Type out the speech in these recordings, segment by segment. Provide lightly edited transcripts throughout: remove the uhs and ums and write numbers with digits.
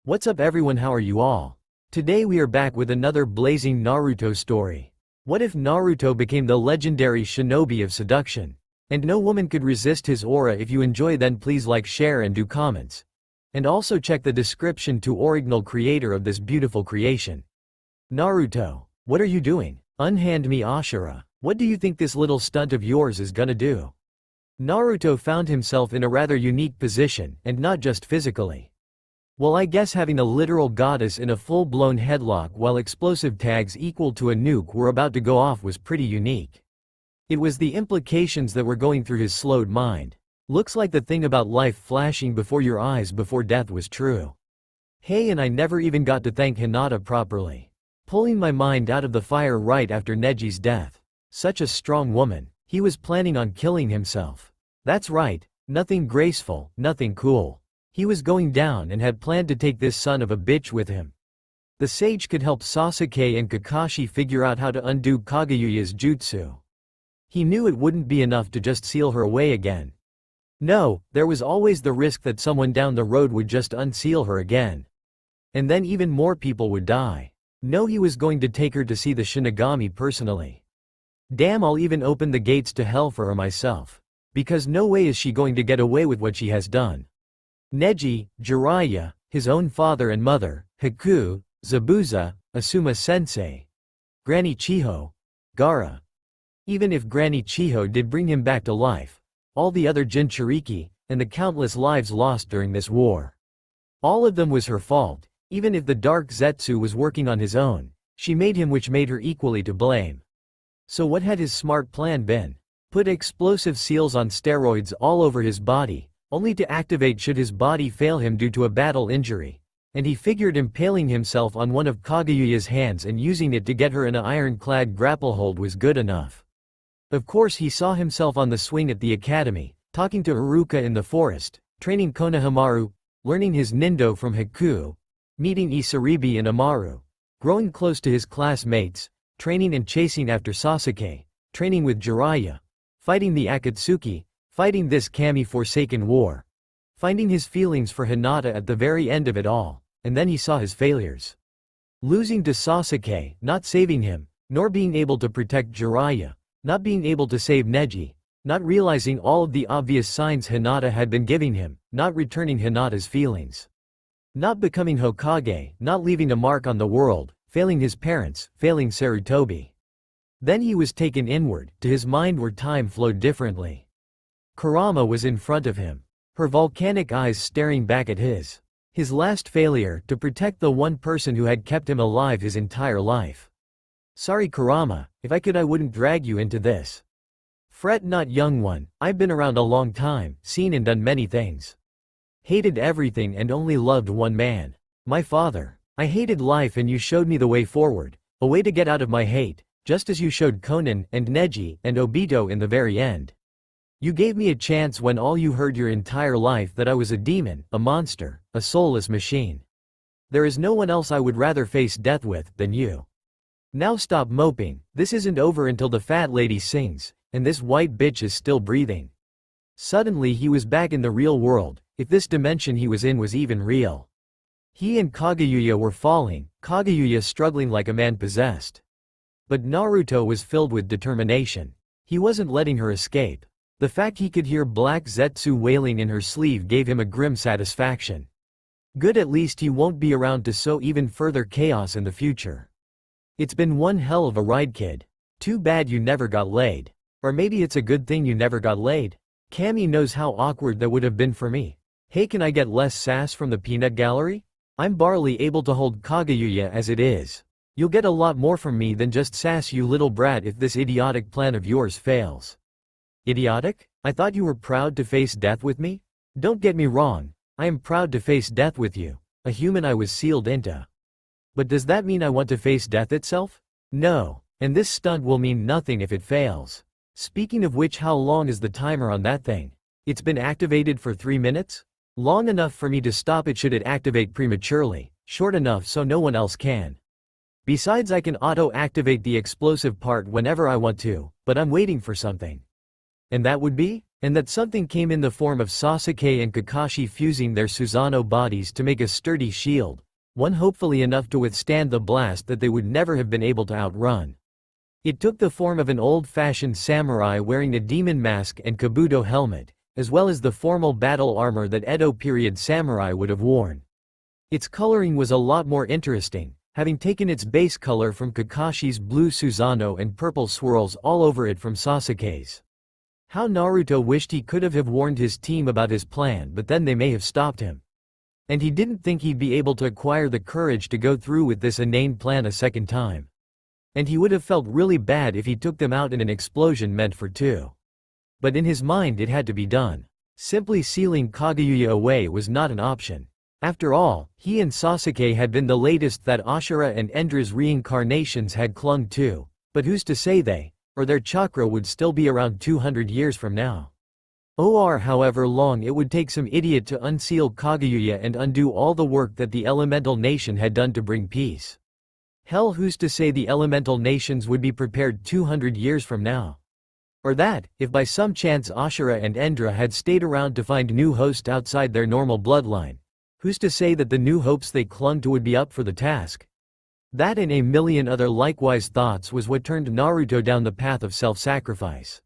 What's up everyone, how are you all? Today we are back with another blazing Naruto story. What if Naruto became the legendary Shinobi of Seduction? And no woman could resist his aura. If you enjoy, then please like, share and do comments. And also check the description to original creator of this beautiful creation. Naruto, what are you doing? Unhand me Ashura. What do you think this little stunt of yours is gonna do? Naruto found himself in a rather unique position, and not just physically. Well, I guess having a literal goddess in a full-blown headlock while explosive tags equal to a nuke were about to go off was pretty unique. It was the implications that were going through his slowed mind. Looks like the thing about life flashing before your eyes before death was true. Hey, and I never even got to thank Hinata properly. Pulling my mind out of the fire right after Neji's death. Such a strong woman. He was planning on killing himself. That's right, nothing graceful, nothing cool. He was going down and had planned to take this son of a bitch with him. The sage could help Sasuke and Kakashi figure out how to undo Kageyuya's jutsu. He knew it wouldn't be enough to just seal her away again. No, there was always the risk that someone down the road would just unseal her again. And then even more people would die. No, he was going to take her to see the Shinigami personally. Damn, I'll even open the gates to hell for her myself. Because no way is she going to get away with what she has done. Neji, Jiraiya, his own father and mother, Haku, Zabuza, Asuma-sensei, Granny Chiho, Gaara. Even if Granny Chiho did bring him back to life, all the other Jinchuriki, and the countless lives lost during this war. All of them was her fault. Even if the Dark Zetsu was working on his own, she made him, which made her equally to blame. So what had his smart plan been? Put explosive seals on steroids all over his body, only to activate should his body fail him due to a battle injury. And he figured impaling himself on one of Kageyuya's hands and using it to get her in an ironclad grapple hold was good enough. Of course, he saw himself on the swing at the academy, talking to Iruka in the forest, training Konohamaru, learning his nindo from Haku, meeting Isaribi and Amaru, growing close to his classmates, training and chasing after Sasuke, training with Jiraiya, fighting the Akatsuki, fighting this Kami-forsaken war, finding his feelings for Hinata at the very end of it all, and then he saw his failures. Losing to Sasuke, not saving him, nor being able to protect Jiraiya, not being able to save Neji, not realizing all of the obvious signs Hinata had been giving him, not returning Hinata's feelings. Not becoming Hokage, not leaving a mark on the world, failing his parents, failing Sarutobi. Then he was taken inward, to his mind where time flowed differently. Kurama was in front of him, her volcanic eyes staring back at his. His last failure, to protect the one person who had kept him alive his entire life. Sorry Kurama, if I could I wouldn't drag you into this. Fret not, young one, I've been around a long time, seen and done many things. Hated everything and only loved one man. My father. I hated life and you showed me the way forward, a way to get out of my hate, just as you showed Konan and Neji and Obito in the very end. You gave me a chance when all you heard your entire life that I was a demon, a monster, a soulless machine. There is no one else I would rather face death with than you. Now stop moping, this isn't over until the fat lady sings, and this white bitch is still breathing. Suddenly he was back in the real world, if this dimension he was in was even real. He and Kageyuya were falling, Kageyuya struggling like a man possessed. But Naruto was filled with determination. He wasn't letting her escape. The fact he could hear Black Zetsu wailing in her sleeve gave him a grim satisfaction. Good, at least he won't be around to sow even further chaos in the future. It's been one hell of a ride, kid. Too bad you never got laid. Or maybe it's a good thing you never got laid. Kami knows how awkward that would have been for me. Hey, can I get less sass from the peanut gallery? I'm barely able to hold Kageyuya as it is. You'll get a lot more from me than just sass, you little brat, if this idiotic plan of yours fails. Idiotic? I thought you were proud to face death with me? Don't get me wrong, I am proud to face death with you, a human I was sealed into. But does that mean I want to face death itself? No, and this stunt will mean nothing if it fails. Speaking of which, how long is the timer on that thing? It's been activated for 3 minutes? Long enough for me to stop it should it activate prematurely, short enough so no one else can. Besides, I can auto-activate the explosive part whenever I want to, but I'm waiting for something. And that would be? And that something came in the form of Sasuke and Kakashi fusing their Susanoo bodies to make a sturdy shield, one hopefully enough to withstand the blast that they would never have been able to outrun. It took the form of an old-fashioned samurai wearing a demon mask and kabuto helmet, as well as the formal battle armor that Edo period samurai would have worn. Its coloring was a lot more interesting, having taken its base color from Kakashi's blue Susanoo and purple swirls all over it from Sasuke's. How Naruto wished he could have warned his team about his plan, but then they may have stopped him. And he didn't think he'd be able to acquire the courage to go through with this inane plan a second time. And he would have felt really bad if he took them out in an explosion meant for two. But in his mind it had to be done. Simply sealing Kageyuya away was not an option. After all, he and Sasuke had been the latest that Ashura and Endra's reincarnations had clung to, but who's to say they, or their chakra would still be around 200 years from now. Or however long it would take some idiot to unseal Kageyuya and undo all the work that the elemental nation had done to bring peace. Hell, who's to say the elemental nations would be prepared 200 years from now? Or that, if by some chance Ashura and Endra had stayed around to find new hosts outside their normal bloodline, who's to say that the new hopes they clung to would be up for the task? That and a million other likewise thoughts was what turned Naruto down the path of self-sacrifice.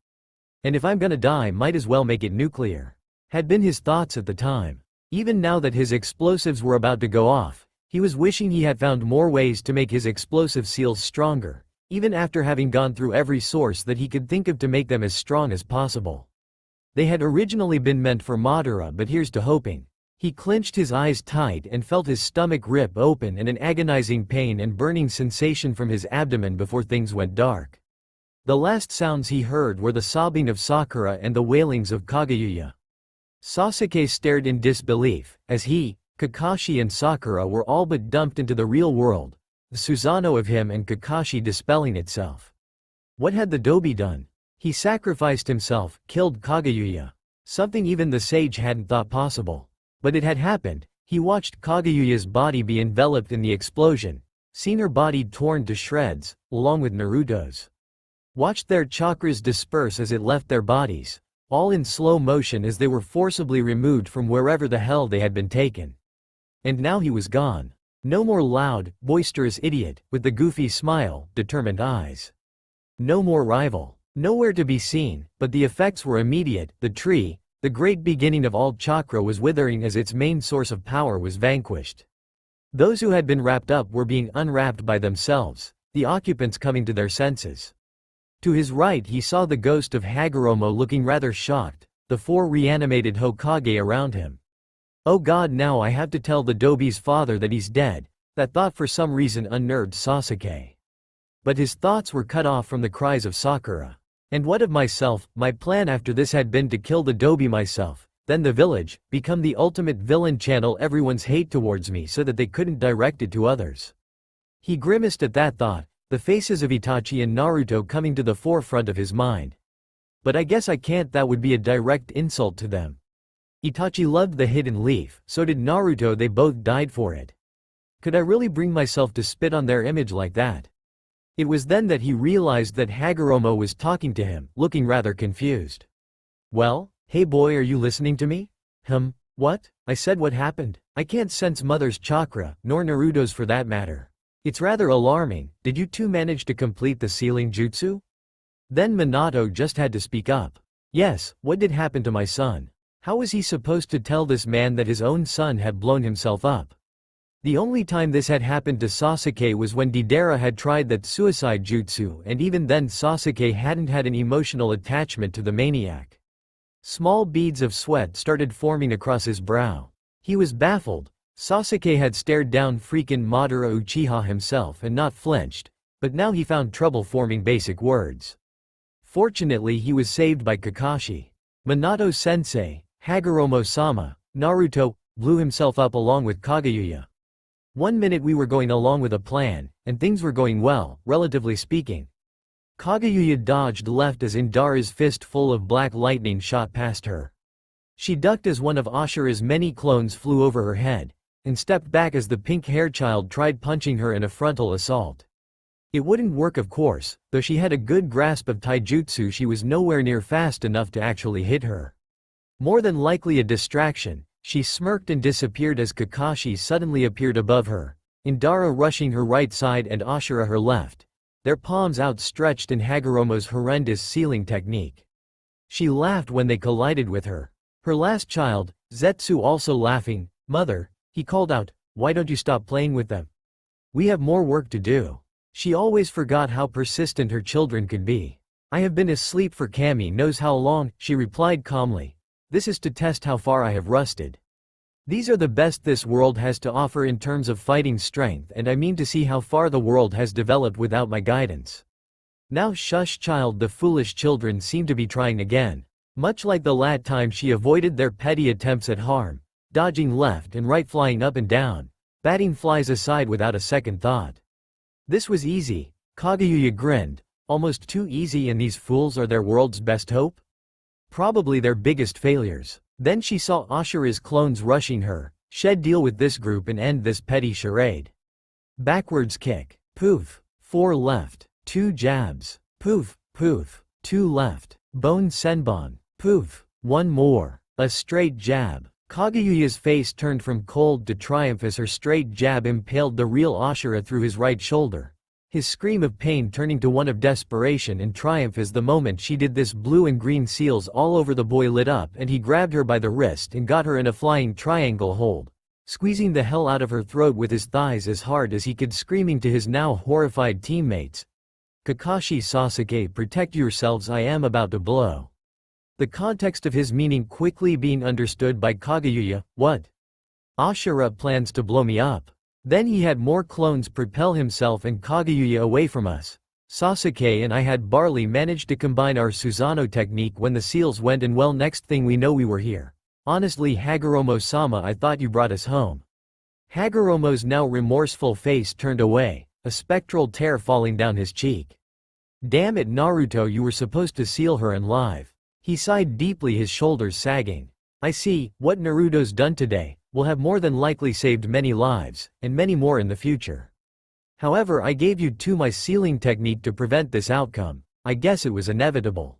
And if I'm gonna die, might as well make it nuclear, had been his thoughts at the time. Even now that his explosives were about to go off, he was wishing he had found more ways to make his explosive seals stronger, even after having gone through every source that he could think of to make them as strong as possible. They had originally been meant for Madara, but here's to hoping. He clenched his eyes tight and felt his stomach rip open and an agonizing pain and burning sensation from his abdomen before things went dark. The last sounds he heard were the sobbing of Sakura and the wailings of Kageyuya. Sasuke stared in disbelief, as he, Kakashi and Sakura were all but dumped into the real world, the Susanoo of him and Kakashi dispelling itself. What had the Dobi done? He sacrificed himself, killed Kageyuya. Something even the sage hadn't thought possible. But it had happened. He watched Kageyuya's body be enveloped in the explosion, seen her body torn to shreds, along with Naruto's. Watched their chakras disperse as it left their bodies, all in slow motion as they were forcibly removed from wherever the hell they had been taken. And now he was gone. No more loud, boisterous idiot, with the goofy smile, determined eyes. No more rival. Nowhere to be seen, but the effects were immediate. The tree, the great beginning of all chakra, was withering as its main source of power was vanquished. Those who had been wrapped up were being unwrapped by themselves, the occupants coming to their senses. To his right he saw the ghost of Hagoromo looking rather shocked, the four reanimated Hokage around him. Oh god, now I have to tell the Dobi's father that he's dead. That thought for some reason unnerved Sasuke. But his thoughts were cut off from the cries of Sakura. And what of myself? My plan after this had been to kill the Dobi myself, then the village, become the ultimate villain, channel everyone's hate towards me so that they couldn't direct it to others. He grimaced at that thought, the faces of Itachi and Naruto coming to the forefront of his mind. But I guess I can't, that would be a direct insult to them. Itachi loved the hidden leaf, so did Naruto, they both died for it. Could I really bring myself to spit on their image like that? It was then that he realized that Hagoromo was talking to him, looking rather confused. Well, hey boy, are you listening to me? What? I said, what happened? I can't sense Mother's chakra, nor Naruto's for that matter. It's rather alarming. Did you two manage to complete the sealing jutsu? Then Minato just had to speak up. Yes, what did happen to my son? How was he supposed to tell this man that his own son had blown himself up? The only time this had happened to Sasuke was when Deidara had tried that suicide jutsu, and even then Sasuke hadn't had an emotional attachment to the maniac. Small beads of sweat started forming across his brow. He was baffled. Sasuke had stared down freaking Madara Uchiha himself and not flinched, but now he found trouble forming basic words. Fortunately he was saved by Kakashi. Minato-sensei, Hagoromo-sama, Naruto, blew himself up along with Kageyuya. 1 minute we were going along with a plan, and things were going well, relatively speaking. Kageyuya dodged left as Indara's fist full of black lightning shot past her. She ducked as one of Ashura's many clones flew over her head, and stepped back as the pink-haired child tried punching her in a frontal assault. It wouldn't work of course, though she had a good grasp of taijutsu. She was nowhere near fast enough to actually hit her. More than likely a distraction, she smirked and disappeared as Kakashi suddenly appeared above her, Indara rushing her right side and Ashura her left, their palms outstretched in Hagoromo's horrendous sealing technique. She laughed when they collided with her. Her last child, Zetsu, also laughing. "Mother," he called out, "why don't you stop playing with them? We have more work to do." She always forgot how persistent her children could be. "I have been asleep for Kami knows how long," she replied calmly. "This is to test how far I have rusted. These are the best this world has to offer in terms of fighting strength, and I mean to see how far the world has developed without my guidance." "Now shush, child." The foolish children seemed to be trying again. Much like the last time, she avoided their petty attempts at harm, dodging left and right, flying up and down, batting flies aside without a second thought. This was easy, Kageyuya grinned. Almost too easy, and these fools are their world's best hope? Probably their biggest failures. Then she saw Ashura's clones rushing her. Shed, deal with this group and end this petty charade. Backwards kick. Poof. 4 left. 2 jabs. Poof, poof. 2 left. Bone senbon. Poof. 1 more. A straight jab. Kageyuya's face turned from cold to triumph as her straight jab impaled the real Ashura through his right shoulder, his scream of pain turning to one of desperation and triumph as the moment she did this, blue and green seals all over the boy lit up and he grabbed her by the wrist and got her in a flying triangle hold, squeezing the hell out of her throat with his thighs as hard as he could, screaming to his now horrified teammates, "Kakashi, Sasuke, protect yourselves, I am about to blow." The context of his meaning quickly being understood by Kageyuya. "What? Ashura plans to blow me up? Then he had more clones propel himself and Kageyuya away from us. Sasuke and I had barely managed to combine our Susanoo technique when the seals went, and well, next thing we know we were here. Honestly, Hagoromo-sama, I thought you brought us home." Hagoromo's now remorseful face turned away, a spectral tear falling down his cheek. "Damn it, Naruto, you were supposed to seal her alive." He sighed deeply, his shoulders sagging. "I see, what Naruto's done today will have more than likely saved many lives, and many more in the future. However, I gave you my sealing technique to prevent this outcome. I guess it was inevitable."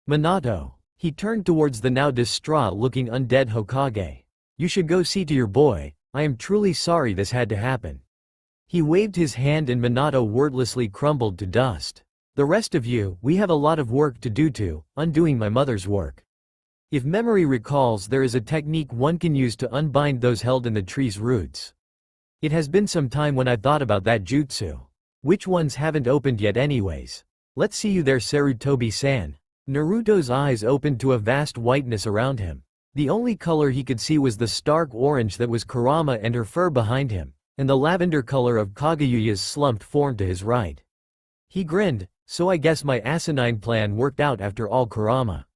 "Minato." He turned towards the now distraught-looking undead Hokage. "You should go see to your boy. I am truly sorry this had to happen." He waved his hand and Minato wordlessly crumbled to dust. "The rest of you, we have a lot of work to do too, undoing my mother's work. If memory recalls, there is a technique one can use to unbind those held in the tree's roots. It has been some time when I thought about that jutsu. Which ones haven't opened yet anyways? Let's see you there, Sarutobi-san." Naruto's eyes opened to a vast whiteness around him. The only color he could see was the stark orange that was Kurama and her fur behind him, and the lavender color of Kageyuya's slumped form to his right. He grinned. "So I guess my asinine plan worked out after all, Kurama."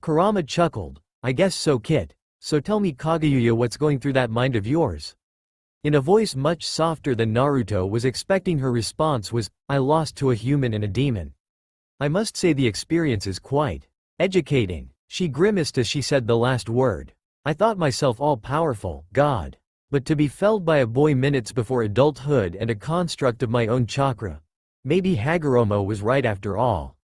Kurama chuckled. "I guess so, Kit. So tell me, Kageyuya, what's going through that mind of yours?" In a voice much softer than Naruto was expecting, her response was, "I lost to a human and a demon. I must say the experience is quite educating." She grimaced as she said the last word. "I thought myself all-powerful, God. But to be felled by a boy minutes before adulthood and a construct of my own chakra. Maybe Hagoromo was right after all.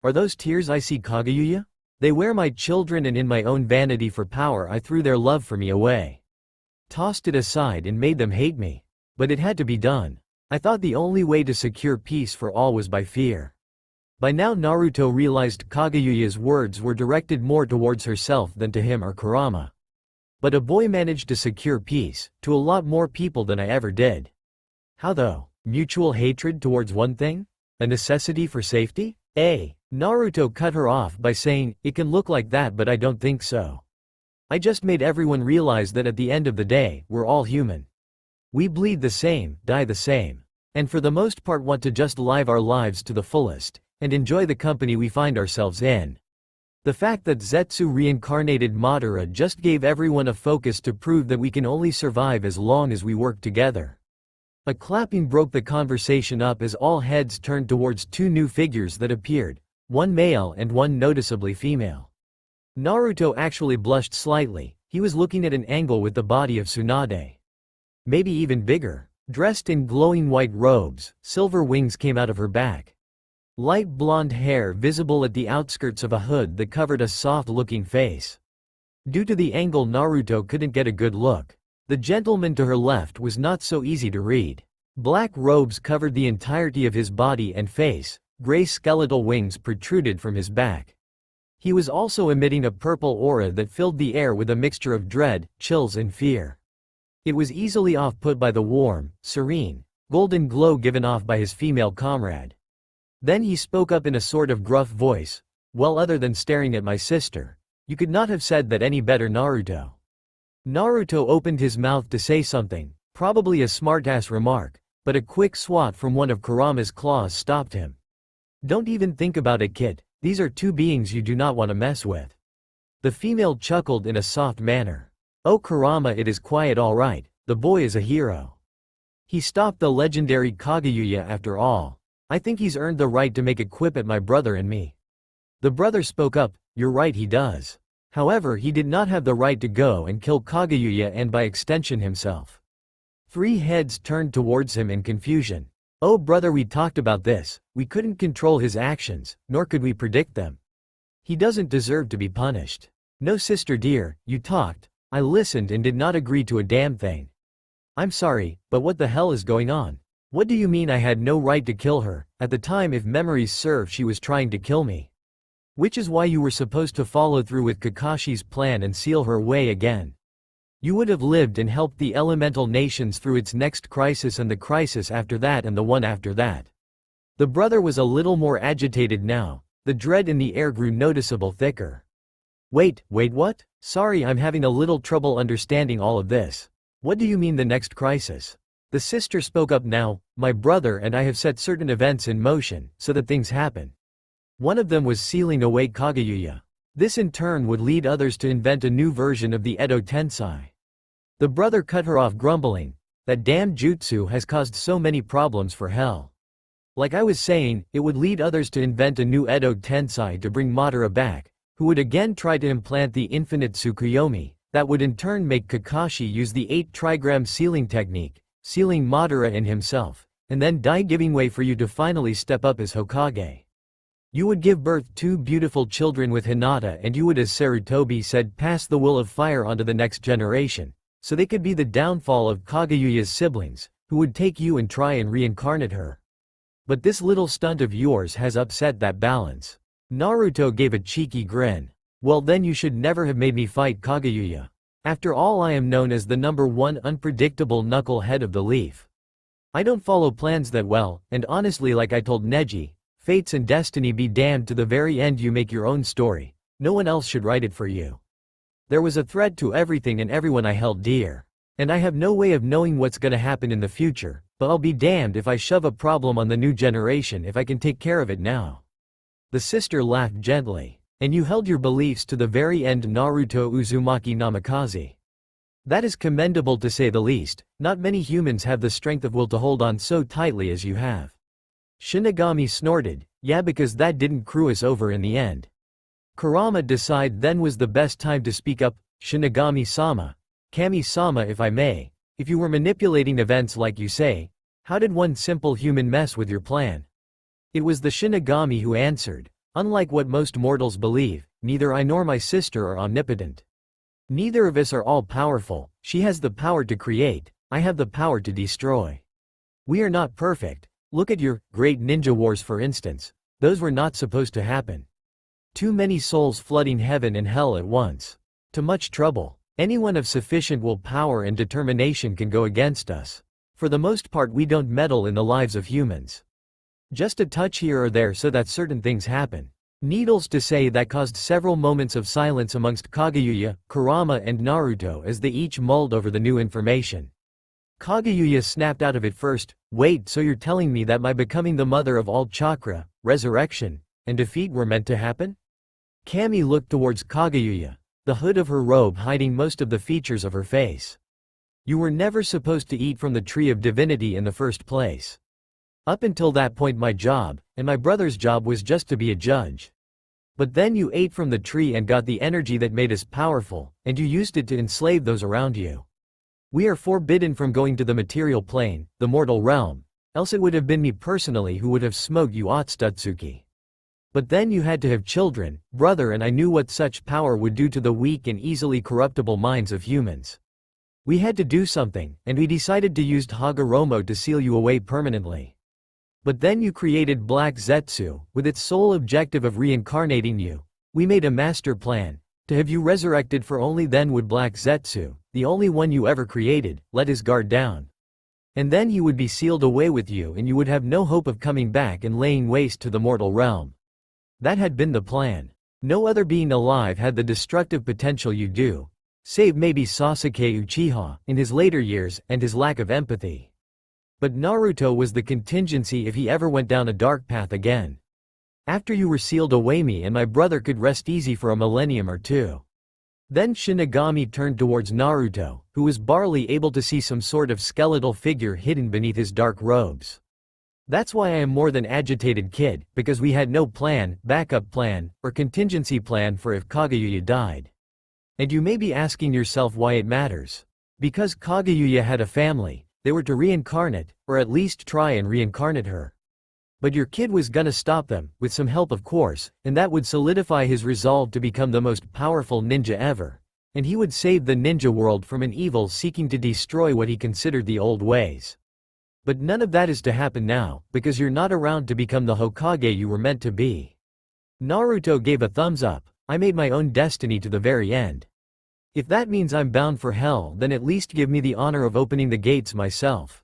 Are those tears I see, Kageyuya? They were my children, and in my own vanity for power I threw their love for me away. Tossed it aside and made them hate me. But it had to be done. I thought the only way to secure peace for all was by fear." By now Naruto realized Kageyuya's words were directed more towards herself than to him or Kurama. "But a boy managed to secure peace, to a lot more people than I ever did." "How though? Mutual hatred towards one thing? A necessity for safety? Naruto cut her off by saying, "It can look like that, but I don't think so. I just made everyone realize that at the end of the day, we're all human. We bleed the same, die the same. And for the most part want to just live our lives to the fullest, and enjoy the company we find ourselves in." The fact that Zetsu reincarnated Madara just gave everyone a focus to prove that we can only survive as long as we work together. A clapping broke the conversation up as all heads turned towards 2 new figures that appeared, one male and one noticeably female. Naruto actually blushed slightly. He was looking at an angle with the body of Tsunade. Maybe even bigger. Dressed in glowing white robes, silver wings came out of her back. Light blonde hair visible at the outskirts of a hood that covered a soft-looking face. Due to the angle, Naruto couldn't get a good look. The gentleman to her left was not so easy to read. Black robes covered the entirety of his body and face, gray skeletal wings protruded from his back. He was also emitting a purple aura that filled the air with a mixture of dread, chills and fear. It was easily off-put by the warm, serene, golden glow given off by his female comrade. Then he spoke up in a sort of gruff voice, "Well, other than staring at my sister, you could not have said that any better, Naruto." Naruto opened his mouth to say something, probably a smartass remark, but a quick swat from one of Kurama's claws stopped him. "Don't even think about it, kid, these are two beings you do not want to mess with." The female chuckled in a soft manner. "Oh Kurama, it is quiet, all right, the boy is a hero. He stopped the legendary Kageyuya after all. I think he's earned the right to make a quip at my brother and me." The brother spoke up, "You're right, he does. However, he did not have the right to go and kill Kageyuya and by extension himself." Three heads turned towards him in confusion. "Oh brother, we talked about this, we couldn't control his actions, nor could we predict them. He doesn't deserve to be punished." "No sister dear, you talked, I listened and did not agree to a damn thing. I'm sorry, but what the hell is going on? What do you mean I had no right to kill her? At the time, if memories serve, she was trying to kill me. Which is why you were supposed to follow through with Kakashi's plan and seal her away again. You would have lived and helped the elemental nations through its next crisis and the crisis after that and the one after that." The brother was a little more agitated now. The dread in the air grew noticeable thicker. Wait, what? Sorry, I'm having a little trouble understanding all of this. What do you mean the next crisis? The sister spoke up now. "My brother and I have set certain events in motion, so that things happen. One of them was sealing away Kageyuya. This in turn would lead others to invent a new version of the Edo Tensei." The brother cut her off, grumbling, "That damn jutsu has caused so many problems for hell. Like I was saying, it would lead others to invent a new Edo Tensei to bring Madara back, who would again try to implant the infinite Tsukuyomi, that would in turn make Kakashi use the 8 trigram sealing technique, sealing Madara and himself, and then die, giving way for you to finally step up as Hokage. You would give birth to beautiful children with Hinata, and you would, as Sarutobi said, pass the will of fire onto the next generation, so they could be the downfall of Kageyuya's siblings, who would take you and try and reincarnate her. But this little stunt of yours has upset that balance." Naruto gave a cheeky grin. "Well then you should never have made me fight Kageyuya. After all, I am known as the #1 unpredictable knucklehead of the leaf. I don't follow plans that well, and honestly, like I told Neji, fates and destiny be damned, to the very end you make your own story, no one else should write it for you. There was a thread to everything and everyone I held dear. And I have no way of knowing what's gonna happen in the future, but I'll be damned if I shove a problem on the new generation if I can take care of it now." The sister laughed gently. "And you held your beliefs to the very end, Naruto Uzumaki Namikaze. That is commendable to say the least. Not many humans have the strength of will to hold on so tightly as you have." Shinigami snorted, "Yeah, because that didn't screw us over in the end." Kurama decided then was the best time to speak up. "Shinigami-sama, Kami-sama, if I may, if you were manipulating events like you say, how did one simple human mess with your plan?" It was the Shinigami who answered, "Unlike what most mortals believe, neither I nor my sister are omnipotent. Neither of us are all-powerful. She has the power to create, I have the power to destroy. We are not perfect. Look at your great ninja wars, for instance. Those were not supposed to happen. Too many souls flooding heaven and hell at once. Too much trouble. Anyone of sufficient willpower and determination can go against us. For the most part, we don't meddle in the lives of humans. Just a touch here or there so that certain things happen." Needless to say, that caused several moments of silence amongst Kageyuya, Kurama and Naruto as they each mulled over the new information. Kageyuya snapped out of it first, "Wait, so you're telling me that my becoming the mother of all chakra, resurrection, and defeat were meant to happen?" Kami looked towards Kageyuya, the hood of her robe hiding most of the features of her face. "You were never supposed to eat from the tree of divinity in the first place. Up until that point, my job, and my brother's job, was just to be a judge. But then you ate from the tree and got the energy that made us powerful, and you used it to enslave those around you. We are forbidden from going to the material plane, the mortal realm, else it would have been me personally who would have smoked you Otsutsuki. But then you had to have children, brother, and I knew what such power would do to the weak and easily corruptible minds of humans. We had to do something, and we decided to use Hagoromo to seal you away permanently. But then you created Black Zetsu, with its sole objective of reincarnating you. We made a master plan, to have you resurrected, for only then would Black Zetsu, the only one you ever created, let his guard down. And then he would be sealed away with you and you would have no hope of coming back and laying waste to the mortal realm. That had been the plan. No other being alive had the destructive potential you do, save maybe Sasuke Uchiha, in his later years, and his lack of empathy. But Naruto was the contingency if he ever went down a dark path again. After you were sealed away, me and my brother could rest easy for a millennium or two. Then Shinigami turned towards Naruto, who was barely able to see some sort of skeletal figure hidden beneath his dark robes. That's why I am more than agitated, kid, because we had no plan, backup plan, or contingency plan for if Kageyuya died. And you may be asking yourself why it matters. Because Kageyuya had a family, they were to reincarnate, or at least try and reincarnate her. But your kid was gonna stop them, with some help of course, and that would solidify his resolve to become the most powerful ninja ever. And he would save the ninja world from an evil seeking to destroy what he considered the old ways. But none of that is to happen now, because you're not around to become the Hokage you were meant to be. Naruto gave a thumbs up. I made my own destiny to the very end. If that means I'm bound for hell, then at least give me the honor of opening the gates myself.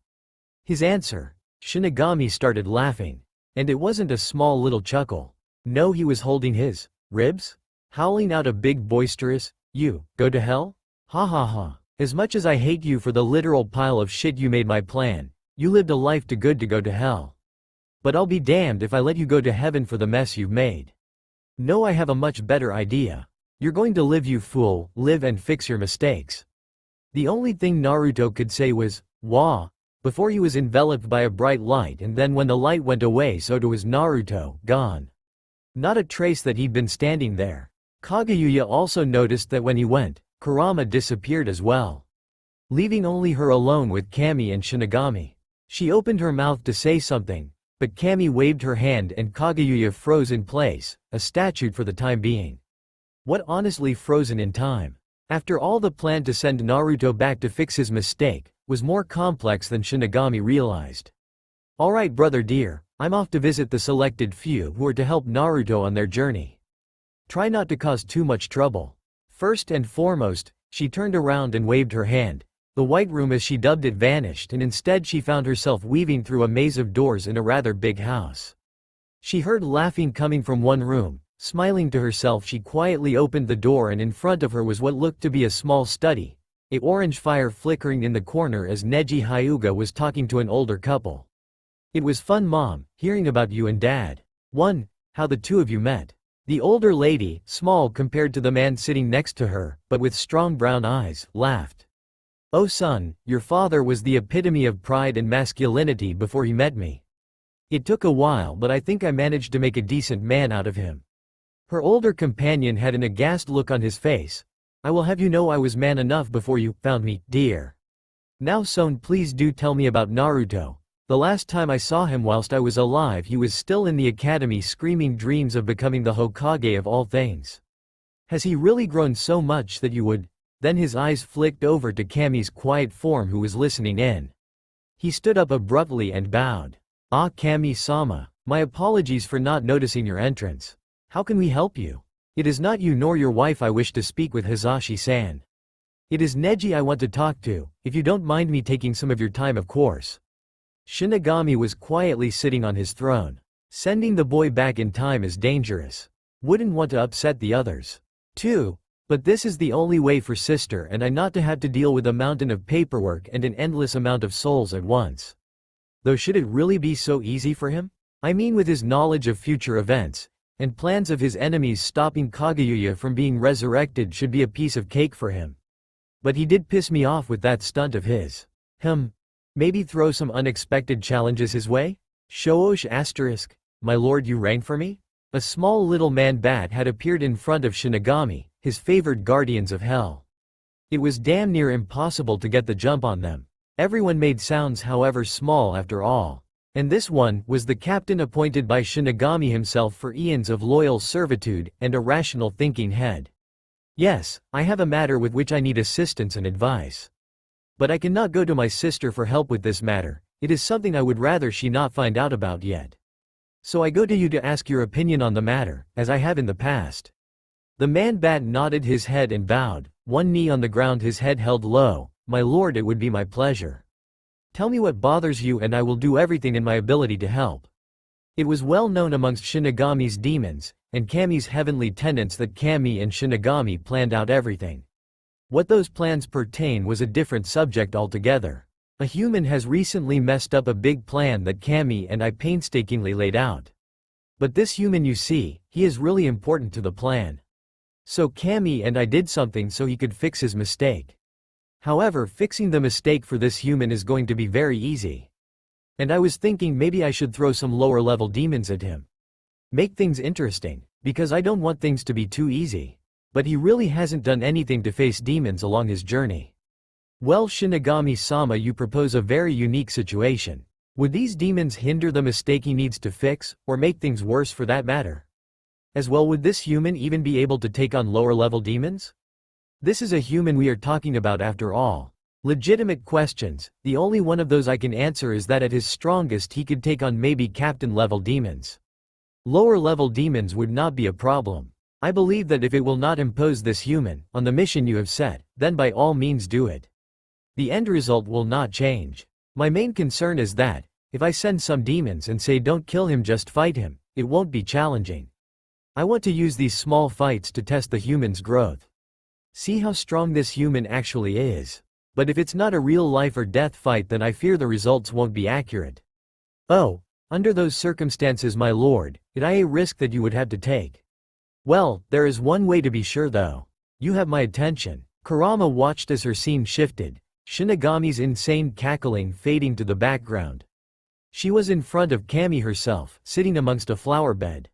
His answer. Shinigami started laughing. And it wasn't a small little chuckle. No, he was holding his ribs, howling out a big boisterous, "You, go to hell? Ha ha ha. As much as I hate you for the literal pile of shit you made my plan, you lived a life too good to go to hell. But I'll be damned if I let you go to heaven for the mess you've made. No, I have a much better idea. You're going to live, you fool, live and fix your mistakes." The only thing Naruto could say was, "Wah," before he was enveloped by a bright light, and then when the light went away, so too was Naruto, gone. Not a trace that he'd been standing there. Kageyuya also noticed that when he went, Kurama disappeared as well, leaving only her alone with Kami and Shinigami. She opened her mouth to say something, but Kami waved her hand and Kageyuya froze in place, a statue for the time being. What, honestly, frozen in time? After all, the plan to send Naruto back to fix his mistake was more complex than Shinigami realized. Alright, brother dear, I'm off to visit the selected few who are to help Naruto on their journey. Try not to cause too much trouble. First and foremost, she turned around and waved her hand. The White Room, as she dubbed it, vanished, and instead she found herself weaving through a maze of doors in a rather big house. She heard laughing coming from one room. Smiling to herself, she quietly opened the door, and in front of her was what looked to be a small study, a orange fire flickering in the corner as Neji Hyuga was talking to an older couple. "It was fun, Mom, hearing about you and Dad. 1. How the two of you met." The older lady, small compared to the man sitting next to her, but with strong brown eyes, laughed. "Oh son, your father was the epitome of pride and masculinity before he met me. It took a while, but I think I managed to make a decent man out of him." Her older companion had an aghast look on his face. "I will have you know I was man enough before you found me, dear. Now son, please do tell me about Naruto. The last time I saw him whilst I was alive, he was still in the academy screaming dreams of becoming the Hokage of all things. Has he really grown so much that you would?" Then his eyes flicked over to Kami's quiet form, who was listening in. He stood up abruptly and bowed. "Ah, Kami-sama, my apologies for not noticing your entrance. How can we help you? It is not you nor your wife I wish to speak with, Hizashi-san. It is Neji I want to talk to, if you don't mind me taking some of your time, of course." Shinigami was quietly sitting on his throne. Sending the boy back in time is dangerous. Wouldn't want to upset the others. 2. But this is the only way for sister and I not to have to deal with a mountain of paperwork and an endless amount of souls at once. Though should it really be so easy for him? I mean, with his knowledge of future events, and plans of his enemies, stopping Kageyuya from being resurrected should be a piece of cake for him. But he did piss me off with that stunt of his. Maybe throw some unexpected challenges his way? Shouosh asterisk, my lord, you rang for me? A small little man bat had appeared in front of Shinigami, his favored guardians of hell. It was damn near impossible to get the jump on them. Everyone made sounds however small after all. And this one was the captain appointed by Shinigami himself for eons of loyal servitude and a rational thinking head. Yes, I have a matter with which I need assistance and advice. But I cannot go to my sister for help with this matter, it is something I would rather she not find out about yet. So I go to you to ask your opinion on the matter, as I have in the past. The man-bat nodded his head and bowed, one knee on the ground, his head held low. My lord, it would be my pleasure. Tell me what bothers you and I will do everything in my ability to help. It was well known amongst Shinigami's demons, and Kami's heavenly tenants that Kami and Shinigami planned out everything. What those plans pertain was a different subject altogether. A human has recently messed up a big plan that Kami and I painstakingly laid out. But this human you see, he is really important to the plan. So Kami and I did something so he could fix his mistake. However, fixing the mistake for this human is going to be very easy. And I was thinking maybe I should throw some lower level demons at him. Make things interesting, because I don't want things to be too easy. But he really hasn't done anything to face demons along his journey. Well, Shinigami-sama, you propose a very unique situation. Would these demons hinder the mistake he needs to fix, or make things worse for that matter? As well, would this human even be able to take on lower level demons? This is a human we are talking about after all. Legitimate questions, the only one of those I can answer is that at his strongest he could take on maybe captain level demons. Lower level demons would not be a problem. I believe that if it will not impose this human on the mission you have set, then by all means do it. The end result will not change. My main concern is that, if I send some demons and say don't kill him, just fight him, it won't be challenging. I want to use these small fights to test the human's growth. See how strong this human actually is. But if it's not a real life or death fight, then I fear the results won't be accurate. Oh, under those circumstances, my lord, it is a risk that you would have to take. Well, there is one way to be sure though. You have my attention. Kurama watched as her scene shifted, Shinigami's insane cackling fading to the background. She was in front of Kami herself, sitting amongst a flower bed.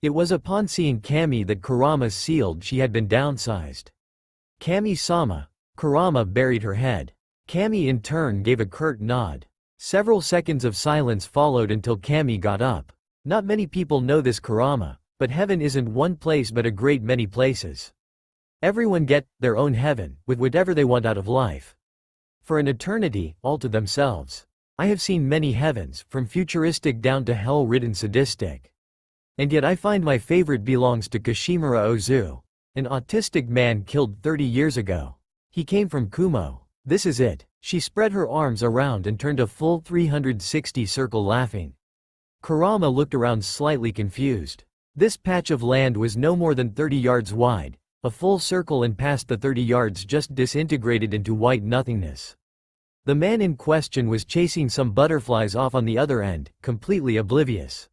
It was upon seeing Kami that Kurama sealed she had been downsized. Kami-sama. Kurama buried her head. Kami in turn gave a curt nod. Several seconds of silence followed until Kami got up. Not many people know this, Kurama, but heaven isn't one place but a great many places. Everyone get their own heaven, with whatever they want out of life. For an eternity, all to themselves. I have seen many heavens, from futuristic down to hell-ridden sadistic. And yet I find my favorite belongs to Kashimura Ozu, an autistic man killed 30 years ago. He came from Kumo. This is it. She spread her arms around and turned a full 360 circle, laughing. Kurama looked around slightly confused. This patch of land was no more than 30 yards wide, a full circle, and past the 30 yards just disintegrated into white nothingness. The man in question was chasing some butterflies off on the other end, completely oblivious.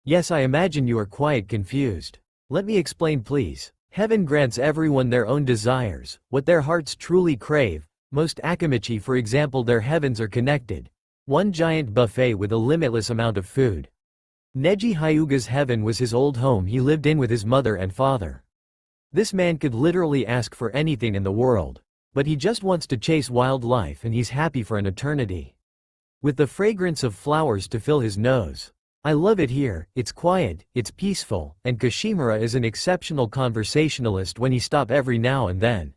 Yes, I imagine you are quite confused. Let me explain, please. Heaven grants everyone their own desires, what their hearts truly crave. Most Akamichi, for example, their heavens are connected. One giant buffet with a limitless amount of food. Neji Hyuga's heaven was his old home he lived in with his mother and father. This man could literally ask for anything in the world. But he just wants to chase wildlife, and he's happy for an eternity. With the fragrance of flowers to fill his nose. I love it here, it's quiet, it's peaceful, and Kashimura is an exceptional conversationalist when he stops every now and then.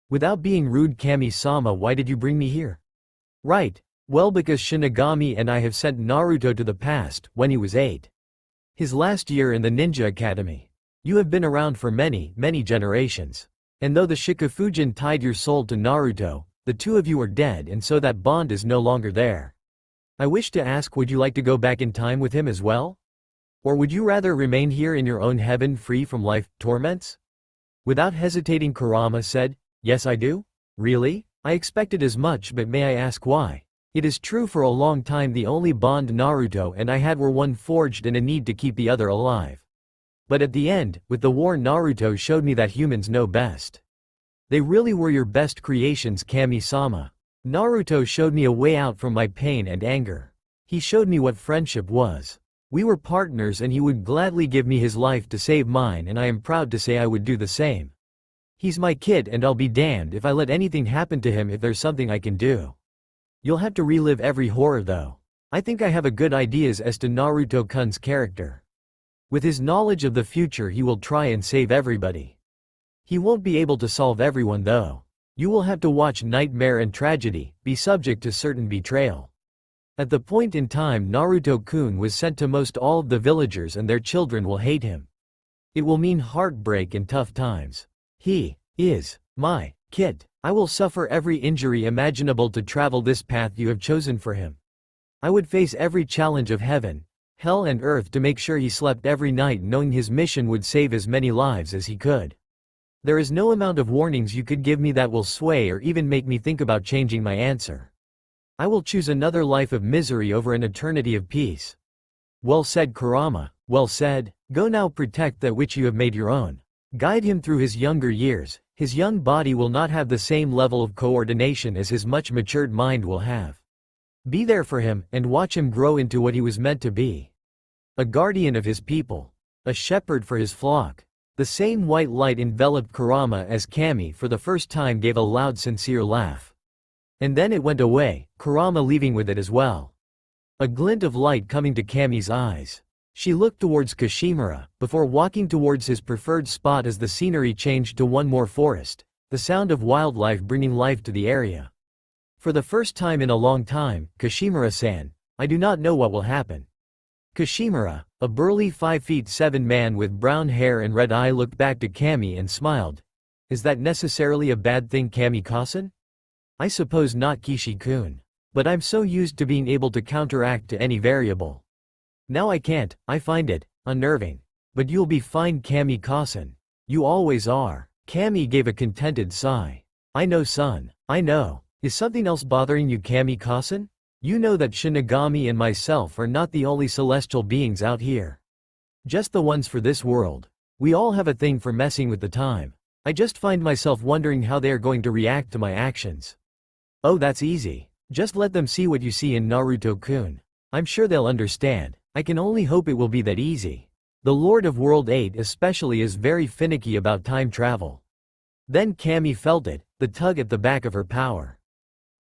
Without being rude, Kami-sama, why did you bring me here? Right. Well, because Shinigami and I have sent Naruto to the past, when he was 8. His last year in the Ninja Academy. You have been around for many, many generations. And though the Shikifujin tied your soul to Naruto, the two of you are dead, and so that bond is no longer there. I wish to ask, would you like to go back in time with him as well? Or would you rather remain here in your own heaven, free from life torments? Without hesitating, Kurama said, yes, I do. Really? I expected as much, but may I ask why? It is true, for a long time the only bond Naruto and I had were one forged in a need to keep the other alive. But at the end, with the war, Naruto showed me that humans know best. They really were your best creations, Kami-sama. Naruto showed me a way out from my pain and anger. He showed me what friendship was. We were partners, and he would gladly give me his life to save mine, and I am proud to say I would do the same. He's my kid and I'll be damned if I let anything happen to him if there's something I can do. You'll have to relive every horror though. I think I have a good ideas as to Naruto-kun's character. With his knowledge of the future he will try and save everybody. He won't be able to solve everyone though. You will have to watch nightmare and tragedy, be subject to certain betrayal. At the point in time Naruto-kun was sent to most all of the villagers and their children will hate him. It will mean heartbreak and tough times. He is my kid. I will suffer every injury imaginable to travel this path you have chosen for him. I would face every challenge of heaven, hell and earth to make sure he slept every night knowing his mission would save as many lives as he could. There is no amount of warnings you could give me that will sway or even make me think about changing my answer. I will choose another life of misery over an eternity of peace. Well said, Kurama, well said. Go now, protect that which you have made your own. Guide him through his younger years. His young body will not have the same level of coordination as his much matured mind will have. Be there for him, and watch him grow into what he was meant to be. A guardian of his people. A shepherd for his flock. The same white light enveloped Kurama as Kami for the first time gave a loud sincere laugh. And then it went away, Kurama leaving with it as well. A glint of light coming to Kami's eyes. She looked towards Kashimura, before walking towards his preferred spot as the scenery changed to one more forest, the sound of wildlife bringing life to the area. For the first time in a long time, Kashimura-san, I do not know what will happen. Kashimura, a burly 5'7" man with brown hair and red eye looked back to Kami and smiled. Is that necessarily a bad thing, Kami-kasan? I suppose not, Kishi-kun. But I'm so used to being able to counteract to any variable. Now I can't, I find it unnerving. But you'll be fine, Kami-kasan. You always are. Kami gave a contented sigh. I know, son. I know. Is something else bothering you, Kami-kasan? You know that Shinigami and myself are not the only celestial beings out here. Just the ones for this world. We all have a thing for messing with the time. I just find myself wondering how they are going to react to my actions. Oh, that's easy. Just let them see what you see in Naruto-kun. I'm sure they'll understand. I can only hope it will be that easy. The Lord of World 8 especially is very finicky about time travel. Then Kami felt it, the tug at the back of her power.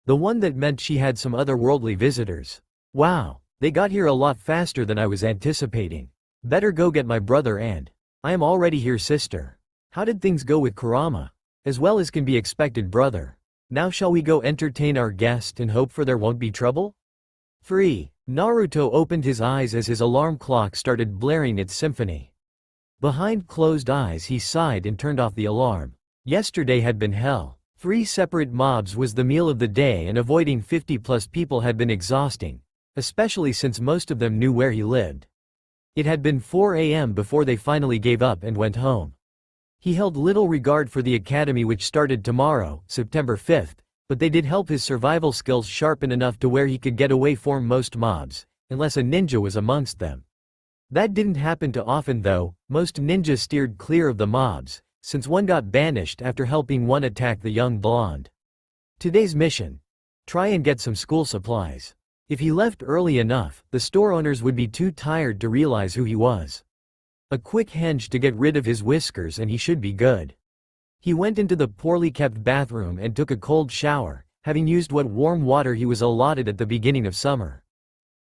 The one that meant she had some otherworldly visitors. Wow, they got here a lot faster than I was anticipating. Better go get my brother and I am already here, sister. How did things go with Kurama? As well as can be expected, brother. Now shall we go entertain our guest and hope for there won't be trouble? Free. Naruto opened his eyes as his alarm clock started blaring its symphony. Behind closed eyes he sighed and turned off the alarm. Yesterday had been hell. 3 separate mobs was the meal of the day and avoiding 50+ people had been exhausting, especially since most of them knew where he lived. It had been 4 a.m. before they finally gave up and went home. He held little regard for the academy which started tomorrow, September 5th, but they did help his survival skills sharpen enough to where he could get away from most mobs, unless a ninja was amongst them. That didn't happen too often though. Most ninjas steered clear of the mobs, since one got banished after helping one attack the young blonde. Today's mission: try and get some school supplies. If he left early enough, the store owners would be too tired to realize who he was. A quick henge to get rid of his whiskers and he should be good. He went into the poorly kept bathroom and took a cold shower, having used what warm water he was allotted at the beginning of summer.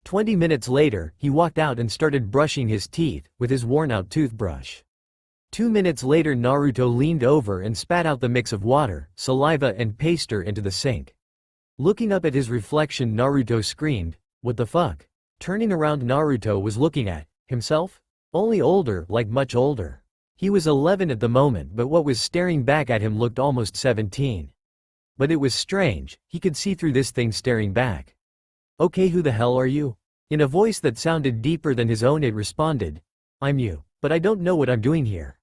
20 minutes later, he walked out and started brushing his teeth with his worn-out toothbrush. 2 minutes later Naruto leaned over and spat out the mix of water, saliva and paster into the sink. Looking up at his reflection Naruto screamed, "What the fuck?" Turning around Naruto was looking at himself? Only older, like much older. He was 11 at the moment but what was staring back at him looked almost 17. But it was strange, he could see through this thing staring back. "Okay, who the hell are you?" In a voice that sounded deeper than his own it responded, "I'm you, but I don't know what I'm doing here."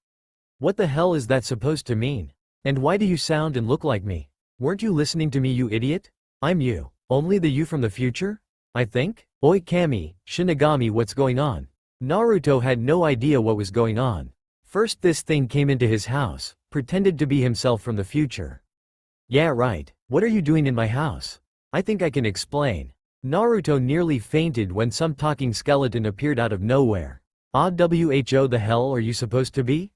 "What the hell is that supposed to mean? And why do you sound and look like me? Weren't you listening to me, you idiot? I'm you, only the you from the future? I think? Oi Kami, Shinigami, what's going on?" Naruto had no idea what was going on. First this thing came into his house, pretended to be himself from the future. "Yeah right, what are you doing in my house? I think I can explain." Naruto nearly fainted when some talking skeleton appeared out of nowhere. "Who the hell are you supposed to be?"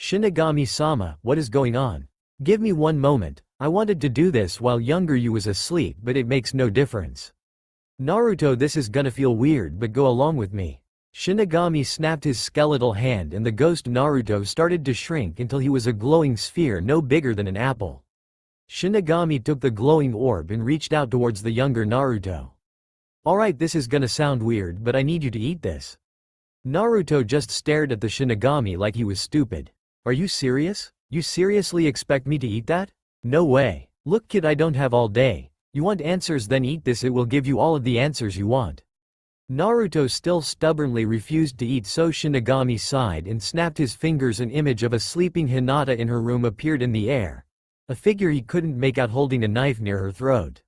Shinigami-sama, what is going on? Give me one moment, I wanted to do this while younger you was asleep but it makes no difference. Naruto, this is gonna feel weird but go along with me. Shinigami snapped his skeletal hand and the ghost Naruto started to shrink until he was a glowing sphere no bigger than an apple. Shinigami took the glowing orb and reached out towards the younger Naruto. Alright, this is gonna sound weird but I need you to eat this. Naruto just stared at the Shinigami like he was stupid. Are you serious? You seriously expect me to eat that? No way. Look kid, I don't have all day. You want answers, then eat this, it will give you all of the answers you want. Naruto still stubbornly refused to eat, so Shinigami sighed and snapped his fingers. An image of a sleeping Hinata in her room appeared in the air. A figure he couldn't make out holding a knife near her throat.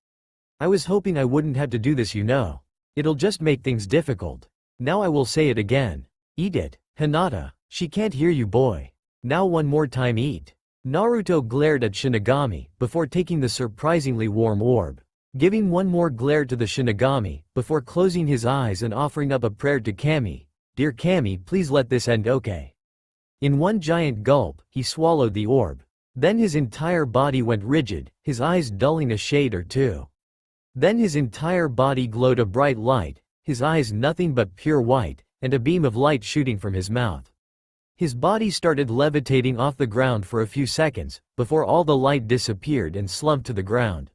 I was hoping I wouldn't have to do this, you know. It'll just make things difficult. Now I will say it again. Eat it, Hinata. She can't hear you, boy. Now one more time, eat. Naruto glared at Shinigami, before taking the surprisingly warm orb. Giving one more glare to the Shinigami, before closing his eyes and offering up a prayer to Kami. Dear Kami, please let this end okay. In one giant gulp, he swallowed the orb. Then his entire body went rigid, his eyes dulling a shade or two. Then his entire body glowed a bright light, his eyes nothing but pure white, and a beam of light shooting from his mouth. His body started levitating off the ground for a few seconds, before all the light disappeared and slumped to the ground.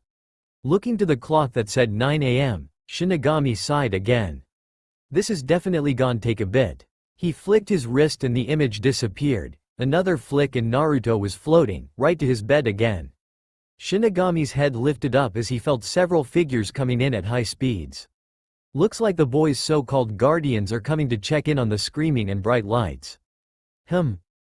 Looking to the clock that said 9 a.m., Shinigami sighed again. This is definitely gonna take a bit. He flicked his wrist and the image disappeared. Another flick and Naruto was floating, right to his bed again. Shinigami's head lifted up as he felt several figures coming in at high speeds. Looks like the boys' so-called guardians are coming to check in on the screaming and bright lights.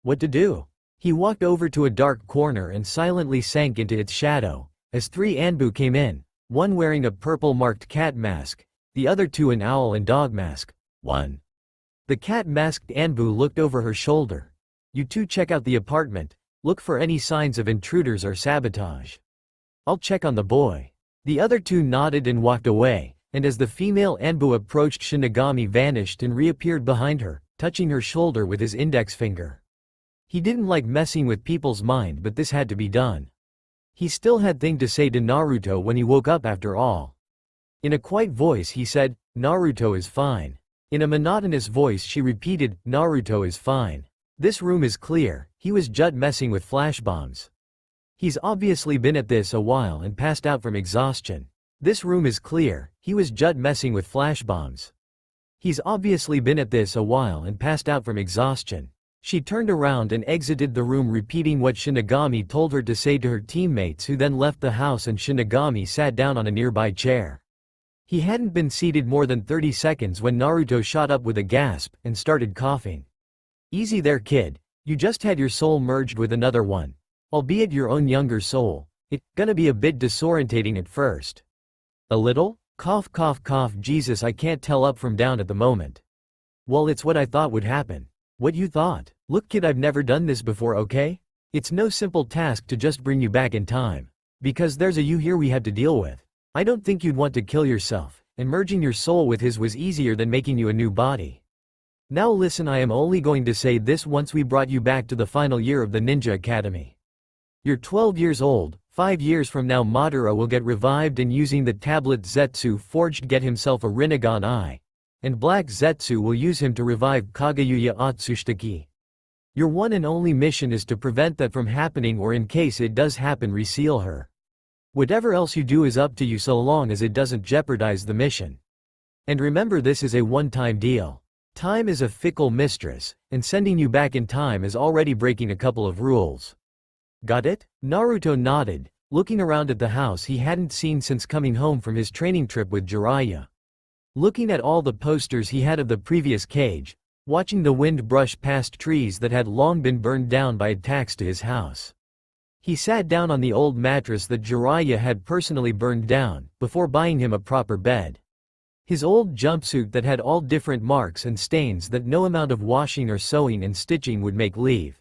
What to do? He walked over to a dark corner and silently sank into its shadow, as three Anbu came in, one wearing a purple-marked cat mask, the other two an owl and dog mask. The cat-masked Anbu looked over her shoulder. You two check out the apartment, look for any signs of intruders or sabotage. I'll check on the boy. The other two nodded and walked away, and as the female Anbu approached, Shinigami vanished and reappeared behind her, touching her shoulder with his index finger. He didn't like messing with people's mind, but this had to be done. He still had things to say to Naruto when he woke up after all. In a quiet voice he said, Naruto is fine. In a monotonous voice she repeated, Naruto is fine. This room is clear, he was just messing with flash bombs. He's obviously been at this a while and passed out from exhaustion. This room is clear, he was just messing with flash bombs. He's obviously been at this a while and passed out from exhaustion. She turned around and exited the room, repeating what Shinigami told her to say to her teammates, who then left the house, and Shinigami sat down on a nearby chair. He hadn't been seated more than 30 seconds when Naruto shot up with a gasp and started coughing. Easy there kid, you just had your soul merged with another one. Albeit your own younger soul. It's gonna be a bit disorientating at first. A little? Cough cough cough, Jesus, I can't tell up from down at the moment. Well, it's what I thought would happen. What you thought? Look kid, I've never done this before, okay? It's no simple task to just bring you back in time. Because there's a you here we had to deal with. I don't think you'd want to kill yourself, and merging your soul with his was easier than making you a new body. Now listen, I am only going to say this once we brought you back to the final year of the Ninja Academy. You're 12 years old, 5 years from now Madara will get revived and using the tablet Zetsu forged get himself a Rinnegan eye. And Black Zetsu will use him to revive Kageyuya Atsushitake. Your one and only mission is to prevent that from happening, or in case it does happen, reseal her. Whatever else you do is up to you so long as it doesn't jeopardize the mission. And remember, this is a one-time deal. Time is a fickle mistress, and sending you back in time is already breaking a couple of rules. Got it? Naruto nodded, looking around at the house he hadn't seen since coming home from his training trip with Jiraiya. Looking at all the posters he had of the previous cage, watching the wind brush past trees that had long been burned down by attacks to his house. He sat down on the old mattress that Jiraiya had personally burned down, before buying him a proper bed. His old jumpsuit that had all different marks and stains that no amount of washing or sewing and stitching would make leave.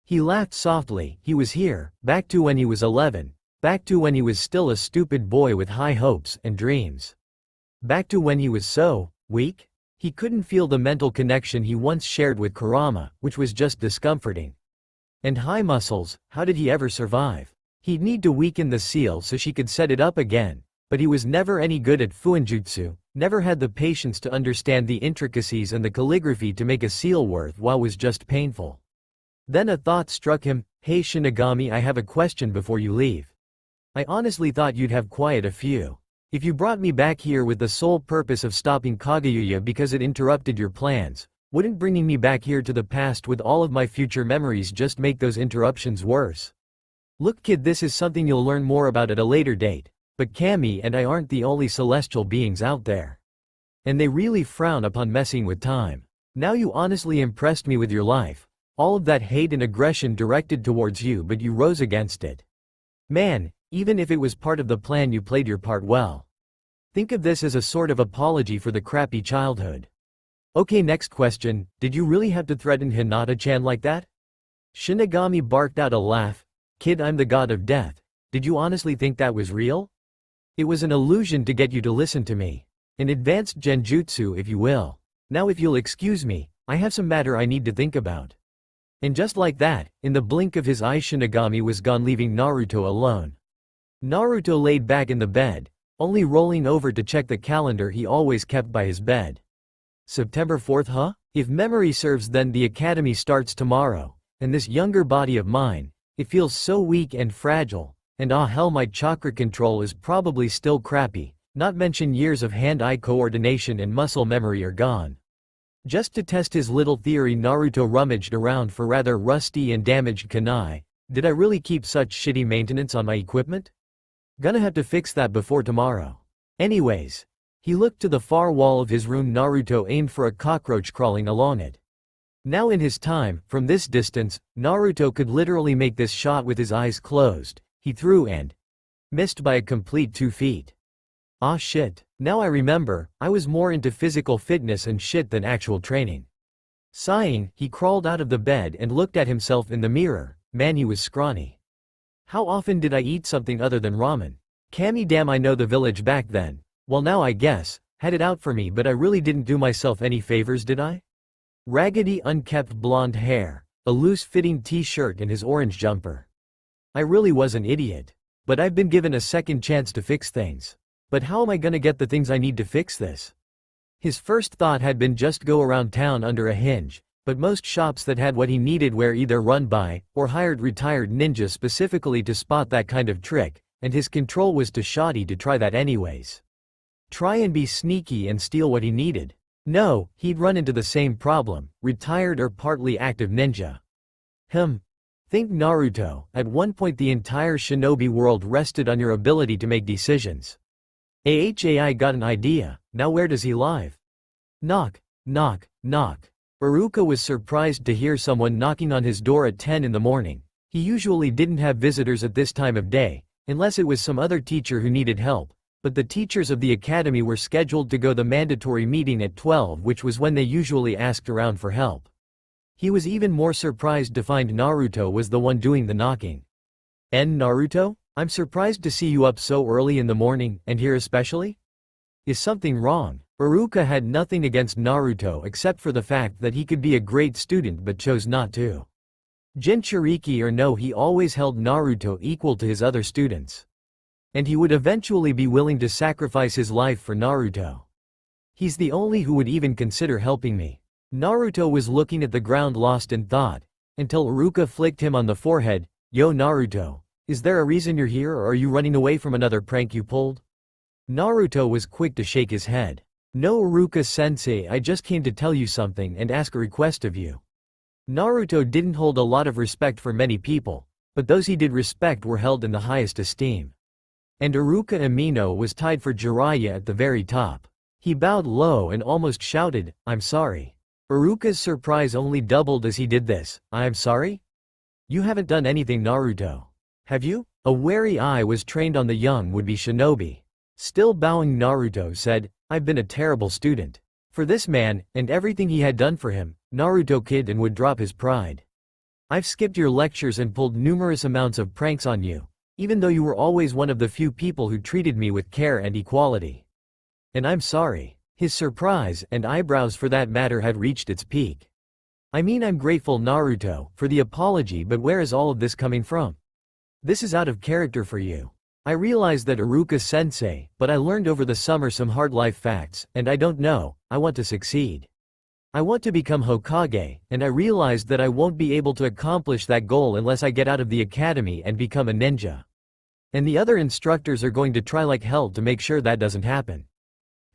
He laughed softly. He was here, back to when he was 11, back to when he was still a stupid boy with high hopes and dreams. Back to when he was so weak. He couldn't feel the mental connection he once shared with Kurama, which was just discomforting. And high muscles, how did he ever survive? He'd need to weaken the seal so she could set it up again, but he was never any good at fuinjutsu, never had the patience to understand the intricacies, and the calligraphy to make a seal worthwhile was just painful. Then a thought struck him. Hey Shinigami, I have a question before you leave. I honestly thought you'd have quite a few. If you brought me back here with the sole purpose of stopping Kaguya because it interrupted your plans, wouldn't bringing me back here to the past with all of my future memories just make those interruptions worse? Look kid, this is something you'll learn more about at a later date, but Kami and I aren't the only celestial beings out there. And they really frown upon messing with time. Now you honestly impressed me with your life. All of that hate and aggression directed towards you, but you rose against it. Man, even if it was part of the plan, you played your part well. Think of this as a sort of apology for the crappy childhood. Okay, next question, did you really have to threaten Hinata-chan like that? Shinigami barked out a laugh. Kid, I'm the god of death. Did you honestly think that was real? It was an illusion to get you to listen to me. An advanced genjutsu, if you will. Now if you'll excuse me, I have some matter I need to think about. And just like that, in the blink of his eye, Shinigami was gone, leaving Naruto alone. Naruto laid back in the bed, only rolling over to check the calendar he always kept by his bed. September 4th, huh? If memory serves, then the academy starts tomorrow, and this younger body of mine, it feels so weak and fragile, and ah hell, my chakra control is probably still crappy, not mention years of hand-eye coordination and muscle memory are gone. Just to test his little theory, Naruto rummaged around for rather rusty and damaged kunai. Did I really keep such shitty maintenance on my equipment? Gonna have to fix that before tomorrow. Anyways. He looked to the far wall of his room. Naruto aimed for a cockroach crawling along it. Now in his time, from this distance, Naruto could literally make this shot with his eyes closed. He threw and missed by a complete 2 feet. Ah shit, now I remember, I was more into physical fitness and shit than actual training. Sighing, he crawled out of the bed and looked at himself in the mirror. Man, he was scrawny. How often did I eat something other than ramen? Kami, damn, I know the village back then. Well, now I guess, had it out for me, but I really didn't do myself any favors, did I? Raggedy, unkempt blonde hair, a loose-fitting t-shirt and his orange jumper. I really was an idiot. But I've been given a second chance to fix things. But how am I gonna get the things I need to fix this? His first thought had been just go around town under a hinge, but most shops that had what he needed were either run by, or hired retired ninjas specifically to spot that kind of trick, and his control was too shoddy to try that anyways. Try and be sneaky and steal what he needed. No, he'd run into the same problem, retired or partly active ninja. Think Naruto, at one point the entire shinobi world rested on your ability to make decisions. I got an idea, now where does he live? Knock, knock, knock. Iruka was surprised to hear someone knocking on his door at 10 in the morning. He usually didn't have visitors at this time of day, unless it was some other teacher who needed help. But the teachers of the academy were scheduled to go the mandatory meeting at 12, which was when they usually asked around for help. He was even more surprised to find Naruto was the one doing the knocking. Naruto? I'm surprised to see you up so early in the morning, and here especially? Is something wrong? Iruka had nothing against Naruto except for the fact that he could be a great student but chose not to. Jinchuriki or no, he always held Naruto equal to his other students. And he would eventually be willing to sacrifice his life for Naruto. He's the only who would even consider helping me. Naruto was looking at the ground lost in thought, until Iruka flicked him on the forehead. Yo Naruto, is there a reason you're here, or are you running away from another prank you pulled? Naruto was quick to shake his head. No Iruka-sensei, I just came to tell you something and ask a request of you. Naruto didn't hold a lot of respect for many people, but those he did respect were held in the highest esteem. And Iruka Amino was tied for Jiraiya at the very top. He bowed low and almost shouted, I'm sorry. Iruka's surprise only doubled as he did this. I'm sorry? You haven't done anything, Naruto. Have you? A wary eye was trained on the young would-be shinobi. Still bowing, Naruto said, I've been a terrible student. For this man, and everything he had done for him, Naruto kid, and would drop his pride. I've skipped your lectures and pulled numerous amounts of pranks on you, even though you were always one of the few people who treated me with care and equality. And I'm sorry. His surprise, and eyebrows for that matter, had reached its peak. I mean, I'm grateful, Naruto, for the apology, but where is all of this coming from? This is out of character for you. I realized that Iruka-sensei, but I learned over the summer some hard life facts, and I don't know, I want to succeed. I want to become Hokage, and I realized that I won't be able to accomplish that goal unless I get out of the academy and become a ninja. And the other instructors are going to try like hell to make sure that doesn't happen.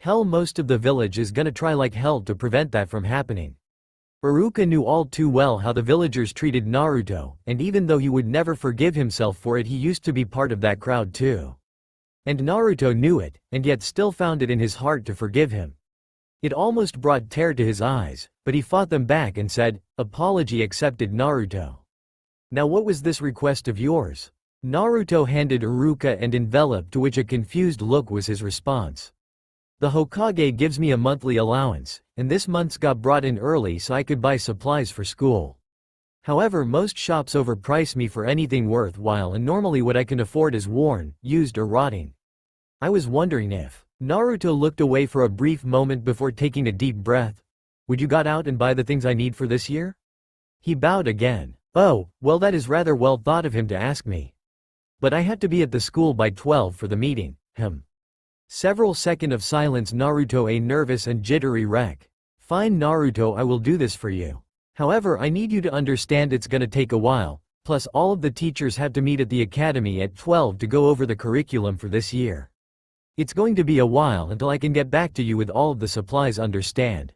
Hell, most of the village is gonna try like hell to prevent that from happening. Iruka knew all too well how the villagers treated Naruto, and even though he would never forgive himself for it, he used to be part of that crowd too. And Naruto knew it, and yet still found it in his heart to forgive him. It almost brought tear to his eyes, but he fought them back and said, "Apology accepted, Naruto. Now what was this request of yours?" Naruto handed Iruka an envelope, to which a confused look was his response. "The Hokage gives me a monthly allowance, and this month's got brought in early so I could buy supplies for school. However, most shops overprice me for anything worthwhile, and normally what I can afford is worn, used or rotting. I was wondering if..." Naruto looked away for a brief moment before taking a deep breath. "Would you got out and buy the things I need for this year?" He bowed again. "Oh, well, that is rather well thought of him to ask me. But I had to be at the school by 12 for the meeting." Several seconds of silence. Naruto, a nervous and jittery wreck. "Fine, Naruto, I will do this for you. However, I need you to understand it's gonna take a while, plus all of the teachers have to meet at the academy at 12 to go over the curriculum for this year. It's going to be a while until I can get back to you with all of the supplies, understand?"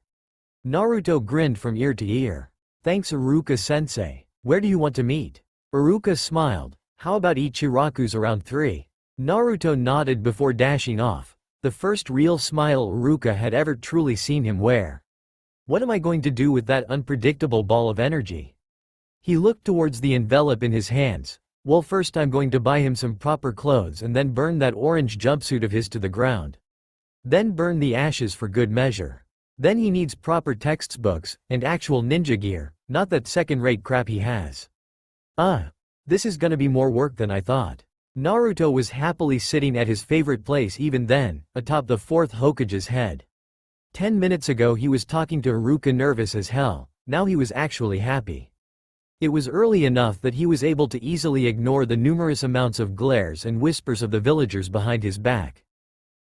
Naruto grinned from ear to ear. "Thanks, Iruka-sensei. Where do you want to meet?" Iruka smiled. "How about Ichiraku's around 3? Naruto nodded before dashing off, the first real smile Iruka had ever truly seen him wear. What am I going to do with that unpredictable ball of energy? He looked towards the envelope in his hands. Well, first I'm going to buy him some proper clothes and then burn that orange jumpsuit of his to the ground. Then burn the ashes for good measure. Then he needs proper textbooks and actual ninja gear, not that second-rate crap he has. This is gonna be more work than I thought." Naruto was happily sitting at his favorite place even then, atop the 4th Hokage's head. 10 minutes ago he was talking to Iruka nervous as hell, now he was actually happy. It was early enough that he was able to easily ignore the numerous amounts of glares and whispers of the villagers behind his back.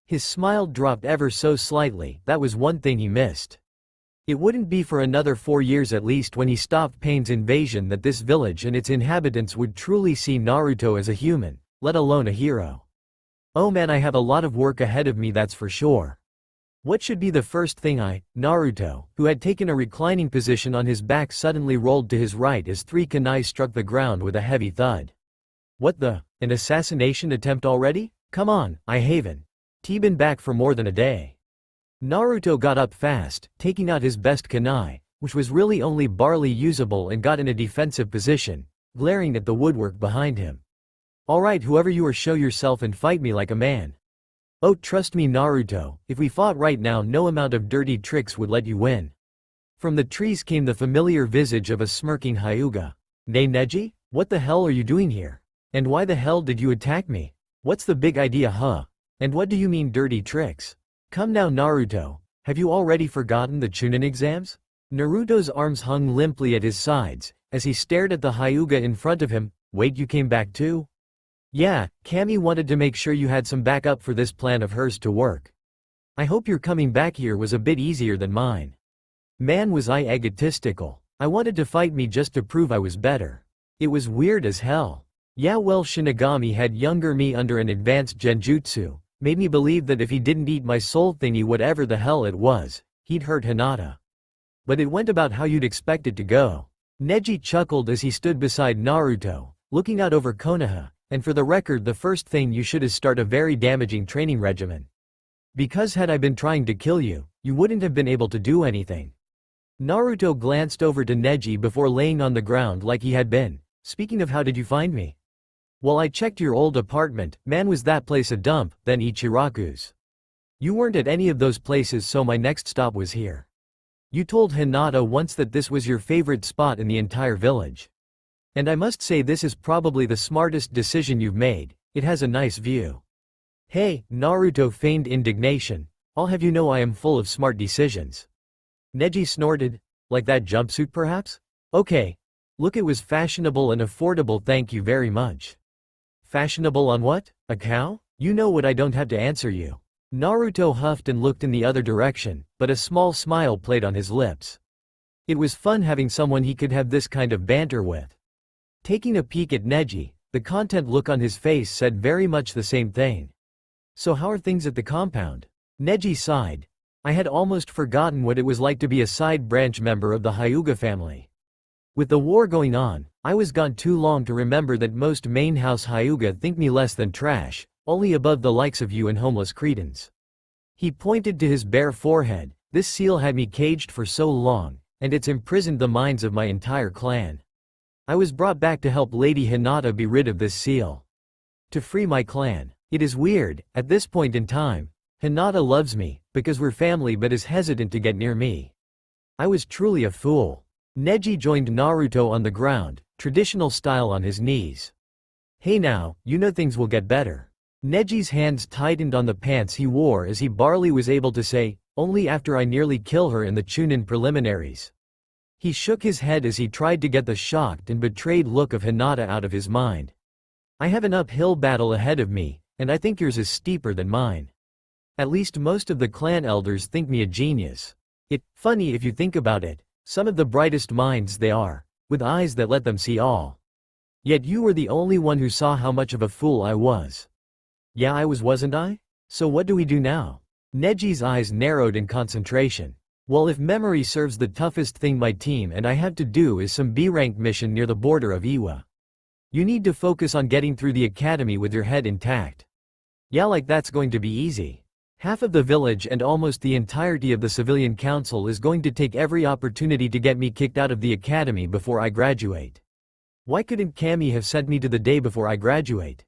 His smile dropped ever so slightly. That was one thing he missed. It wouldn't be for another 4 years at least when he stopped Pain's invasion that this village and its inhabitants would truly see Naruto as a human, let alone a hero. Oh man, I have a lot of work ahead of me, that's for sure. What should be the first thing? Naruto, who had taken a reclining position on his back, suddenly rolled to his right as 3 kunai struck the ground with a heavy thud. What the? An assassination attempt already? Come on, I haven't been back for more than a day. Naruto got up fast, taking out his best kunai, which was really only barely usable, and got in a defensive position, glaring at the woodwork behind him. "Alright, whoever you are, show yourself and fight me like a man. Oh, trust me, Naruto, if we fought right now, no amount of dirty tricks would let you win." From the trees came the familiar visage of a smirking Hyuga. "Nay, Neji? What the hell are you doing here? And why the hell did you attack me? What's the big idea, huh? And what do you mean dirty tricks? Come now, Naruto, have you already forgotten the Chunin exams?" Naruto's arms hung limply at his sides, as he stared at the Hyuga in front of him. "Wait, you came back too?" "Yeah, Kami wanted to make sure you had some backup for this plan of hers to work. I hope your coming back here was a bit easier than mine. Man, was I egotistical. I wanted to fight me just to prove I was better. It was weird as hell. Yeah, well, Shinigami had younger me under an advanced genjutsu, made me believe that if he didn't eat my soul thingy, whatever the hell it was, he'd hurt Hinata. But it went about how you'd expect it to go." Neji chuckled as he stood beside Naruto, looking out over Konoha. "And for the record, the first thing you should is start a very damaging training regimen. Because had I been trying to kill you, you wouldn't have been able to do anything." Naruto glanced over to Neji before laying on the ground like he had been. "Speaking of, how did you find me?" "Well, I checked your old apartment. Man, was that place a dump, then Ichiraku's. You weren't at any of those places, so my next stop was here. You told Hinata once that this was your favorite spot in the entire village. And I must say this is probably the smartest decision you've made, it has a nice view." "Hey," Naruto feigned indignation, "I'll have you know I am full of smart decisions." Neji snorted. Like that jumpsuit perhaps? Okay. Look, it was fashionable and affordable, thank you very much. Fashionable on what? A cow? You know what, I don't have to answer you. Naruto huffed and looked in the other direction, but a small smile played on his lips. It was fun having someone he could have this kind of banter with. Taking a peek at Neji, the content look on his face said very much the same thing. So how are things at the compound? Neji sighed. I had almost forgotten what it was like to be a side branch member of the Hyuga family. With the war going on, I was gone too long to remember that most main house Hyuga think me less than trash, only above the likes of you and homeless cretins. He pointed to his bare forehead. This seal had me caged for so long, and it's imprisoned the minds of my entire clan. I was brought back to help Lady Hinata be rid of this seal. To free my clan. It is weird, at this point in time, Hinata loves me, because we're family, but is hesitant to get near me. I was truly a fool. Neji joined Naruto on the ground, traditional style on his knees. Hey now, you know things will get better. Neji's hands tightened on the pants he wore as he barely was able to say, only after I nearly kill her in the Chunin preliminaries. He shook his head as he tried to get the shocked and betrayed look of Hinata out of his mind. I have an uphill battle ahead of me, and I think yours is steeper than mine. At least most of the clan elders think me a genius. Funny if you think about it, some of the brightest minds they are, with eyes that let them see all. Yet you were the only one who saw how much of a fool I was. Yeah, I was, wasn't I? So what do we do now? Neji's eyes narrowed in concentration. Well, if memory serves, the toughest thing my team and I have to do is some B-rank mission near the border of Iwa. You need to focus on getting through the academy with your head intact. Yeah, like that's going to be easy. Half of the village and almost the entirety of the civilian council is going to take every opportunity to get me kicked out of the academy before I graduate. Why couldn't Kami have sent me to the day before I graduate?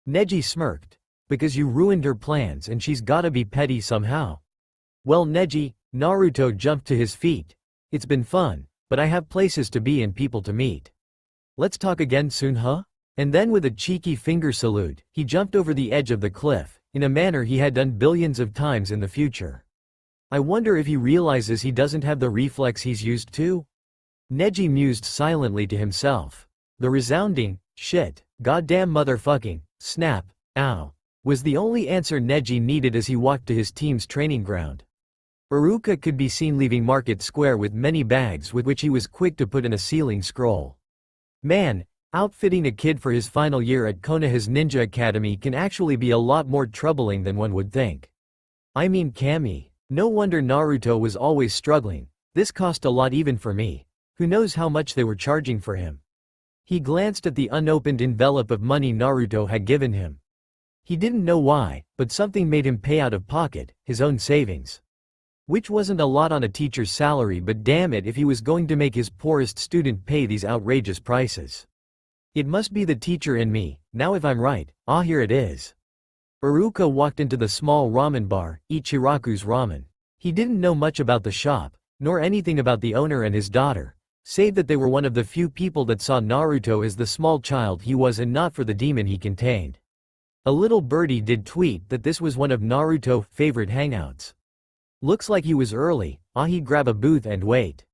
Neji smirked. Because you ruined her plans and she's gotta be petty somehow. Well, Neji, Naruto jumped to his feet. It's been fun, but I have places to be and people to meet. Let's talk again soon, huh? And then with a cheeky finger salute, he jumped over the edge of the cliff, in a manner he had done billions of times in the future. I wonder if he realizes he doesn't have the reflex he's used to? Neji mused silently to himself. The resounding, shit, goddamn motherfucking, snap, ow, was the only answer Neji needed as he walked to his team's training ground. Iruka could be seen leaving Market Square with many bags with which he was quick to put in a ceiling scroll. Man, outfitting a kid for his final year at Konoha's Ninja Academy can actually be a lot more troubling than one would think. I mean Kami. No wonder Naruto was always struggling. This cost a lot even for me. Who knows how much they were charging for him. He glanced at the unopened envelope of money Naruto had given him. He didn't know why, but something made him pay out of pocket, his own savings. Which wasn't a lot on a teacher's salary, but damn it if he was going to make his poorest student pay these outrageous prices. It must be the teacher in me, now if I'm right, here it is. Iruka walked into the small ramen bar, Ichiraku's Ramen. He didn't know much about the shop, nor anything about the owner and his daughter, save that they were one of the few people that saw Naruto as the small child he was and not for the demon he contained. A little birdie did tweet that this was one of Naruto's favorite hangouts. Looks like he was early, he'd grab a booth and wait.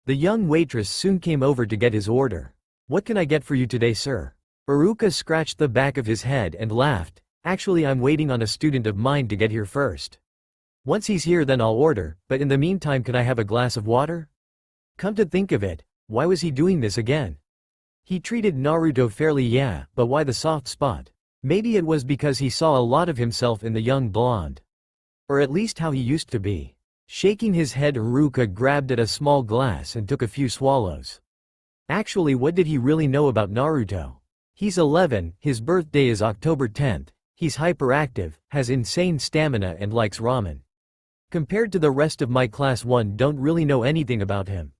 The young waitress soon came over to get his order. What can I get for you today, sir? Iruka scratched the back of his head and laughed. Actually, I'm waiting on a student of mine to get here first. Once he's here then I'll order, but in the meantime can I have a glass of water? Come to think of it, why was he doing this again? He treated Naruto fairly, yeah, but why the soft spot? Maybe it was because he saw a lot of himself in the young blonde. Or at least how he used to be. Shaking his head, Iruka grabbed at a small glass and took a few swallows. Actually, what did he really know about Naruto? He's 11, his birthday is October 10th, he's hyperactive, has insane stamina and likes ramen. Compared to the rest of my class, one don't really know anything about him.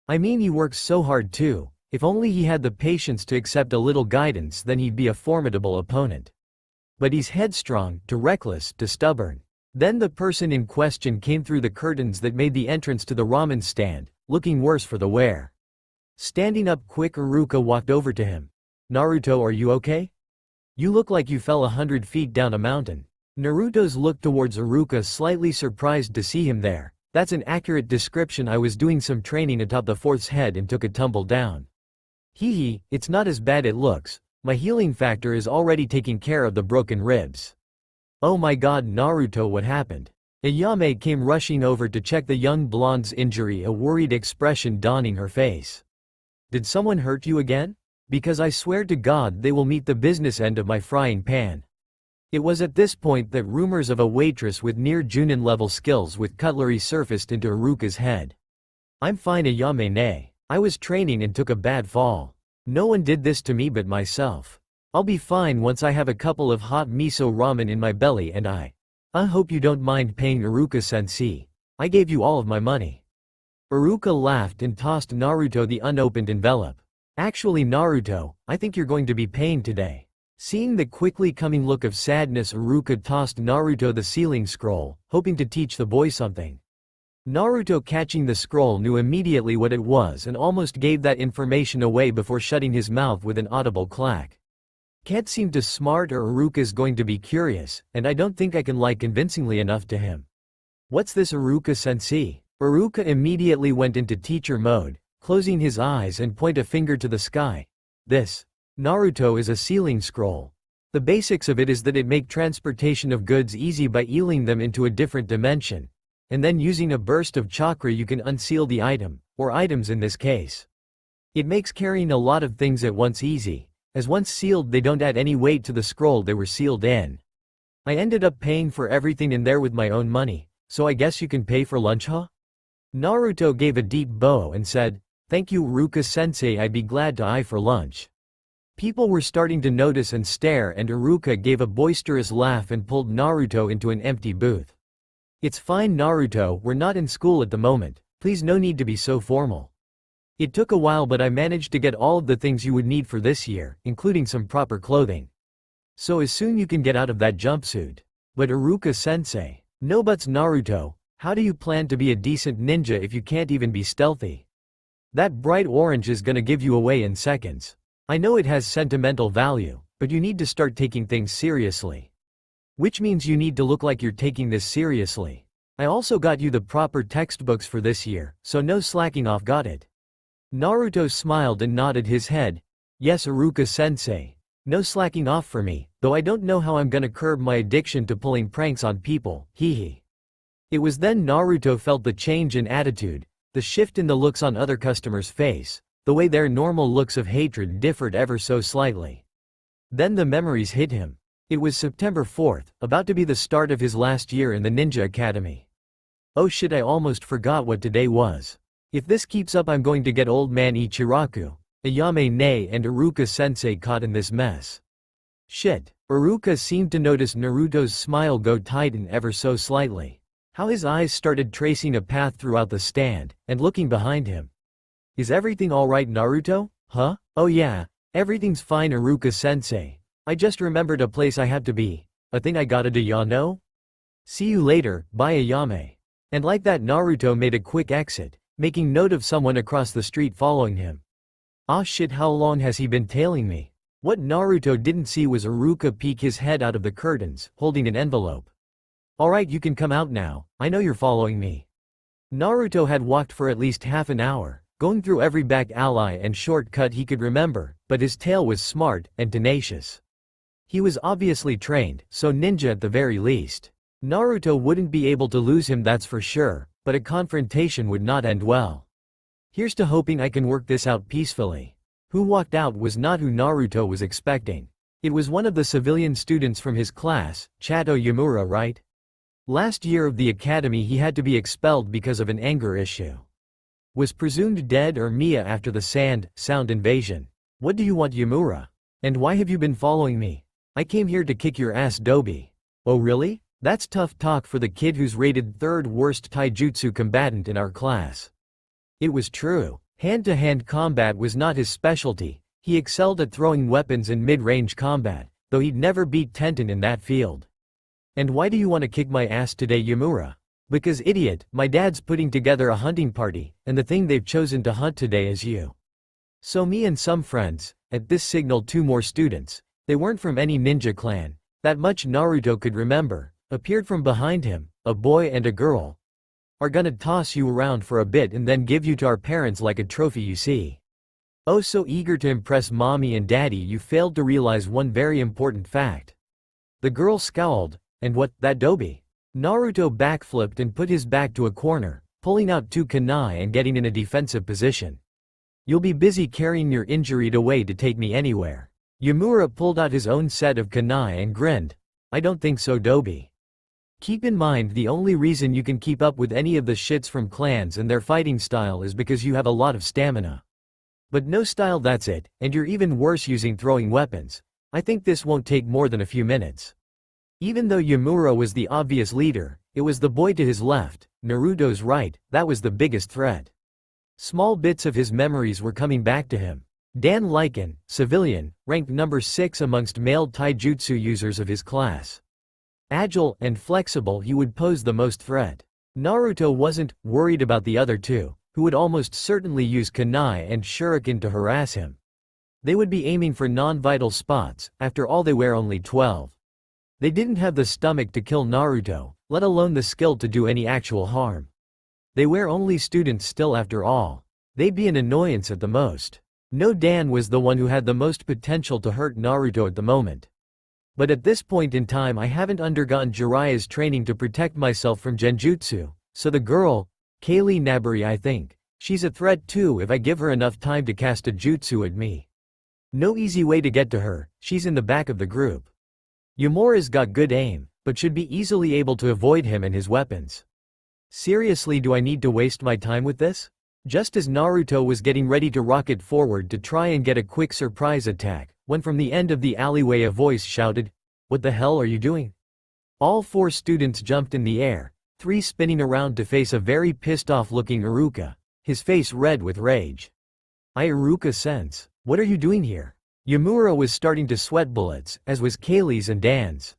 I mean, he works so hard too. If only he had the patience to accept a little guidance, then he'd be a formidable opponent. But he's headstrong, to reckless, to stubborn. Then the person in question came through the curtains that made the entrance to the ramen stand, looking worse for the wear. Standing up quick, Iruka walked over to him. Naruto, are you okay? You look like you fell 100 feet down a mountain. Naruto's looked towards Iruka, slightly surprised to see him there. That's an accurate description. I was doing some training atop the fourth's head and took a tumble down. Hee hee, it's not as bad it looks. My healing factor is already taking care of the broken ribs. Oh my god Naruto, what happened? Ayame came rushing over to check the young blonde's injury, a worried expression dawning her face. Did someone hurt you again? Because I swear to God they will meet the business end of my frying pan. It was at this point that rumors of a waitress with near Junin level skills with cutlery surfaced into Iruka's head. I'm fine Ayame nay. I was training and took a bad fall. No one did this to me but myself. I'll be fine once I have a couple of hot miso ramen in my belly and I hope you don't mind paying Iruka-sensei. I gave you all of my money. Iruka laughed and tossed Naruto the unopened envelope. Actually Naruto, I think you're going to be paying today. Seeing the quickly coming look of sadness, Iruka tossed Naruto the sealing scroll, hoping to teach the boy something. Naruto, catching the scroll, knew immediately what it was and almost gave that information away before shutting his mouth with an audible clack. Can't seem too smart or Iruka's going to be curious, and I don't think I can lie convincingly enough to him. What's this Iruka-sensei? Iruka immediately went into teacher mode, closing his eyes and point a finger to the sky. This, Naruto, is a sealing scroll. The basics of it is that it make transportation of goods easy by eeling them into a different dimension, and then using a burst of chakra you can unseal the item, or items in this case. It makes carrying a lot of things at once easy, as once sealed they don't add any weight to the scroll they were sealed in. I ended up paying for everything in there with my own money, so I guess you can pay for lunch, huh? Naruto gave a deep bow and said, "Thank you Iruka-sensei, I'd be glad to eye for lunch." People were starting to notice and stare, and Iruka gave a boisterous laugh and pulled Naruto into an empty booth. It's fine Naruto, we're not in school at the moment, please no need to be so formal. It took a while but I managed to get all of the things you would need for this year, including some proper clothing. So as soon you can get out of that jumpsuit. But Iruka-sensei. No buts Naruto, how do you plan to be a decent ninja if you can't even be stealthy? That bright orange is gonna give you away in seconds. I know it has sentimental value, but you need to start taking things seriously. Which means you need to look like you're taking this seriously. I also got you the proper textbooks for this year, so no slacking off, got it? Naruto smiled and nodded his head. Yes Iruka-sensei. No slacking off for me, though I don't know how I'm gonna curb my addiction to pulling pranks on people, hee. It was then Naruto felt the change in attitude, the shift in the looks on other customers' face, the way their normal looks of hatred differed ever so slightly. Then the memories hit him. It was September 4th, about to be the start of his last year in the Ninja Academy. Oh shit, I almost forgot what today was. If this keeps up I'm going to get old man Ichiraku, Ayame ne and Iruka-sensei caught in this mess. Shit. Iruka seemed to notice Naruto's smile go tighten ever so slightly. How his eyes started tracing a path throughout the stand, and looking behind him. Is everything alright Naruto? Huh? Oh yeah, everything's fine Iruka-sensei. I just remembered a place I have to be. A thing I gotta do, ya know? See you later, bye Ayame. And like that Naruto made a quick exit, making note of someone across the street following him. Ah shit, how long has he been tailing me? What Naruto didn't see was Iruka peek his head out of the curtains, holding an envelope. Alright, you can come out now, I know you're following me. Naruto had walked for at least half an hour, going through every back alley and shortcut he could remember, but his tail was smart and tenacious. He was obviously trained, so ninja at the very least. Naruto wouldn't be able to lose him, that's for sure, but a confrontation would not end well. Here's to hoping I can work this out peacefully. Who walked out was not who Naruto was expecting. It was one of the civilian students from his class, Chato Yamura, right? Last year of the academy he had to be expelled because of an anger issue. Was presumed dead or Mia after the sound invasion. What do you want Yamura? And why have you been following me? I came here to kick your ass Dobi. Oh really? That's tough talk for the kid who's rated third worst taijutsu combatant in our class. It was true. Hand-to-hand combat was not his specialty, he excelled at throwing weapons in mid-range combat, though he'd never beat Tenten in that field. And why do you want to kick my ass today Yamura? Because idiot, my dad's putting together a hunting party, and the thing they've chosen to hunt today is you. So me and some friends, at this signal 2 more students, they weren't from any ninja clan, that much Naruto could remember, appeared from behind him, a boy and a girl. are gonna toss you around for a bit and then give you to our parents like a trophy, you see. Oh, so eager to impress mommy and daddy, you failed to realize one very important fact. The girl scowled. And what, that doby? Naruto backflipped and put his back to a corner, pulling out 2 kunai and getting in a defensive position. You'll be busy carrying your injured away to take me anywhere. Yamura pulled out his own set of kunai and grinned. I don't think so, doby. Keep in mind, the only reason you can keep up with any of the shits from clans and their fighting style is because you have a lot of stamina. But no style, that's it, and you're even worse using throwing weapons. I think this won't take more than a few minutes. Even though Yamura was the obvious leader, it was the boy to his left, Naruto's right, that was the biggest threat. Small bits of his memories were coming back to him. Dan Lycan, civilian, ranked number 6 amongst male taijutsu users of his class. Agile and flexible, he would pose the most threat. Naruto wasn't worried about the other 2, who would almost certainly use kunai and shuriken to harass him. They would be aiming for non-vital spots, after all they were only 12. They didn't have the stomach to kill Naruto, let alone the skill to do any actual harm. They were only students still after all. They'd be an annoyance at the most. No, Dan was the one who had the most potential to hurt Naruto at the moment. But at this point in time I haven't undergone Jiraiya's training to protect myself from genjutsu, so the girl, Kaylee Nabari, I think, she's a threat too if I give her enough time to cast a jutsu at me. No easy way to get to her, she's in the back of the group. Yamura's got good aim, but should be easily able to avoid him and his weapons. Seriously, do I need to waste my time with this? Just as Naruto was getting ready to rocket forward to try and get a quick surprise attack, when from the end of the alleyway a voice shouted, "What the hell are you doing?" All 4 students jumped in the air, 3 spinning around to face a very pissed off looking Iruka, his face red with rage. Iruka-sense, what are you doing here? Yamura was starting to sweat bullets, as was Kaylee's and Dan's.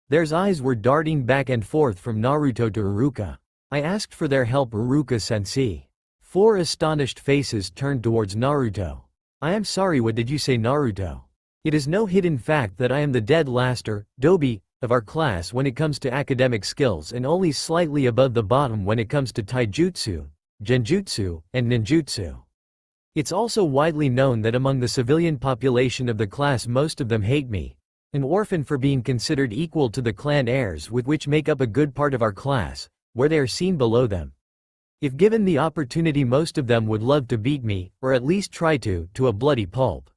Their eyes were darting back and forth from Naruto to Iruka. I asked for their help, Iruka-sensei. 4 astonished faces turned towards Naruto. I am sorry, what did you say, Naruto? It is no hidden fact that I am the dead laster, doby, of our class when it comes to academic skills and only slightly above the bottom when it comes to taijutsu, genjutsu, and ninjutsu. It's also widely known that among the civilian population of the class most of them hate me, an orphan, for being considered equal to the clan heirs, with which make up a good part of our class, where they are seen below them. If given the opportunity, most of them would love to beat me, or at least try to a bloody pulp.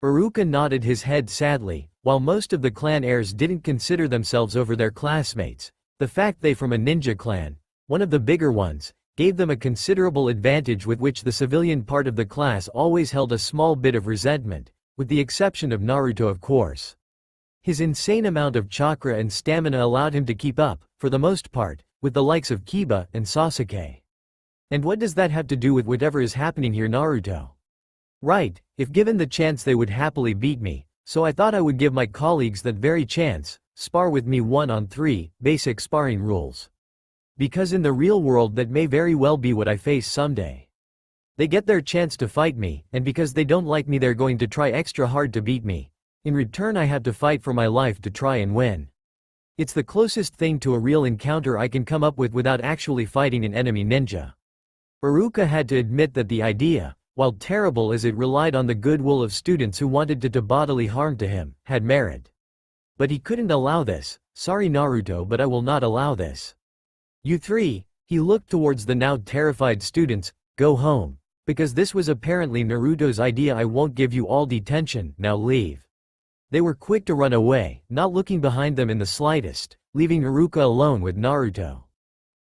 Iruka nodded his head sadly. While most of the clan heirs didn't consider themselves over their classmates, the fact they from a ninja clan, one of the bigger ones, gave them a considerable advantage with which the civilian part of the class always held a small bit of resentment, with the exception of Naruto, of course. His insane amount of chakra and stamina allowed him to keep up, for the most part, with the likes of Kiba and Sasuke. And what does that have to do with whatever is happening here, Naruto? Right, if given the chance they would happily beat me, so I thought I would give my colleagues that very chance, spar with me 1-on-3, basic sparring rules. Because in the real world that may very well be what I face someday. They get their chance to fight me, and because they don't like me they're going to try extra hard to beat me. In return I have to fight for my life to try and win. It's the closest thing to a real encounter I can come up with without actually fighting an enemy ninja. Iruka had to admit that the idea, while terrible as it relied on the goodwill of students who wanted to do bodily harm to him, had merit. But he couldn't allow this. Sorry, Naruto, but I will not allow this. You 3, he looked towards the now terrified students, go home. Because this was apparently Naruto's idea. I won't give you all detention, now leave. They were quick to run away, not looking behind them in the slightest, leaving Iruka alone with Naruto.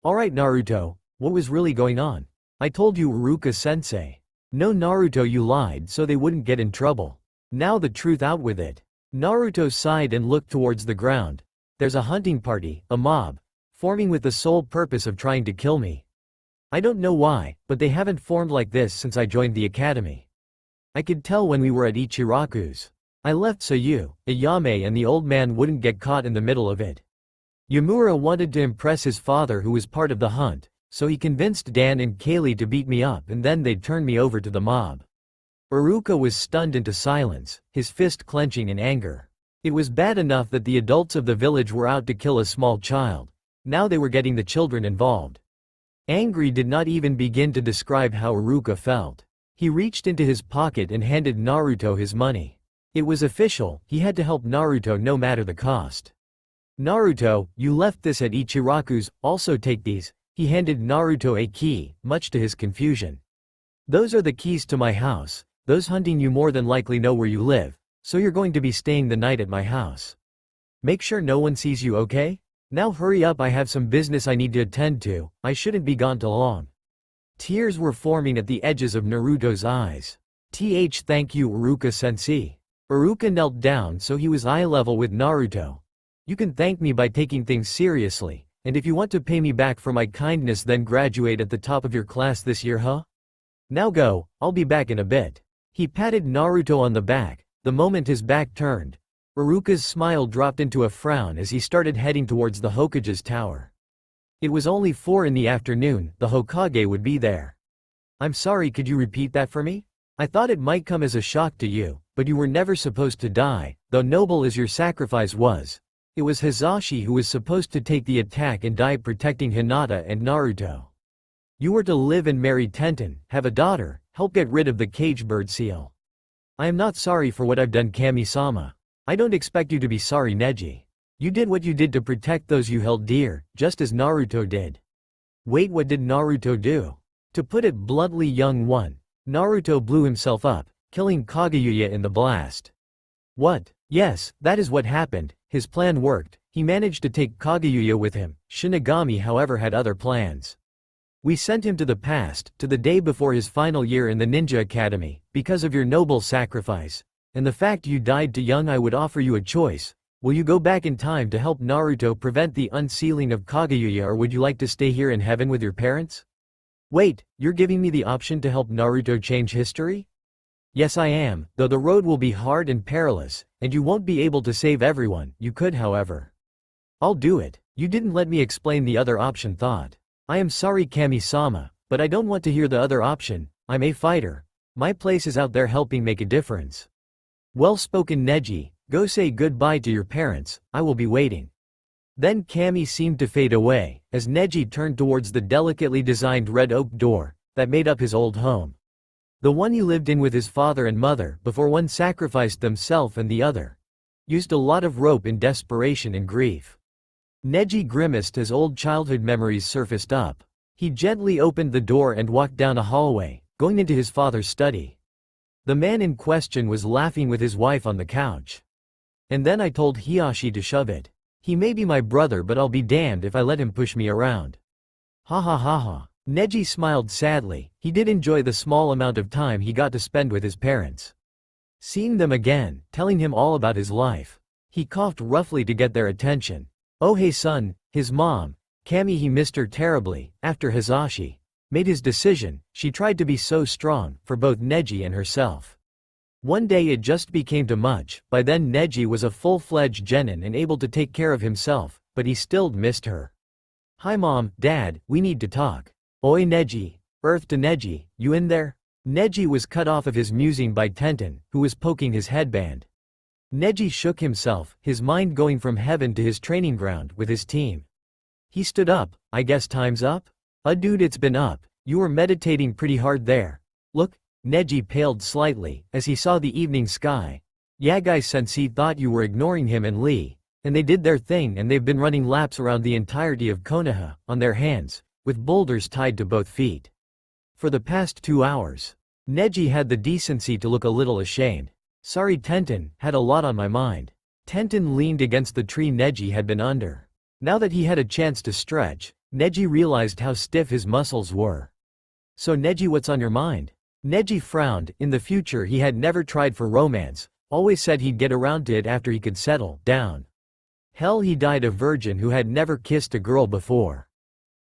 Alright, Naruto, what was really going on? I told you, Iruka-sensei. No, Naruto, you lied so they wouldn't get in trouble. Now the truth out with it. Naruto sighed and looked towards the ground. There's a hunting party, a mob, forming with the sole purpose of trying to kill me. I don't know why, but they haven't formed like this since I joined the academy. I could tell when we were at Ichiraku's. I left so you, Ayame, and the old man wouldn't get caught in the middle of it. Yamura wanted to impress his father, who was part of the hunt, so he convinced Dan and Kaylee to beat me up and then they'd turn me over to the mob. Iruka was stunned into silence, his fist clenching in anger. It was bad enough that the adults of the village were out to kill a small child. Now they were getting the children involved. Angry did not even begin to describe how Iruka felt. He reached into his pocket and handed Naruto his money. It was official, he had to help Naruto no matter the cost. Naruto, you left this at Ichiraku's, also take these. He handed Naruto a key, much to his confusion. Those are the keys to my house. Those hunting you more than likely know where you live, so you're going to be staying the night at my house. Make sure no one sees you, okay? Now hurry up, I have some business I need to attend to, I shouldn't be gone too long. Tears were forming at the edges of Naruto's eyes. Thank you Iruka-sensei. Iruka knelt down so he was eye level with Naruto. You can thank me by taking things seriously, and if you want to pay me back for my kindness then graduate at the top of your class this year, huh? Now go, I'll be back in a bit. He patted Naruto on the back. The moment his back turned, Iruka's smile dropped into a frown as he started heading towards the Hokage's tower. It was only 4 in the afternoon, the Hokage would be there. I'm sorry, could you repeat that for me? I thought it might come as a shock to you, but you were never supposed to die, though noble as your sacrifice was. It was Hisashi who was supposed to take the attack and die protecting Hinata and Naruto. You were to live and marry Tenten, have a daughter, help get rid of the cage bird seal. I am not sorry for what I've done, Kami-sama. I don't expect you to be sorry, Neji. You did what you did to protect those you held dear, just as Naruto did. Wait, what did Naruto do? To put it bluntly, young one, Naruto blew himself up, killing Kageyuya in the blast. What? Yes, that is what happened. His plan worked. He managed to take Kageyuya with him. Shinigami, however, had other plans. We sent him to the past, to the day before his final year in the Ninja Academy, because of your noble sacrifice, and the fact you died too young. I would offer you a choice. Will you go back in time to help Naruto prevent the unsealing of Kageyuya, or would you like to stay here in heaven with your parents? Wait, you're giving me the option to help Naruto change history? Yes, I am, though the road will be hard and perilous, and you won't be able to save everyone. You could, however. I'll do it. You didn't let me explain the other option, thought. I am sorry, Kami-sama, but I don't want to hear the other option. I'm a fighter. My place is out there helping make a difference. Well spoken, Neji. Go say goodbye to your parents, I will be waiting. Then Kami seemed to fade away, as Neji turned towards the delicately designed red oak door that made up his old home. The one he lived in with his father and mother before one sacrificed themselves and the other used a lot of rope in desperation and grief. Neji grimaced as old childhood memories surfaced up. He gently opened the door and walked down a hallway, going into his father's study. The man in question was laughing with his wife on the couch. And then I told Hiyashi to shove it. He may be my brother, but I'll be damned if I let him push me around. Ha ha ha ha. Neji smiled sadly. He did enjoy the small amount of time he got to spend with his parents. Seeing them again, telling him all about his life. He coughed roughly to get their attention. Oh hey son, his mom, Kami, he missed her terribly. After Hisashi made his decision, she tried to be so strong for both Neji and herself. One day it just became too much. By then Neji was a full-fledged genin and able to take care of himself, but he still missed her. Hi mom, dad, we need to talk. Oi Neji. Earth to Neji, you in there? Neji was cut off of his musing by Tenten, who was poking his headband. Neji shook himself, his mind going from heaven to his training ground with his team. He stood up. I guess time's up? Dude, it's been up. You were meditating pretty hard there. Look. Neji paled slightly as he saw the evening sky. Yagai-sensei thought you were ignoring him and Lee, and they did their thing, and they've been running laps around the entirety of Konoha, on their hands, with boulders tied to both feet. For the past 2 hours. Neji had the decency to look a little ashamed. Sorry Tenten, had a lot on my mind. Tenten leaned against the tree Neji had been under. Now that he had a chance to stretch, Neji realized how stiff his muscles were. So Neji, what's on your mind? Neji frowned. In the future he had never tried for romance, always said he'd get around to it after he could settle down. Hell, he died a virgin who had never kissed a girl before.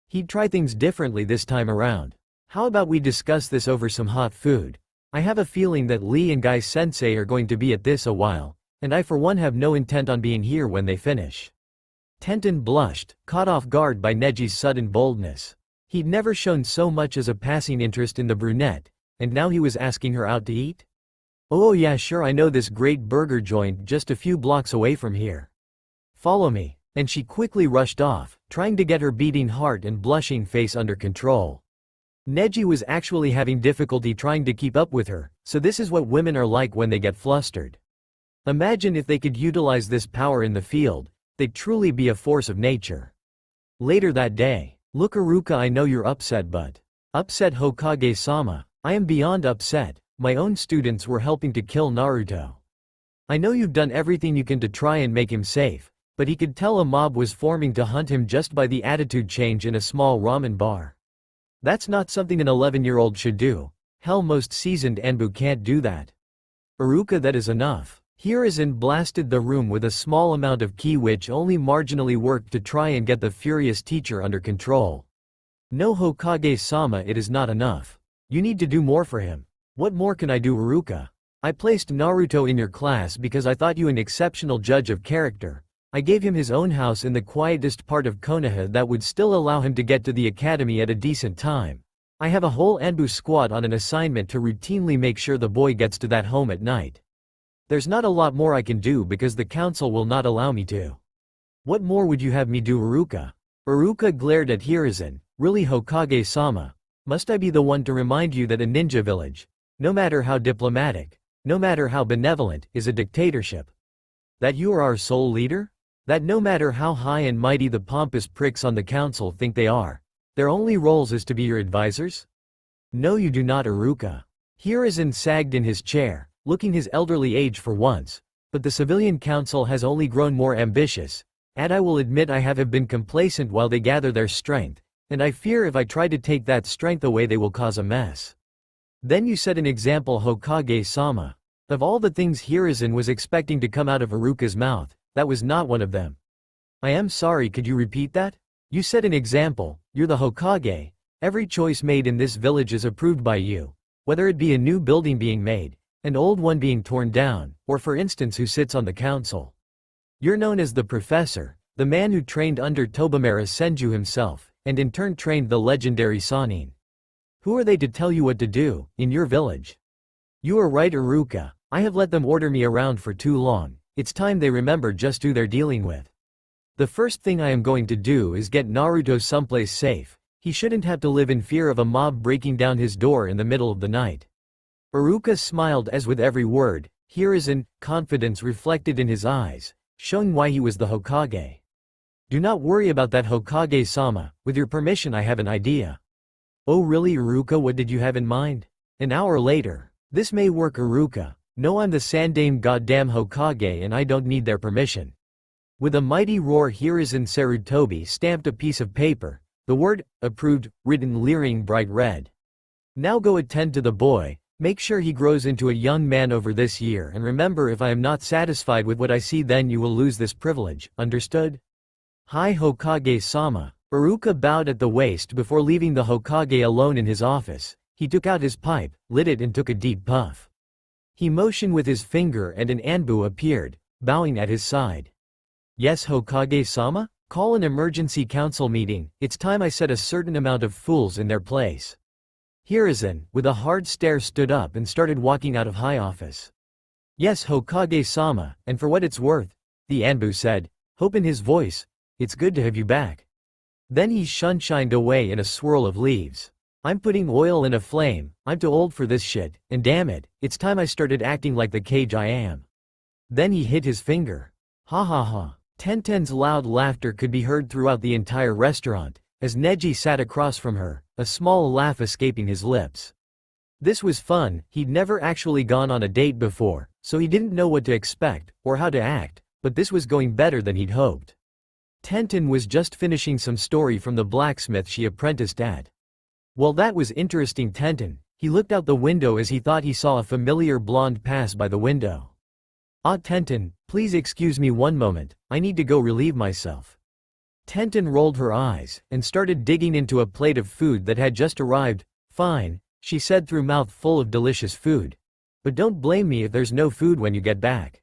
He'd try things differently this time around. How about we discuss this over some hot food? I have a feeling that Lee and Guy-sensei are going to be at this a while, and I for one have no intent on being here when they finish. Tenten blushed, caught off guard by Neji's sudden boldness. He'd never shown so much as a passing interest in the brunette, and now he was asking her out to eat? Oh yeah, sure, I know this great burger joint just a few blocks away from here. Follow me. And she quickly rushed off, trying to get her beating heart and blushing face under control. Neji was actually having difficulty trying to keep up with her, so this is what women are like when they get flustered. Imagine if they could utilize this power in the field, they'd truly be a force of nature. Later that day, "Look Iruka, I know you're upset but..." "Upset Hokage-sama? I am beyond upset, my own students were helping to kill Naruto. I know you've done everything you can to try and make him safe, but he could tell a mob was forming to hunt him just by the attitude change in a small ramen bar. That's not something an 11-year-old should do. Hell, most seasoned Anbu can't do that. Iruka, that is enough." Hiruzen blasted the room with a small amount of ki which only marginally worked to try and get the furious teacher under control. "No Hokage-sama, it is not enough. You need to do more for him." "What more can I do, Iruka? I placed Naruto in your class because I thought you an exceptional judge of character. I gave him his own house in the quietest part of Konoha that would still allow him to get to the academy at a decent time. I have a whole Anbu squad on an assignment to routinely make sure the boy gets to that home at night. There's not a lot more I can do because the council will not allow me to." "What more would you have me do, Iruka?" Iruka glared at Hiruzen. "Really, Hokage-sama? Must I be the one to remind you that a ninja village, no matter how diplomatic, no matter how benevolent, is a dictatorship? That you are our sole leader? That no matter how high and mighty the pompous pricks on the council think they are, their only roles is to be your advisors? No, you do not, Iruka." Hiruzen sagged in his chair, looking his elderly age for once, "but the civilian council has only grown more ambitious, and I will admit I have been complacent while they gather their strength, and I fear if I try to take that strength away they will cause a mess." "Then you set an example, Hokage-sama." Of all the things Hiruzen was expecting to come out of Iruka's mouth, that was not one of them. "I am sorry, could you repeat that? You set an example, you're the Hokage, every choice made in this village is approved by you, whether it be a new building being made, an old one being torn down, or for instance who sits on the council. You're known as the professor, the man who trained under Tobamara Senju himself, and in turn trained the legendary Sannin. Who are they to tell you what to do, in your village? You are right, Iruka, I have let them order me around for too long, it's time they remember just who they're dealing with. The first thing I am going to do is get Naruto someplace safe, he shouldn't have to live in fear of a mob breaking down his door in the middle of the night." Iruka smiled as with every word, Hiruzen, confidence reflected in his eyes, showing why he was the Hokage. "Do not worry about that, Hokage-sama, with your permission I have an idea." "Oh really, Iruka, what did you have in mind?" An hour later. "This may work, Iruka. No, I'm the Sandame goddamn Hokage and I don't need their permission." With a mighty roar, Hiruzen Sarutobi stamped a piece of paper, the word, "approved," written leering bright red. "Now go attend to the boy. Make sure he grows into a young man over this year, and remember, if I am not satisfied with what I see, then you will lose this privilege, understood?" "Hi Hokage-sama." Iruka bowed at the waist before leaving the Hokage alone in his office. He took out his pipe, lit it and took a deep puff. He motioned with his finger and an Anbu appeared, bowing at his side. "Yes, Hokage-sama? Call an emergency council meeting, it's time I set a certain amount of fools in their place." Hiruzen, with a hard stare, stood up and started walking out of high office. "Yes, Hokage-sama, and for what it's worth," the Anbu said, hope in his voice, "it's good to have you back." Then he shunshined away in a swirl of leaves. "I'm putting oil in a flame, I'm too old for this shit, and damn it, it's time I started acting like the cage I am." Then he hit his finger. Ha ha ha. Tenten's loud laughter could be heard throughout the entire restaurant, as Neji sat across from her, a small laugh escaping his lips. This was fun, he'd never actually gone on a date before, so he didn't know what to expect, or how to act, but this was going better than he'd hoped. Tenten was just finishing some story from the blacksmith she apprenticed at. "Well, that was interesting, Tenten." He looked out the window as he thought he saw a familiar blonde pass by the window. "Ah, Tenten, please excuse me one moment, I need to go relieve myself." Tenten rolled her eyes, and started digging into a plate of food that had just arrived. "Fine," she said through mouth full of delicious food. "But don't blame me if there's no food when you get back."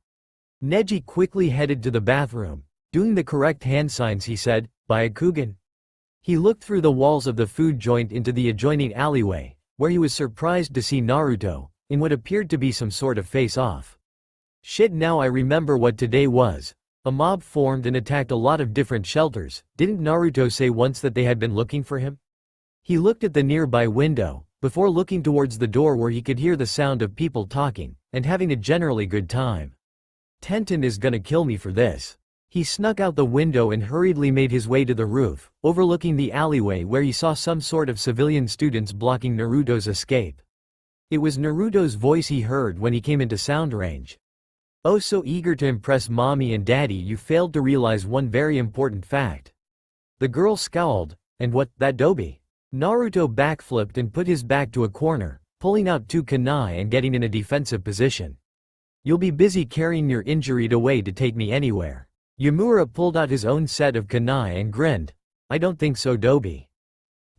Neji quickly headed to the bathroom. Doing the correct hand signs, he said, "Byakugan." He looked through the walls of the food joint into the adjoining alleyway, where he was surprised to see Naruto, in what appeared to be some sort of face-off. "Shit, now I remember what today was. A mob formed and attacked a lot of different shelters. Didn't Naruto say once that they had been looking for him? He looked at the nearby window, before looking towards the door where he could hear the sound of people talking, and having a generally good time. Tenten is gonna kill me for this. He snuck out the window and hurriedly made his way to the roof, overlooking the alleyway where he saw some sort of civilian students blocking Naruto's escape. It was Naruto's voice he heard when he came into sound range. Oh, so eager to impress mommy and daddy, you failed to realize one very important fact. The girl scowled. And what, that doby? Naruto backflipped and put his back to a corner, pulling out 2 kunai and getting in a defensive position. You'll be busy carrying your injured away to take me anywhere. Yamura pulled out his own set of kunai and grinned. I don't think so, Doby.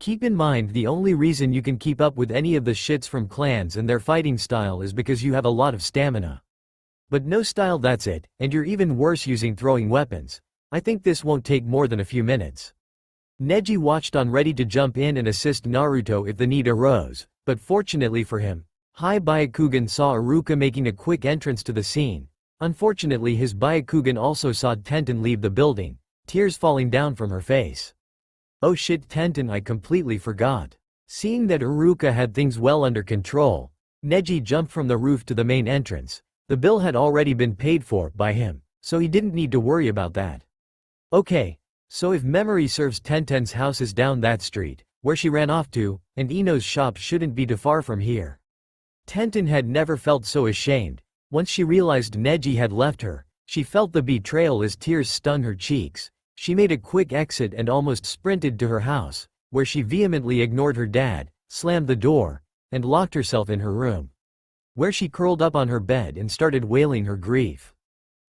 Keep in mind, the only reason you can keep up with any of the shits from clans and their fighting style is because you have a lot of stamina. But no style, that's it, and you're even worse using throwing weapons. I think this won't take more than a few minutes. Neji watched on, ready to jump in and assist Naruto if the need arose, but fortunately for him, Byakugan saw Iruka making a quick entrance to the scene. Unfortunately, his Byakugan also saw Tenten leave the building, tears falling down from her face. Oh shit, Tenten, I completely forgot. Seeing that Iruka had things well under control, Neji jumped from the roof to the main entrance. The bill had already been paid for by him, so he didn't need to worry about that. Okay, so if memory serves, Tenten's house is down that street, where she ran off to, and Ino's shop shouldn't be too far from here. Tenten had never felt so ashamed. Once she realized Neji had left her, she felt the betrayal as tears stung her cheeks. She made a quick exit and almost sprinted to her house, where she vehemently ignored her dad, slammed the door, and locked herself in her room, where she curled up on her bed and started wailing her grief.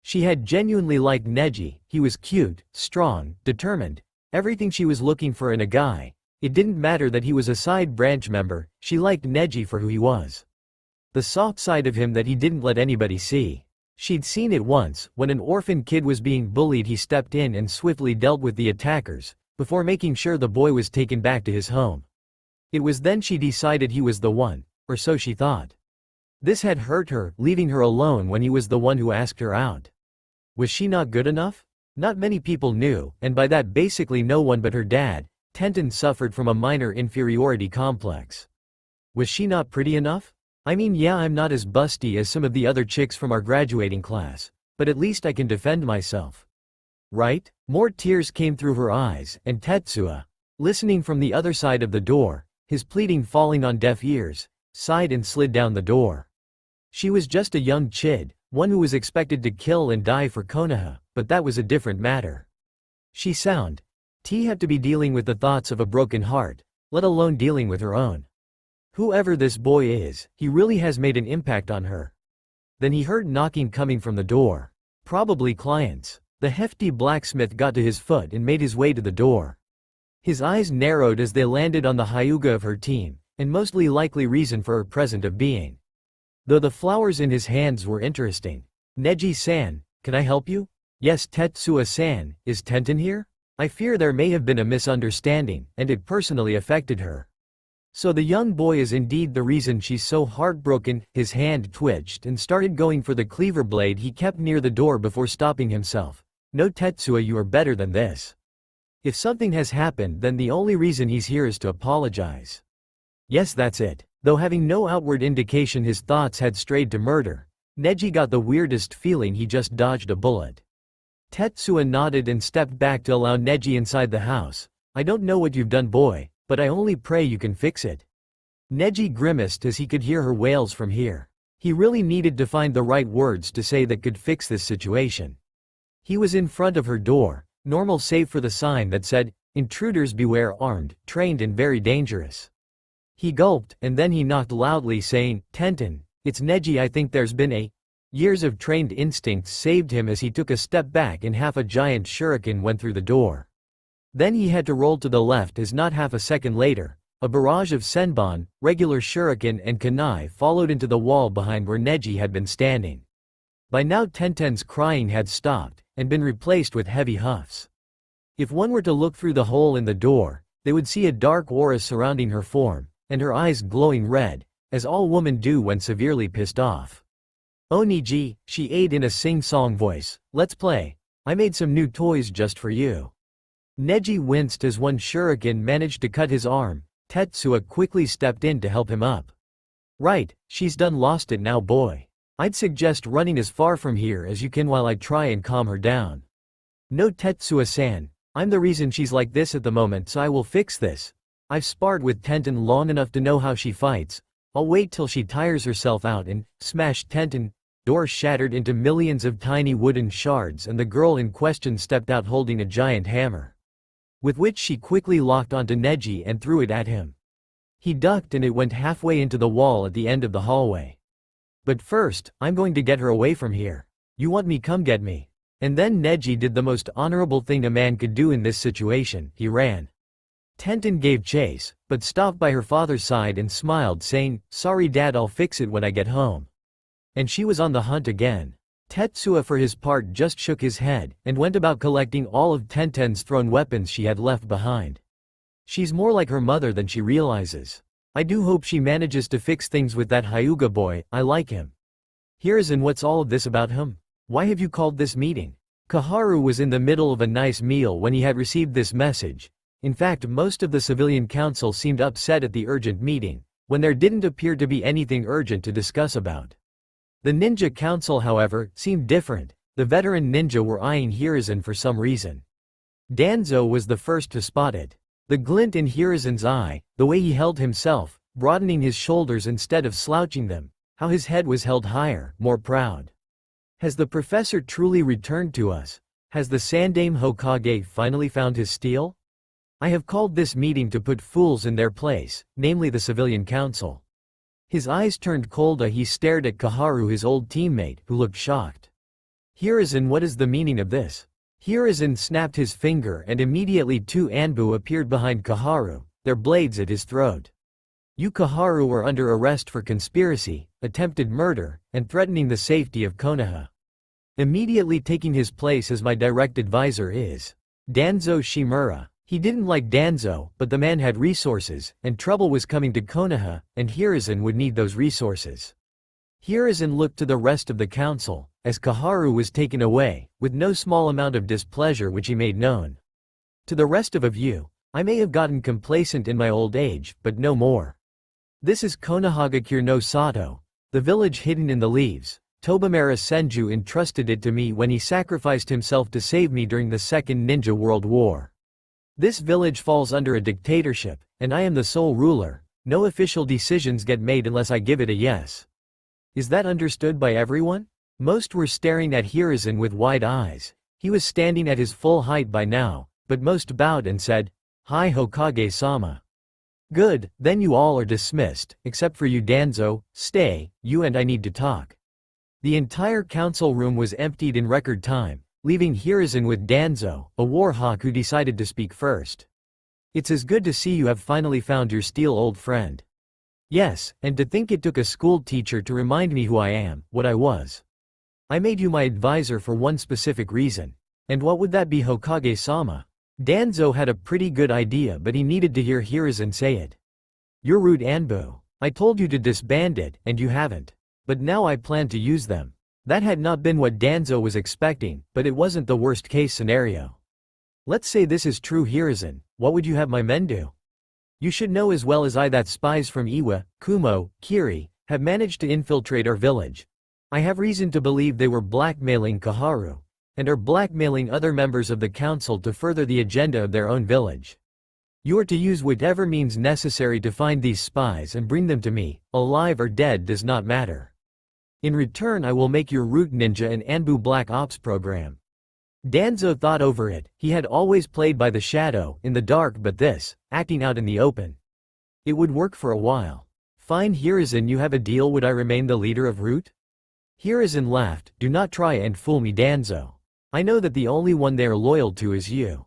She had genuinely liked Neji. He was cute, strong, determined, everything she was looking for in a guy. It didn't matter that he was a side branch member, she liked Neji for who he was. The soft side of him that he didn't let anybody see. She'd seen it once, when an orphan kid was being bullied. He stepped in and swiftly dealt with the attackers, before making sure the boy was taken back to his home. It was then she decided he was the one, or so she thought. This had hurt her, leaving her alone when he was the one who asked her out. Was she not good enough? Not many people knew, and by that basically no one but her dad. Tenten suffered from a minor inferiority complex. Was she not pretty enough? I mean, yeah, I'm not as busty as some of the other chicks from our graduating class, but at least I can defend myself. Right? More tears came through her eyes, and Tetsuya, listening from the other side of the door, his pleading falling on deaf ears, sighed and slid down the door. She was just a young chid, one who was expected to kill and die for Konoha, but that was a different matter. She sound. T had to be dealing with the thoughts of a broken heart, let alone dealing with her own. Whoever this boy is, he really has made an impact on her. Then he heard knocking coming from the door. Probably clients. The hefty blacksmith got to his foot and made his way to the door. His eyes narrowed as they landed on the Hyuga of her team, and mostly likely reason for her present of being. Though the flowers in his hands were interesting. Neji-san, can I help you? Yes, Tetsuya-san, is Tenten here? I fear there may have been a misunderstanding, and it personally affected her. So the young boy is indeed the reason she's so heartbroken. His hand twitched and started going for the cleaver blade he kept near the door before stopping himself. No, Tetsuya, you are better than this. If something has happened, then the only reason he's here is to apologize. Yes, that's it. Though having no outward indication his thoughts had strayed to murder, Neji got the weirdest feeling he just dodged a bullet. Tetsuya nodded and stepped back to allow Neji inside the house. I don't know what you've done, boy, but I only pray you can fix it. Neji grimaced as he could hear her wails from here. He really needed to find the right words to say that could fix this situation. He was in front of her door, normal save for the sign that said, "Intruders beware, armed, trained and very dangerous." He gulped, and then he knocked loudly, saying, "Tenten, it's Neji. I think there's been a..." Years of trained instincts saved him as he took a step back and half a giant shuriken went through the door. Then he had to roll to the left as not half a second later, a barrage of senbon, regular shuriken and kunai followed into the wall behind where Neji had been standing. By now Tenten's crying had stopped, and been replaced with heavy huffs. If one were to look through the hole in the door, they would see a dark aura surrounding her form, and her eyes glowing red, as all women do when severely pissed off. "Oniji," she ate in a sing-song voice, "let's play." I made some new toys just for you. Neji winced as one shuriken managed to cut his arm. Tetsuya quickly stepped in to help him up. Right, she's done lost it now boy. I'd suggest running as far from here as you can while I try and calm her down. No Tetsuya-san, I'm the reason she's like this at the moment so I will fix this. I've sparred with Tenten long enough to know how she fights. I'll wait till she tires herself out and smash Tenten. Door shattered into millions of tiny wooden shards and the girl in question stepped out holding a giant hammer, with which she quickly locked onto Neji and threw it at him. He ducked and it went halfway into the wall at the end of the hallway. But first, I'm going to get her away from here. You want me? Come get me. And then Neji did the most honorable thing a man could do in this situation, he ran. Tenten gave chase, but stopped by her father's side and smiled saying, "Sorry dad, I'll fix it when I get home." And she was on the hunt again. Tetsuya for his part just shook his head, and went about collecting all of Tenten's thrown weapons she had left behind. She's more like her mother than she realizes. I do hope she manages to fix things with that Hyuga boy, I like him. Hiruzen, what's all of this about him? Why have you called this meeting? Kaharu was in the middle of a nice meal when he had received this message. In fact, most of the civilian council seemed upset at the urgent meeting, when there didn't appear to be anything urgent to discuss about. The ninja council, however, seemed different. The veteran ninja were eyeing Hiruzen for some reason. Danzo was the first to spot it. The glint in Hiruzen's eye, the way he held himself, broadening his shoulders instead of slouching them, how his head was held higher, more proud. Has the professor truly returned to us? Has the Sandaime Hokage finally found his steel? I have called this meeting to put fools in their place, namely the civilian council. His eyes turned cold as he stared at Kaharu, his old teammate, who looked shocked. Hiruzen, what is the meaning of this? Hiruzen snapped his finger and immediately two Anbu appeared behind Kaharu, their blades at his throat. You Kaharu are under arrest for conspiracy, attempted murder, and threatening the safety of Konoha. Immediately taking his place as my direct advisor is Danzo Shimura. He didn't like Danzo, but the man had resources, and trouble was coming to Konoha, and Hiruzen would need those resources. Hiruzen looked to the rest of the council, as Kaharu was taken away, with no small amount of displeasure which he made known. To the rest of you, I may have gotten complacent in my old age, but no more. This is Konohagakure no Sato, the village hidden in the leaves. Tobamara Senju entrusted it to me when he sacrificed himself to save me during the Second Ninja World War. This village falls under a dictatorship, and I am the sole ruler. No official decisions get made unless I give it a yes. Is that understood by everyone? Most were staring at Hiruzen with wide eyes. He was standing at his full height by now, but most bowed and said, "Hi Hokage-sama." Good, then you all are dismissed, except for you Danzo. Stay, you and I need to talk. The entire council room was emptied in record time, leaving Hiruzen with Danzo, a warhawk who decided to speak first. It's as good to see you have finally found your steel old friend. Yes, and to think it took a school teacher to remind me who I am, what I was. I made you my advisor for one specific reason. And what would that be, Hokage-sama? Danzo had a pretty good idea, but he needed to hear Hiruzen say it. You're rude Anbu. I told you to disband it, and you haven't. But now I plan to use them. That had not been what Danzo was expecting, but it wasn't the worst case scenario. Let's say this is true Hiruzen, what would you have my men do? You should know as well as I that spies from Iwa, Kumo, Kiri, have managed to infiltrate our village. I have reason to believe they were blackmailing Kaharu, and are blackmailing other members of the council to further the agenda of their own village. You are to use whatever means necessary to find these spies and bring them to me, alive or dead does not matter. In return I will make your Root Ninja an Anbu Black Ops program. Danzo thought over it. He had always played by the shadow, in the dark, but this, acting out in the open. It would work for a while. Fine Hiruzen, you have a deal. Would I remain the leader of Root? Hiruzen laughed. Do not try and fool me Danzo. I know that the only one they are loyal to is you.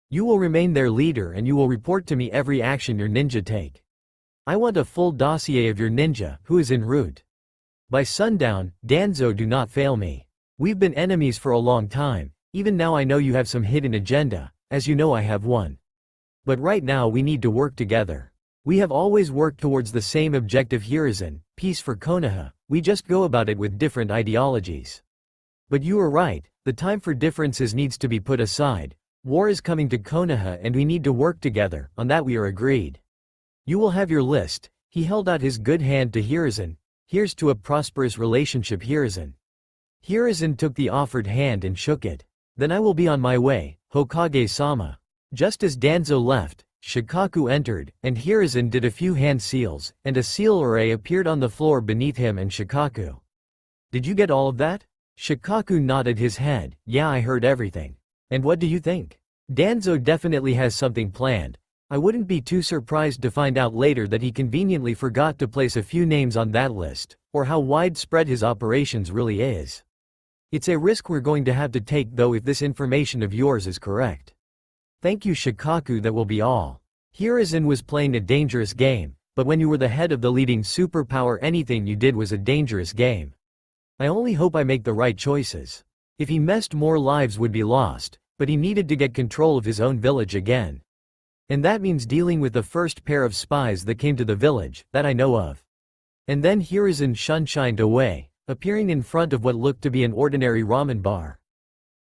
You will remain their leader and you will report to me every action your ninja take. I want a full dossier of your ninja, who is en route. By sundown, Danzo, do not fail me. We've been enemies for a long time. Even now I know you have some hidden agenda, as you know I have one. But right now we need to work together. We have always worked towards the same objective Hiruzen, peace for Konoha, we just go about it with different ideologies. But you are right, the time for differences needs to be put aside. War is coming to Konoha and we need to work together, on that we are agreed. You will have your list. He held out his good hand to Hiruzen. Here's to a prosperous relationship, Hiruzen. Hiruzen took the offered hand and shook it. Then I will be on my way, Hokage-sama. Just as Danzo left, Shikaku entered, and Hiruzen did a few hand seals, and a seal array appeared on the floor beneath him and Shikaku. Did you get all of that? Shikaku nodded his head. Yeah, I heard everything. And what do you think? Danzo definitely has something planned. I wouldn't be too surprised to find out later that he conveniently forgot to place a few names on that list, or how widespread his operations really is. It's a risk we're going to have to take though if this information of yours is correct. Thank you Shikaku, that will be all. Hiruzen was playing a dangerous game, but when you were the head of the leading superpower anything you did was a dangerous game. I only hope I make the right choices. If he messed, more lives would be lost, but he needed to get control of his own village again. And that means dealing with the first pair of spies that came to the village, that I know of. And then Hiruzen shunshined away, appearing in front of what looked to be an ordinary ramen bar.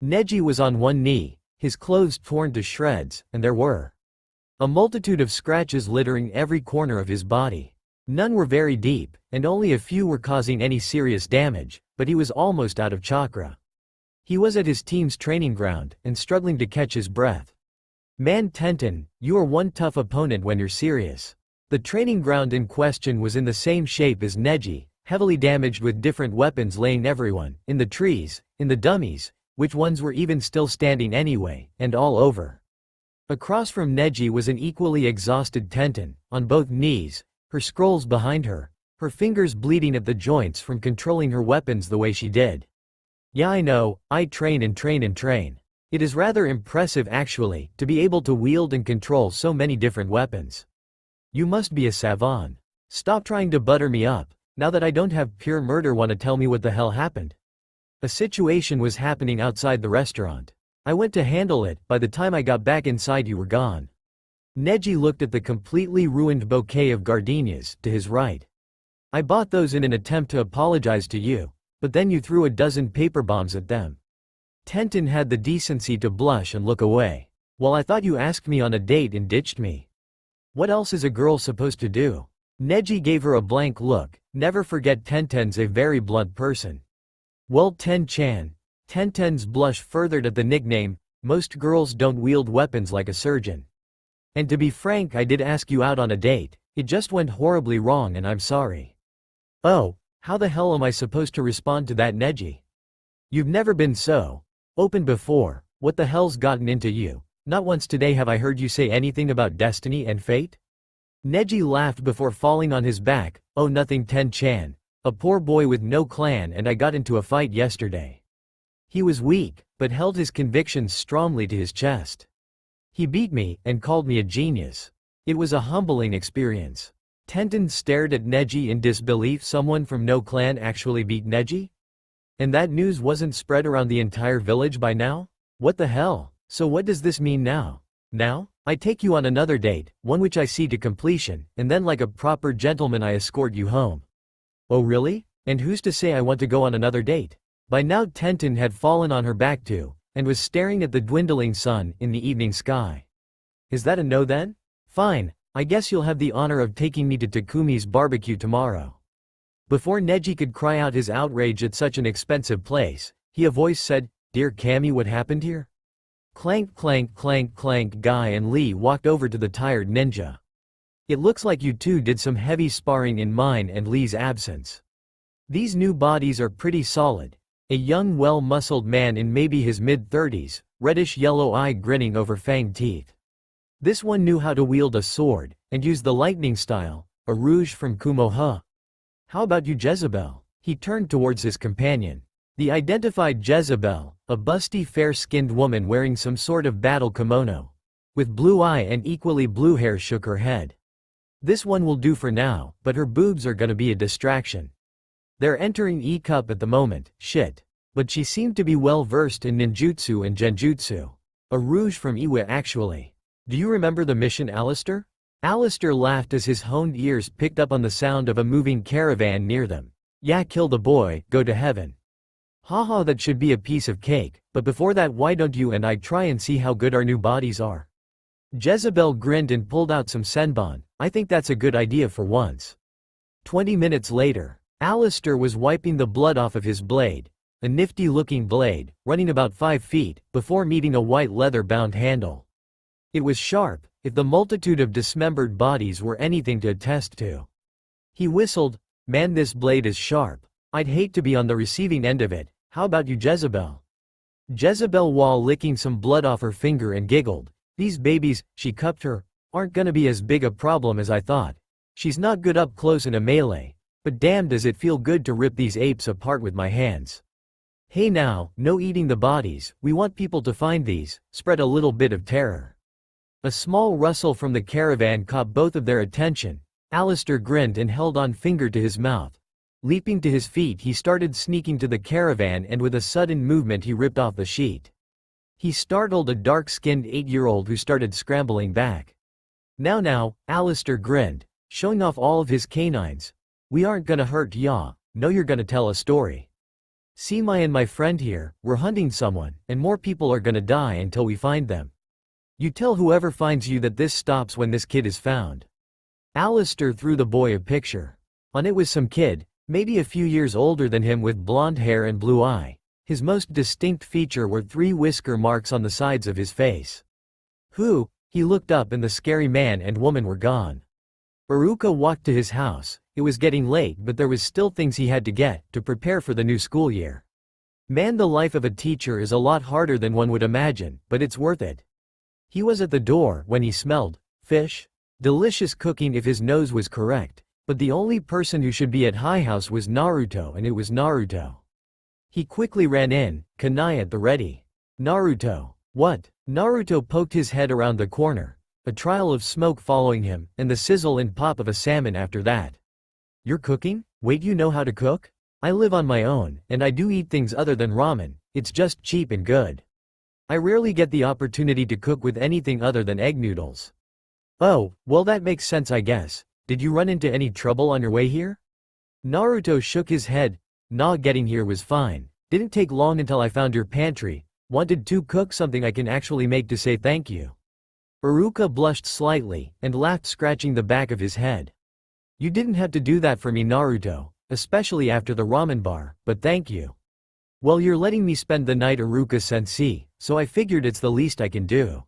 Neji was on one knee, his clothes torn to shreds, and there were a multitude of scratches littering every corner of his body. None were very deep, and only a few were causing any serious damage, but he was almost out of chakra. He was at his team's training ground, and struggling to catch his breath. Man Tenten, you are one tough opponent when you're serious. The training ground in question was in the same shape as Neji, heavily damaged with different weapons laying everyone, in the trees, in the dummies, which ones were even still standing anyway, and all over. Across from Neji was an equally exhausted Tenten, on both knees, her scrolls behind her, her fingers bleeding at the joints from controlling her weapons the way she did. Yeah, I know, I train and train and train. It is rather impressive actually, to be able to wield and control so many different weapons. You must be a savant. Stop trying to butter me up. Now that I don't have pure murder, wanna tell me what the hell happened? A situation was happening outside the restaurant. I went to handle it, by the time I got back inside you were gone. Neji looked at the completely ruined bouquet of gardenias, to his right. I bought those in an attempt to apologize to you, but then you threw a dozen paper bombs at them. Tenten had the decency to blush and look away. Well, I thought you asked me on a date and ditched me. What else is a girl supposed to do? Neji gave her a blank look. Never forget Tenten's a very blunt person. Well, Ten-chan. Tenten's blush furthered at the nickname. Most girls don't wield weapons like a surgeon. And to be frank, I did ask you out on a date. It just went horribly wrong and I'm sorry. Oh, how the hell am I supposed to respond to that, Neji? You've never been so open before. What the hell's gotten into you? Not once today have I heard you say anything about destiny and fate. Neji laughed before falling on his back. Oh, nothing, Ten-chan. A poor boy with no clan and I got into a fight yesterday. He was weak, but held his convictions strongly to his chest. He beat me, and called me a genius. It was a humbling experience. Tenten stared at Neji in disbelief. Someone from no clan actually beat Neji? And that news wasn't spread around the entire village by now? What the hell? So what does this mean now? Now? I take you on another date, one which I see to completion, and then like a proper gentleman I escort you home. Oh really? And who's to say I want to go on another date? By now Tenten had fallen on her back too, and was staring at the dwindling sun in the evening sky. Is that a no then? Fine, I guess you'll have the honor of taking me to Takumi's barbecue tomorrow. Before Neji could cry out his outrage at such an expensive place, a voice said, Dear Cammy, what happened here? Clank clank clank clank. Guy and Lee walked over to the tired ninja. It looks like you two did some heavy sparring in mine and Lee's absence. These new bodies are pretty solid. A young well-muscled man in maybe his mid-30s, reddish-yellow eye grinning over fanged teeth. This one knew how to wield a sword, and use the lightning style, a rouge from Kumoha. How about you, Jezebel? He turned towards his companion. The identified Jezebel, a busty fair-skinned woman wearing some sort of battle kimono, with blue eye and equally blue hair, shook her head. This one will do for now, but her boobs are gonna be a distraction. They're entering E-Cup at the moment, shit. But she seemed to be well versed in ninjutsu and genjutsu. A rouge from Iwa actually. Do you remember the mission, Alistair? Alistair laughed as his honed ears picked up on the sound of a moving caravan near them. Yeah, kill the boy, go to heaven. Haha, that should be a piece of cake, but before that why don't you and I try and see how good our new bodies are? Jezebel grinned and pulled out some senbon. I think that's a good idea for once. 20 minutes later, Alistair was wiping the blood off of his blade, a nifty-looking blade, running about 5 feet, before meeting a white leather-bound handle. It was sharp, if the multitude of dismembered bodies were anything to attest to. He whistled, "Man, this blade is sharp. I'd hate to be on the receiving end of it. How about you, Jezebel?" Jezebel, while licking some blood off her finger, and giggled. "These babies," she cupped her, "aren't gonna be as big a problem as I thought. She's not good up close in a melee, but damn does it feel good to rip these apes apart with my hands. Hey now, no eating the bodies, we want people to find these, spread a little bit of terror." A small rustle from the caravan caught both of their attention. Alistair grinned and held on finger to his mouth. Leaping to his feet, he started sneaking to the caravan, and with a sudden movement he ripped off the sheet. He startled a dark-skinned 8-year-old who started scrambling back. Now, Alistair grinned, showing off all of his canines. "We aren't gonna hurt ya, no, you're gonna tell a story. See, my and my friend here, we're hunting someone, and more people are gonna die until we find them. You tell whoever finds you that this stops when this kid is found." Alistair threw the boy a picture. On it was some kid, maybe a few years older than him, with blonde hair and blue eye. His most distinct feature were 3 whisker marks on the sides of his face. "Who?" He looked up and the scary man and woman were gone. Iruka walked to his house. It was getting late, but there was still things he had to get to prepare for the new school year. Man, the life of a teacher is a lot harder than one would imagine, but it's worth it. He was at the door when he smelled fish. Delicious cooking if his nose was correct, but the only person who should be at High House was Naruto, and it was Naruto. He quickly ran in, kunai at the ready. "Naruto." "What?" Naruto poked his head around the corner, a trail of smoke following him, and the sizzle and pop of a salmon after that. "You're cooking? Wait, you know how to cook?" "I live on my own, and I do eat things other than ramen, it's just cheap and good. I rarely get the opportunity to cook with anything other than egg noodles." "Oh, well that makes sense I guess. Did you run into any trouble on your way here?" Naruto shook his head. "Nah, getting here was fine. Didn't take long until I found your pantry. Wanted to cook something I can actually make to say thank you." Iruka blushed slightly, and laughed, scratching the back of his head. "You didn't have to do that for me, Naruto, especially after the ramen bar, but thank you." "Well, you're letting me spend the night, Iruka-sensei, so I figured it's the least I can do."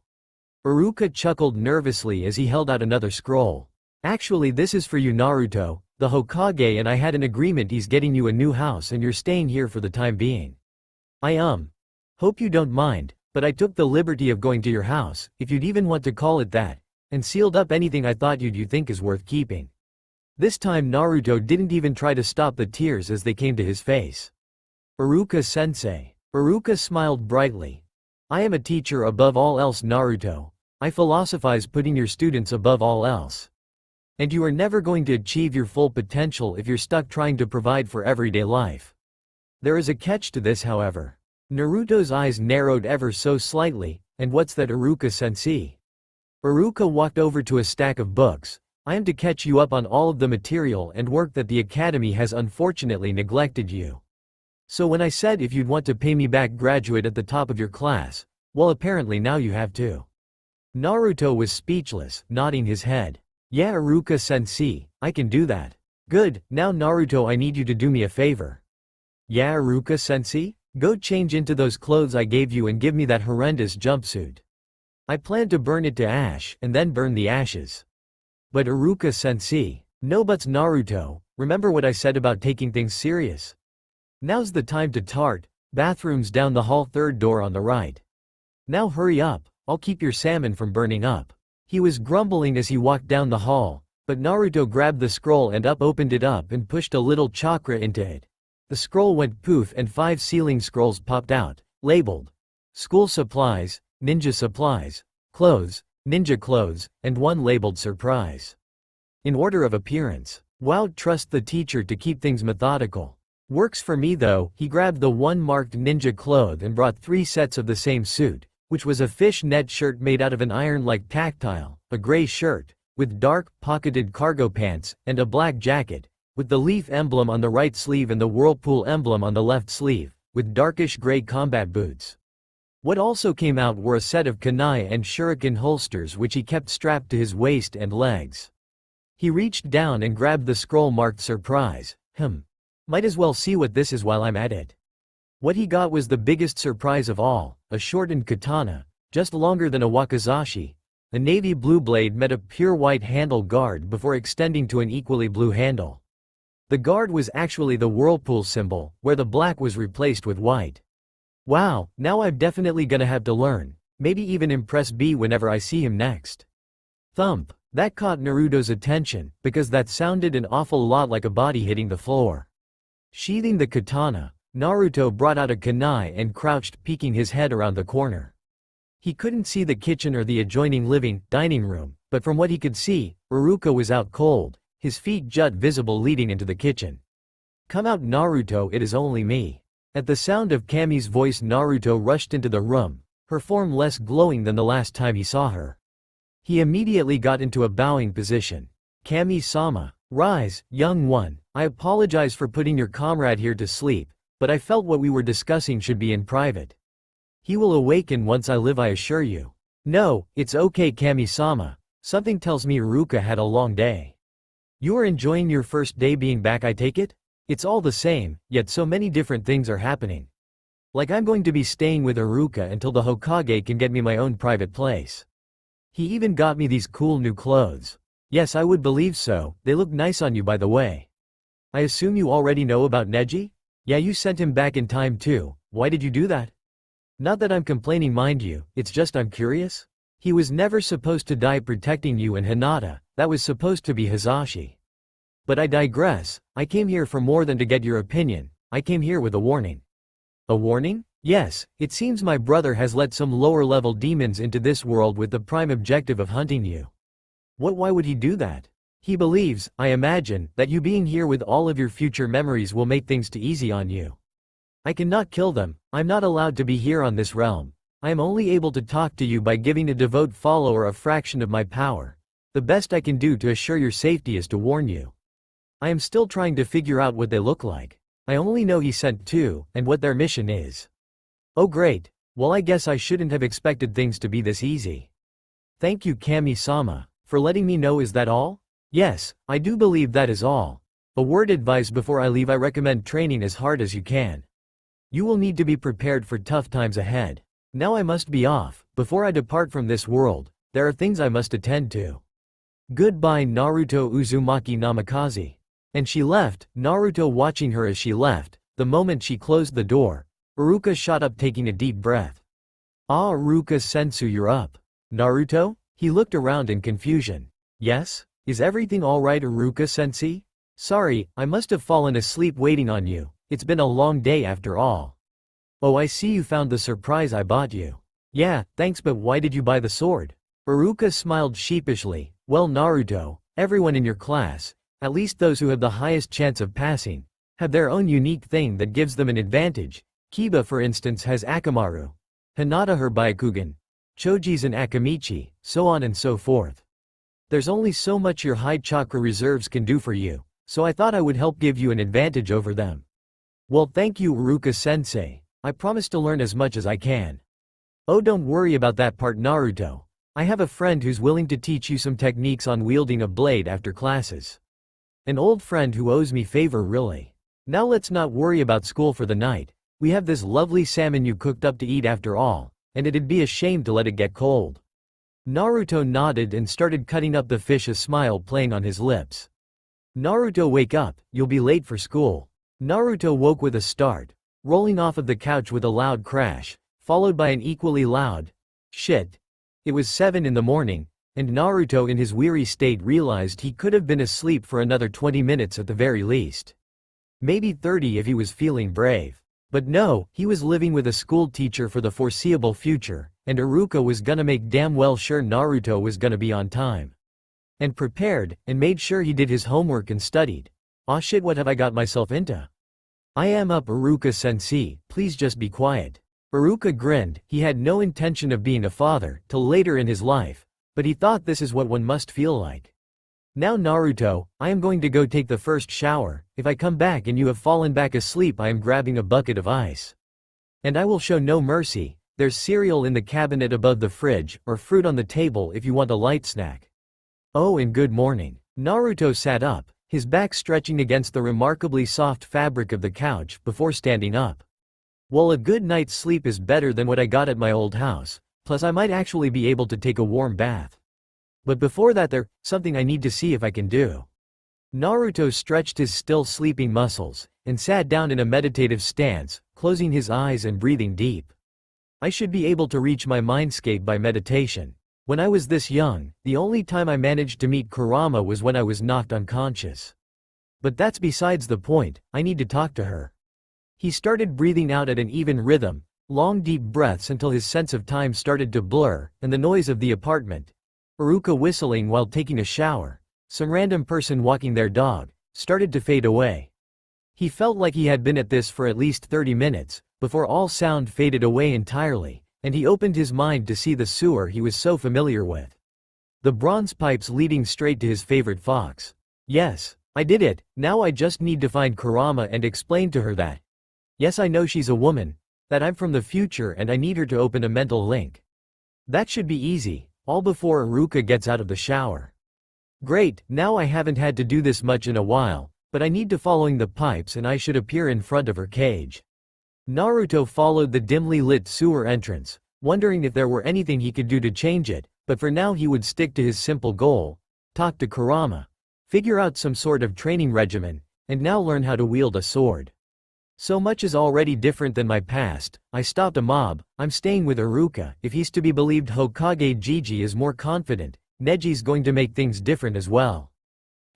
Iruka chuckled nervously as he held out another scroll. "Actually, this is for you, Naruto. The Hokage and I had an agreement. He's getting you a new house and you're staying here for the time being. I hope you don't mind, but I took the liberty of going to your house, if you'd even want to call it that, and sealed up anything I thought you think is worth keeping." This time Naruto didn't even try to stop the tears as they came to his face. "Iruka-sensei." Iruka smiled brightly. "I am a teacher above all else, Naruto. I philosophize putting your students above all else. And you are never going to achieve your full potential if you're stuck trying to provide for everyday life. There is a catch to this, however." Naruto's eyes narrowed ever so slightly. "And what's that, Iruka-sensei?" Iruka walked over to a stack of books. "I am to catch you up on all of the material and work that the academy has unfortunately neglected you. So when I said if you'd want to pay me back, graduate at the top of your class, well, apparently now you have to." Naruto was speechless, nodding his head. "Yeah, Iruka-sensei, I can do that." "Good, now Naruto, I need you to do me a favor." "Yeah, Iruka-sensei? Go change into those clothes I gave you and give me that horrendous jumpsuit. I plan to burn it to ash, and then burn the ashes." "But Iruka-sensei." "No buts, Naruto, remember what I said about taking things serious. Now's the time to tart. Bathrooms down the hall, 3rd door on the right. Now hurry up, I'll keep your salmon from burning up." He was grumbling as he walked down the hall, but Naruto grabbed the scroll and opened it up and pushed a little chakra into it. The scroll went poof and 5 sealing scrolls popped out, labeled "School Supplies," "Ninja Supplies," "Clothes," "Ninja Clothes," and 1 labeled "Surprise." In order of appearance. Wow, trust the teacher to keep things methodical. Works for me though. He grabbed the 1 marked ninja cloth and brought 3 sets of the same suit, which was a fish net shirt made out of an iron-like tactile, a gray shirt, with dark, pocketed cargo pants, and a black jacket, with the leaf emblem on the right sleeve and the whirlpool emblem on the left sleeve, with darkish gray combat boots. What also came out were a set of kunai and shuriken holsters which he kept strapped to his waist and legs. He reached down and grabbed the scroll marked surprise. Might as well see what this is while I'm at it. What he got was the biggest surprise of all, a shortened katana, just longer than a wakizashi. A navy blue blade met a pure white handle guard before extending to an equally blue handle. The guard was actually the whirlpool symbol, where the black was replaced with white. Wow, now I'm definitely gonna have to learn, maybe even impress B whenever I see him next. Thump, that caught Naruto's attention, because that sounded an awful lot like a body hitting the floor. Sheathing the katana, Naruto brought out a kunai and crouched, peeking his head around the corner. He couldn't see the kitchen or the adjoining dining room, but from what he could see, Iruka was out cold, his feet jut visible leading into the kitchen. Come out Naruto, it is only me. At the sound of Kami's voice Naruto rushed into the room, her form less glowing than the last time he saw her. He immediately got into a bowing position. Kami-sama, rise, young one, I apologize for putting your comrade here to sleep, but I felt what we were discussing should be in private. He will awaken once I live, I assure you. No, it's okay Kami-sama, something tells me Iruka had a long day. You are enjoying your first day being back, I take it? It's all the same, yet so many different things are happening. Like I'm going to be staying with Iruka until the Hokage can get me my own private place. He even got me these cool new clothes. Yes, I would believe so, they look nice on you by the way. I assume you already know about Neji? Yeah, you sent him back in time too, why did you do that? Not that I'm complaining, mind you, it's just I'm curious. He was never supposed to die protecting you and Hinata, that was supposed to be Hizashi. But I digress, I came here for more than to get your opinion, I came here with a warning. A warning? Yes, it seems my brother has let some lower-level demons into this world with the prime objective of hunting you. Why would he do that? He believes, I imagine, that you being here with all of your future memories will make things too easy on you. I cannot kill them, I'm not allowed to be here on this realm. I am only able to talk to you by giving a devout follower a fraction of my power. The best I can do to assure your safety is to warn you. I am still trying to figure out what they look like. I only know he sent two, and what their mission is. Oh great, well I guess I shouldn't have expected things to be this easy. Thank you Kami-sama, for letting me know. Is that all? Yes, I do believe that is all. A word advice before I leave: I recommend training as hard as you can. You will need to be prepared for tough times ahead. Now I must be off, before I depart from this world, there are things I must attend to. Goodbye Naruto Uzumaki Namikaze. And she left, Naruto watching her as she left. The moment she closed the door, Iruka shot up taking a deep breath. Ah, Iruka-sensei, you're up. Naruto? He looked around in confusion. Yes? Is everything alright Iruka-sensei? Sorry, I must have fallen asleep waiting on you. It's been a long day after all. Oh, I see you found the surprise I bought you. Yeah, thanks, but why did you buy the sword? Iruka smiled sheepishly. Well Naruto, everyone in your class, at least those who have the highest chance of passing, have their own unique thing that gives them an advantage. Kiba for instance has Akamaru. Hinata her Byakugan. Choji's and Akamichi, so on and so forth. There's only so much your high chakra reserves can do for you, so I thought I would help give you an advantage over them. Well thank you Iruka-sensei, I promise to learn as much as I can. Oh don't worry about that part Naruto. I have a friend who's willing to teach you some techniques on wielding a blade after classes. An old friend who owes me favor really. Now let's not worry about school for the night. We have this lovely salmon you cooked up to eat after all, and it'd be a shame to let it get cold. Naruto nodded and started cutting up the fish, a smile playing on his lips. Naruto, wake up, you'll be late for school. Naruto woke with a start, rolling off of the couch with a loud crash, followed by an equally loud, shit. It was 7 in the morning, and Naruto in his weary state realized he could have been asleep for another 20 minutes at the very least. Maybe 30 if he was feeling brave. But no, he was living with a school teacher for the foreseeable future, and Iruka was gonna make damn well sure Naruto was gonna be on time. And prepared, and made sure he did his homework and studied. Aw shit, what have I got myself into? I am up Iruka-sensei, please just be quiet. Iruka grinned. He had no intention of being a father till later in his life, but he thought this is what one must feel like. Now Naruto, I am going to go take the first shower. If I come back and you have fallen back asleep, I am grabbing a bucket of ice. And I will show no mercy. There's cereal in the cabinet above the fridge, or fruit on the table if you want a light snack. Oh, and good morning. Naruto sat up, his back stretching against the remarkably soft fabric of the couch before standing up. Well, a good night's sleep is better than what I got at my old house, plus I might actually be able to take a warm bath. But before that there's something I need to see if I can do. Naruto stretched his still sleeping muscles, and sat down in a meditative stance, closing his eyes and breathing deep. I should be able to reach my mindscape by meditation. When I was this young, the only time I managed to meet Kurama was when I was knocked unconscious. But that's besides the point, I need to talk to her. He started breathing out at an even rhythm, long deep breaths until his sense of time started to blur, and the noise of the apartment, Iruka whistling while taking a shower, some random person walking their dog, started to fade away. He felt like he had been at this for at least 30 minutes, before all sound faded away entirely, and he opened his mind to see the sewer he was so familiar with. The bronze pipes leading straight to his favorite fox. Yes, I did it, now I just need to find Kurama and explain to her that. Yes, I know she's a woman, that I'm from the future and I need her to open a mental link. That should be easy, all before Iruka gets out of the shower. Great, now I haven't had to do this much in a while, but I need to following the pipes and I should appear in front of her cage. Naruto followed the dimly lit sewer entrance, wondering if there were anything he could do to change it, but for now he would stick to his simple goal: talk to Kurama, figure out some sort of training regimen, and now learn how to wield a sword. So much is already different than my past. I stopped a mob, I'm staying with Iruka. If he's to be believed, Hokage Gigi is more confident, Neji's going to make things different as well.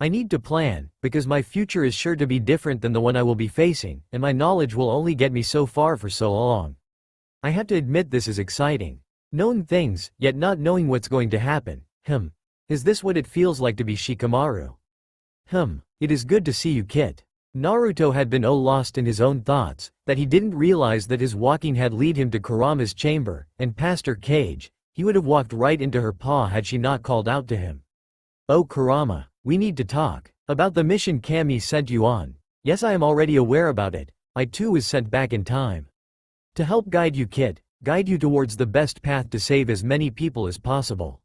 I need to plan, because my future is sure to be different than the one I will be facing, and my knowledge will only get me so far for so long. I have to admit this is exciting. Knowing things, yet not knowing what's going to happen. Is this what it feels like to be Shikamaru? It is good to see you, Kit. Naruto had been so lost in his own thoughts, that he didn't realize that his walking had led him to Kurama's chamber, and past her cage. He would have walked right into her paw had she not called out to him. Oh Kurama, we need to talk. About the mission Kami sent you on. Yes, I am already aware about it. I too was sent back in time. To help guide you, Kit, guide you towards the best path to save as many people as possible.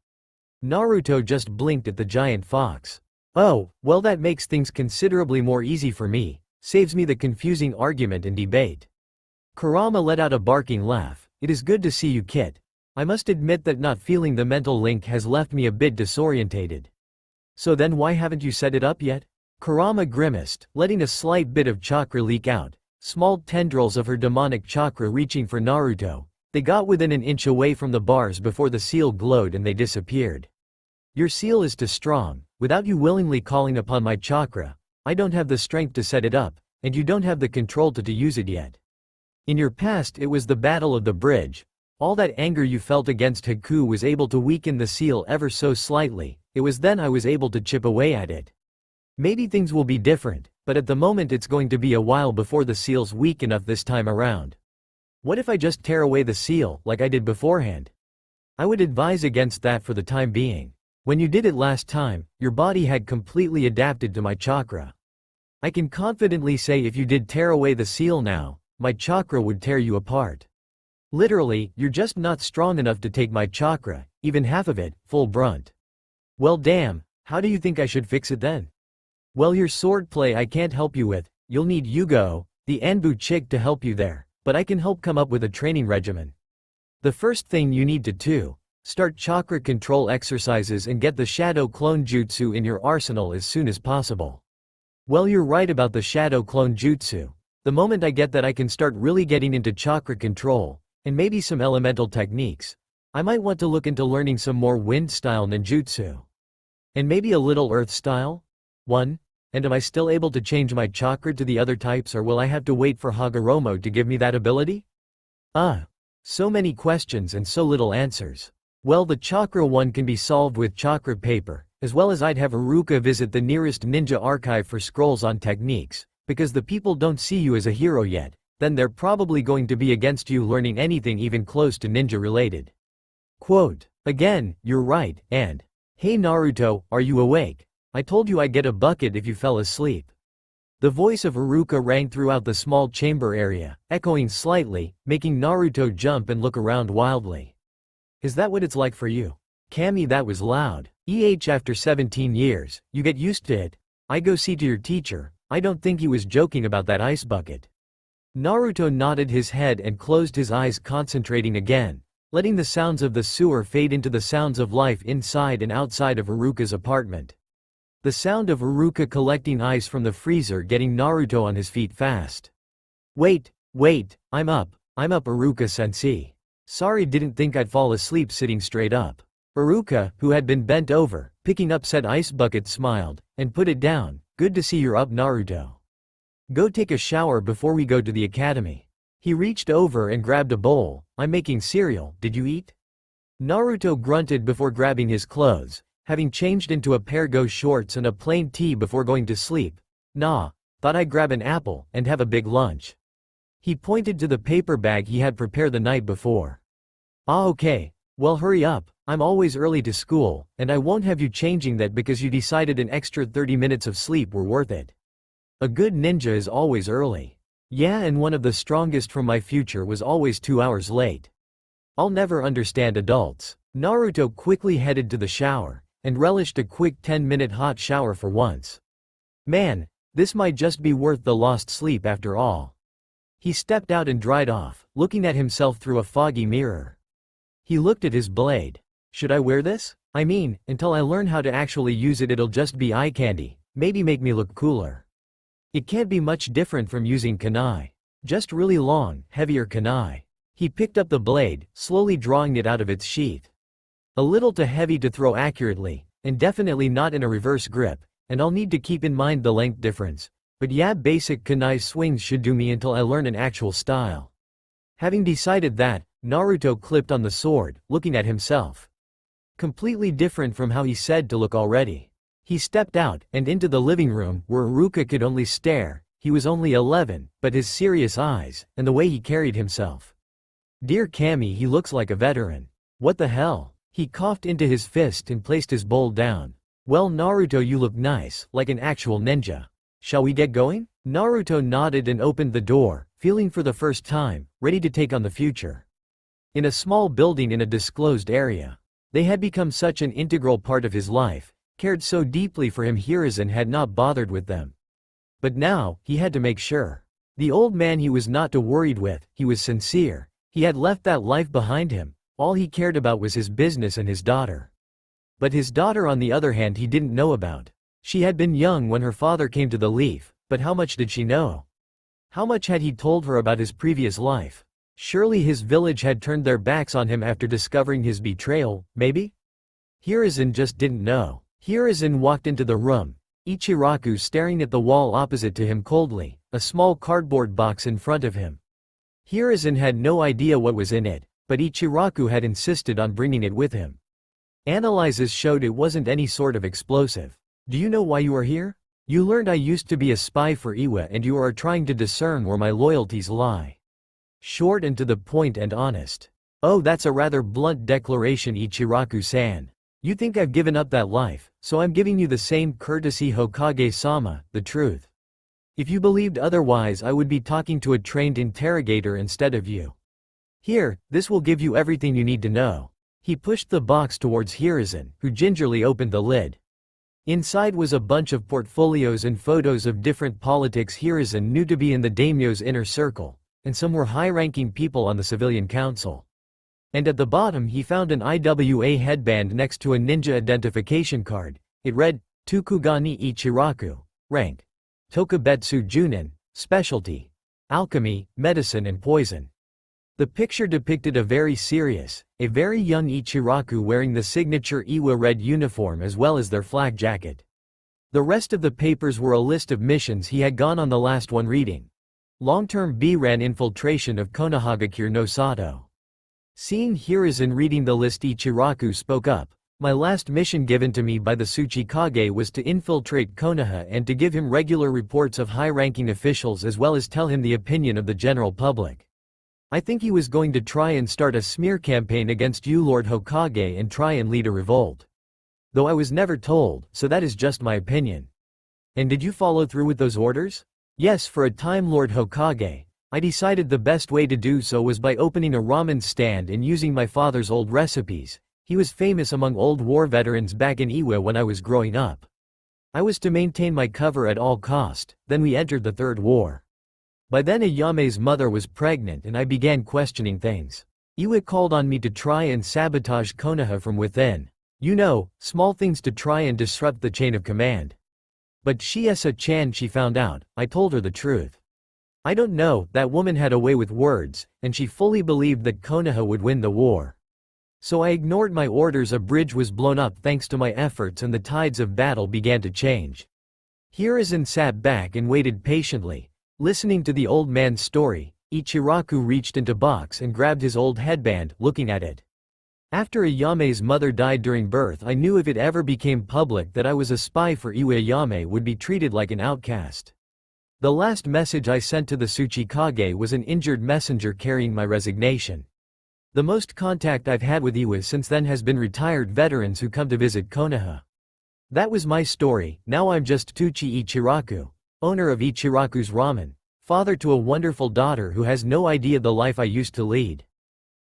Naruto just blinked at the giant fox. Oh, well, that makes things considerably more easy for me, saves me the confusing argument and debate. Kurama let out a barking laugh. It is good to see you, Kit. I must admit that not feeling the mental link has left me a bit disorientated. So then why haven't you set it up yet? Kurama grimaced, letting a slight bit of chakra leak out, small tendrils of her demonic chakra reaching for Naruto. They got within an inch away from the bars before the seal glowed and they disappeared. Your seal is too strong. Without you willingly calling upon my chakra, I don't have the strength to set it up, and you don't have the control to use it yet. In your past it was the battle of the bridge. All that anger you felt against Haku was able to weaken the seal ever so slightly. It was then I was able to chip away at it. Maybe things will be different, but at the moment it's going to be a while before the seal's weak enough this time around. What if I just tear away the seal, like I did beforehand? I would advise against that for the time being. When you did it last time, your body had completely adapted to my chakra. I can confidently say if you did tear away the seal now, my chakra would tear you apart. Literally, you're just not strong enough to take my chakra, even half of it, full brunt. Well damn, how do you think I should fix it then? Well, your swordplay I can't help you with. You'll need Yugo, the Anbu chick, to help you there, but I can help come up with a training regimen. The first thing you need to do, start chakra control exercises and get the shadow clone jutsu in your arsenal as soon as possible. Well, you're right about the shadow clone jutsu. The moment I get that, I can start really getting into chakra control, and maybe some elemental techniques. I might want to look into learning some more wind style ninjutsu. And maybe a little earth style? And am I still able to change my chakra to the other types, or will I have to wait for Hagoromo to give me that ability? So many questions and so little answers. Well, the chakra one can be solved with chakra paper, as well as I'd have Iruka visit the nearest ninja archive for scrolls on techniques, because the people don't see you as a hero yet, then they're probably going to be against you learning anything even close to ninja related. Quote, again, you're right, and, hey Naruto, are you awake? I told you I'd get a bucket if you fell asleep. The voice of Iruka rang throughout the small chamber area, echoing slightly, making Naruto jump and look around wildly. Is that what it's like for you? Kami, that was loud. After 17 years, you get used to it. I go see to your teacher. I don't think he was joking about that ice bucket. Naruto nodded his head and closed his eyes, concentrating again, letting the sounds of the sewer fade into the sounds of life inside and outside of Iruka's apartment. The sound of Iruka collecting ice from the freezer getting Naruto on his feet fast. Wait, I'm up Iruka-sensei. Sorry, didn't think I'd fall asleep sitting straight up. Iruka, who had been bent over, picking up said ice bucket, smiled, and put it down. Good to see you're up, Naruto. Go take a shower before we go to the academy. He reached over and grabbed a bowl. I'm making cereal, did you eat? Naruto grunted before grabbing his clothes, having changed into a pair of shorts and a plain tee before going to sleep. Nah, thought I'd grab an apple and have a big lunch. He pointed to the paper bag he had prepared the night before. Ah, okay. Well, hurry up. I'm always early to school, and I won't have you changing that because you decided an extra 30 minutes of sleep were worth it. A good ninja is always early. Yeah, and one of the strongest from my future was always 2 hours late. I'll never understand adults. Naruto quickly headed to the shower, and relished a quick 10-minute hot shower for once. Man, this might just be worth the lost sleep after all. He stepped out and dried off, looking at himself through a foggy mirror. He looked at his blade. Should I wear this? I mean, until I learn how to actually use it, it'll just be eye candy, maybe make me look cooler. It can't be much different from using kunai. Just really long, heavier kunai. He picked up the blade, slowly drawing it out of its sheath. A little too heavy to throw accurately, and definitely not in a reverse grip, and I'll need to keep in mind the length difference. But yeah, basic kunai swings should do me until I learn an actual style. Having decided that, Naruto clipped on the sword, looking at himself. Completely different from how he said to look already. He stepped out, and into the living room, where Iruka could only stare. He was only 11, but his serious eyes, and the way he carried himself. Dear Kami, he looks like a veteran. What the hell? He coughed into his fist and placed his bowl down. Well, Naruto, you look nice, like an actual ninja. Shall we get going? Naruto nodded and opened the door, feeling for the first time, ready to take on the future. In a small building in a disclosed area. They had become such an integral part of his life, cared so deeply for him. Hiruzen had not bothered with them. But now, he had to make sure. The old man he was not too worried with, he was sincere. He had left that life behind him. All he cared about was his business and his daughter. But his daughter, on the other hand, he didn't know about. She had been young when her father came to the Leaf, but how much did she know? How much had he told her about his previous life? Surely his village had turned their backs on him after discovering his betrayal, maybe? Hiruzen just didn't know. Hiruzen walked into the room, Ichiraku staring at the wall opposite to him coldly, a small cardboard box in front of him. Hiruzen had no idea what was in it, but Ichiraku had insisted on bringing it with him. Analyses showed it wasn't any sort of explosive. Do you know why you are here? You learned I used to be a spy for Iwa and you are trying to discern where my loyalties lie. Short and to the point and honest. Oh, that's a rather blunt declaration, Ichiraku-san. You think I've given up that life, so I'm giving you the same courtesy, Hokage-sama, the truth. If you believed otherwise, I would be talking to a trained interrogator instead of you. Here, this will give you everything you need to know. He pushed the box towards Hiruzen, who gingerly opened the lid. Inside was a bunch of portfolios and photos of different politics Hiruzen knew to be in the daimyo's inner circle, and some were high-ranking people on the civilian council. And at the bottom he found an IWA headband next to a ninja identification card. It read, Tukugani Ichiraku, rank, Tokubetsu Junin, specialty, alchemy, medicine and poison. The picture depicted a very serious, a very young Ichiraku wearing the signature Iwa red uniform as well as their flak jacket. The rest of the papers were a list of missions he had gone on, the last one reading. Long-term B-ran infiltration of Konohagakure no Sato. Seeing Hiruzen reading the list, Ichiraku spoke up. My last mission given to me by the Tsuchikage was to infiltrate Konoha and to give him regular reports of high-ranking officials as well as tell him the opinion of the general public. I think he was going to try and start a smear campaign against you, Lord Hokage, and try and lead a revolt. Though I was never told, so that is just my opinion. And did you follow through with those orders? Yes, for a time, Lord Hokage. I decided the best way to do so was by opening a ramen stand and using my father's old recipes. He was famous among old war veterans back in Iwa when I was growing up. I was to maintain my cover at all cost. Then we entered the Third War. By then Ayame's mother was pregnant and I began questioning things. Iwa called on me to try and sabotage Konoha from within. You know, small things to try and disrupt the chain of command. But Shiesa-chan, she found out. I told her the truth. I don't know, that woman had a way with words, and she fully believed that Konoha would win the war. So I ignored my orders. A bridge was blown up thanks to my efforts and the tides of battle began to change. Hiruzen sat back and waited patiently, listening to the old man's story. Ichiraku reached into box and grabbed his old headband, looking at it. After Ayame's mother died during birth, I knew if it ever became public that I was a spy for Iwa, Ayame would be treated like an outcast. The last message I sent to the Tsuchikage was an injured messenger carrying my resignation. The most contact I've had with Iwa since then has been retired veterans who come to visit Konoha. That was my story. Now I'm just Tuchi Ichiraku, owner of Ichiraku's Ramen, father to a wonderful daughter who has no idea the life I used to lead.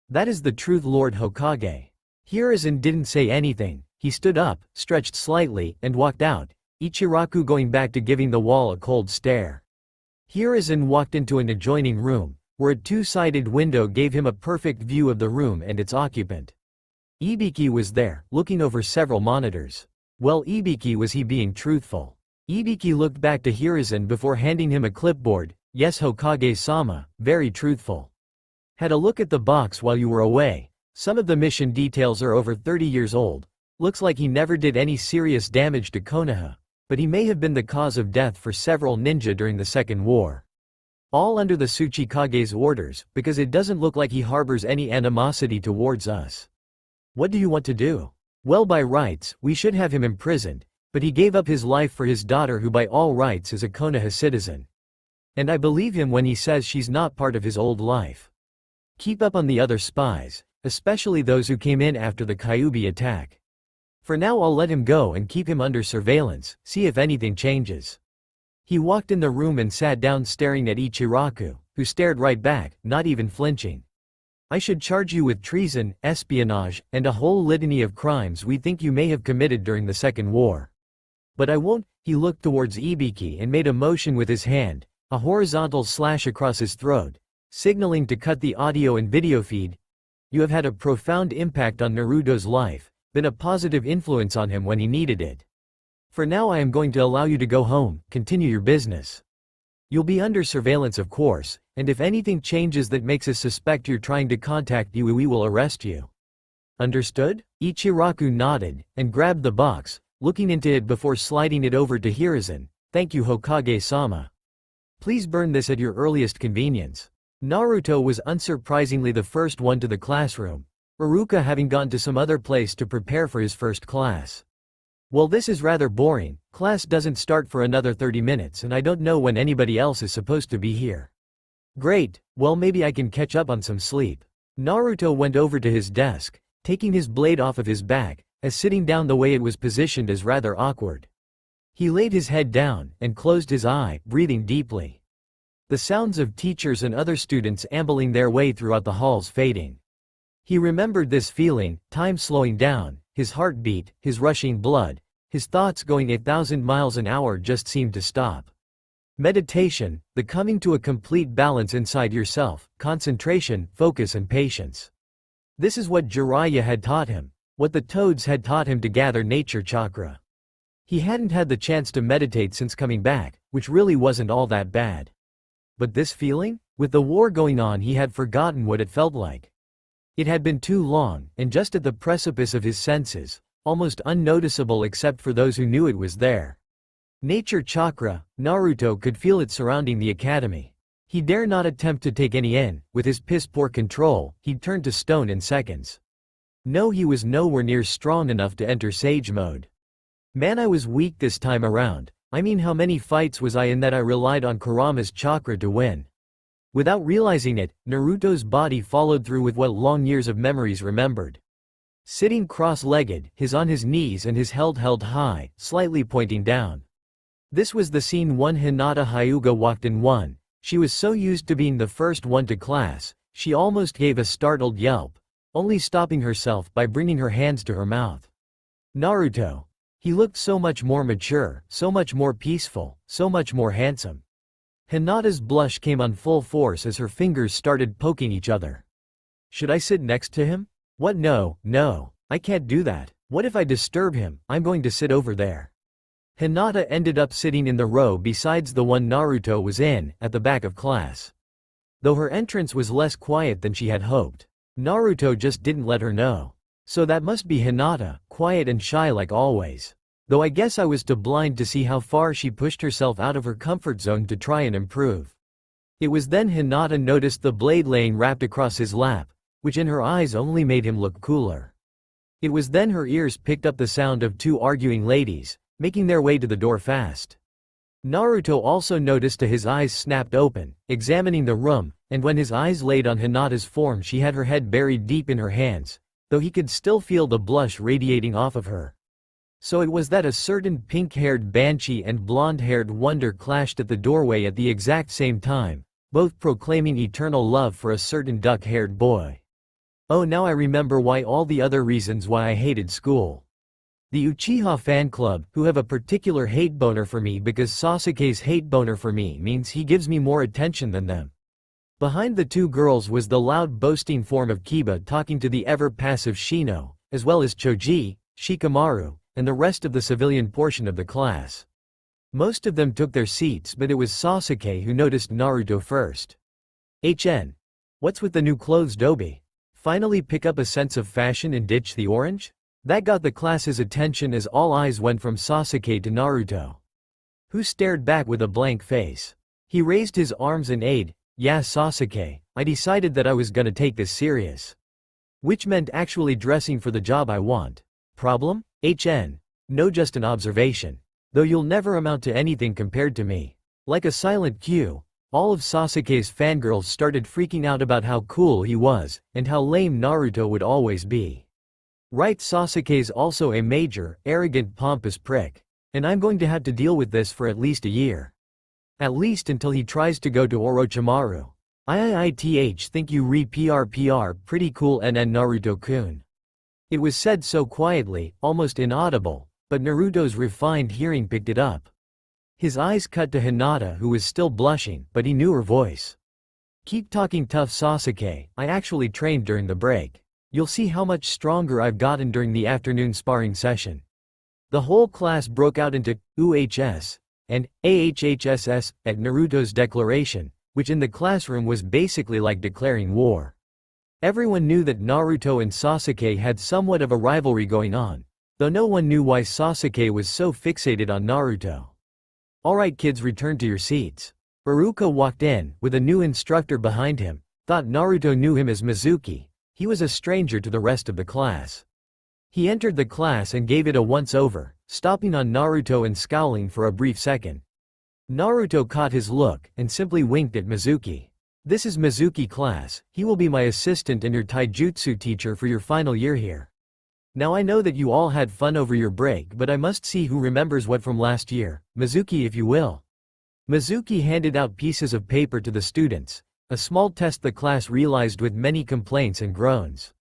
That is the truth, Lord Hokage. Hiruzen didn't say anything. He stood up, stretched slightly, and walked out, Ichiraku going back to giving the wall a cold stare. Hiruzen walked into an adjoining room, where a two-sided window gave him a perfect view of the room and its occupant. Ibiki was there, looking over several monitors. Well, Ibiki, was he being truthful? Ibiki looked back to Hiruzen before handing him a clipboard. Yes, Hokage-sama, very truthful. Had a look at the box while you were away. Some of the mission details are over 30 years old. Looks like he never did any serious damage to Konoha, but he may have been the cause of death for several ninja during the Second War. All under the Tsuchikage's orders, because it doesn't look like he harbors any animosity towards us. What do you want to do? Well, by rights, we should have him imprisoned, but he gave up his life for his daughter who by all rights is a Konoha citizen. And I believe him when he says she's not part of his old life. Keep up on the other spies, especially those who came in after the Kyuubi attack. For now I'll let him go and keep him under surveillance, see if anything changes. He walked in the room and sat down staring at Ichiraku, who stared right back, not even flinching. I should charge you with treason, espionage, and a whole litany of crimes we think you may have committed during the Second War. But I won't. He looked towards Ibiki and made a motion with his hand, a horizontal slash across his throat, signaling to cut the audio and video feed. You have had a profound impact on Naruto's life, been a positive influence on him when he needed it. For now I am going to allow you to go home, continue your business. You'll be under surveillance, of course, and if anything changes that makes us suspect you're trying to contact you, we will arrest you. Understood? Ichiraku nodded, and grabbed the box, looking into it before sliding it over to Hiruzen. Thank you, Hokage-sama. Please burn this at your earliest convenience. Naruto was unsurprisingly the first one to the classroom, Iruka having gone to some other place to prepare for his first class. Well, this is rather boring. Class doesn't start for another 30 minutes and I don't know when anybody else is supposed to be here. Great, well maybe I can catch up on some sleep. Naruto went over to his desk, taking his blade off of his back, as sitting down the way it was positioned is rather awkward. He laid his head down and closed his eye, breathing deeply. The sounds of teachers and other students ambling their way throughout the halls fading. He remembered this feeling, time slowing down, his heartbeat, his rushing blood, his thoughts going 1,000 miles an hour just seemed to stop. Meditation, the coming to a complete balance inside yourself, concentration, focus and patience. This is what Jiraiya had taught him, what the toads had taught him to gather nature chakra. He hadn't had the chance to meditate since coming back, which really wasn't all that bad. But this feeling? With the war going on he had forgotten what it felt like. It had been too long, and just at the precipice of his senses, almost unnoticeable except for those who knew it was there. Nature chakra, Naruto could feel it surrounding the academy. He dare not attempt to take any in, with his piss-poor control, he'd turn to stone in seconds. No, he was nowhere near strong enough to enter sage mode. Man, I was weak this time around. I mean, how many fights was I in that I relied on Kurama's chakra to win? Without realizing it, Naruto's body followed through with what long years of memories remembered. Sitting cross-legged, his on his knees and his held high, slightly pointing down. This was the scene one Hinata Hyuga walked in one. She was so used to being the first one to class, she almost gave a startled yelp, only stopping herself by bringing her hands to her mouth. Naruto. He looked so much more mature, so much more peaceful, so much more handsome. Hinata's blush came on full force as her fingers started poking each other. Should I sit next to him? What? No, I can't do that. What if I disturb him? I'm going to sit over there. Hinata ended up sitting in the row besides the one Naruto was in, at the back of class. Though her entrance was less quiet than she had hoped, Naruto just didn't let her know. So that must be Hinata, quiet and shy like always. Though I guess I was too blind to see how far she pushed herself out of her comfort zone to try and improve. It was then Hinata noticed the blade laying wrapped across his lap, which in her eyes only made him look cooler. It was then her ears picked up the sound of two arguing ladies, making their way to the door fast. Naruto also noticed his eyes snapped open, examining the room, and when his eyes laid on Hinata's form she had her head buried deep in her hands, though he could still feel the blush radiating off of her. So it was that a certain pink-haired banshee and blonde-haired wonder clashed at the doorway at the exact same time, both proclaiming eternal love for a certain duck-haired boy. Oh, now I remember why all the other reasons why I hated school. The Uchiha fan club, who have a particular hate boner for me because Sasuke's hate boner for me means he gives me more attention than them. Behind the two girls was the loud boasting form of Kiba talking to the ever-passive Shino, as well as Choji, Shikamaru, and the rest of the civilian portion of the class. Most of them took their seats, but it was Sasuke who noticed Naruto first. What's with the new clothes, Dobi? Finally pick up a sense of fashion and ditch the orange? That got the class's attention as all eyes went from Sasuke to Naruto, who stared back with a blank face. He raised his arms in aid. Yeah, Sasuke, I decided that I was gonna take this serious. Which meant actually dressing for the job I want. Problem? No, just an observation. Though you'll never amount to anything compared to me. Like a silent cue, all of Sasuke's fangirls started freaking out about how cool he was, and how lame Naruto would always be. Right, Sasuke's also a major, arrogant, pompous prick. And I'm going to have to deal with this for at least a year. At least until he tries to go to Orochimaru. IIITH think you PR pretty cool NN Naruto-kun. It was said so quietly, almost inaudible, but Naruto's refined hearing picked it up. His eyes cut to Hinata, who was still blushing, but he knew her voice. Keep talking tough, Sasuke, I actually trained during the break. You'll see how much stronger I've gotten during the afternoon sparring session. The whole class broke out into UHS and AHHSS at Naruto's declaration, which in the classroom was basically like declaring war. Everyone knew that Naruto and Sasuke had somewhat of a rivalry going on, though no one knew why Sasuke was so fixated on Naruto. Alright kids, return to your seats. Iruka walked in, with a new instructor behind him, thought Naruto knew him as Mizuki. He was a stranger to the rest of the class. He entered the class and gave it a once-over, stopping on Naruto and scowling for a brief second. Naruto caught his look, and simply winked at Mizuki. This is Mizuki class, he will be my assistant and your taijutsu teacher for your final year here. Now I know that you all had fun over your break, but I must see who remembers what from last year, Mizuki if you will. Mizuki handed out pieces of paper to the students, a small test the class realized with many complaints and groans.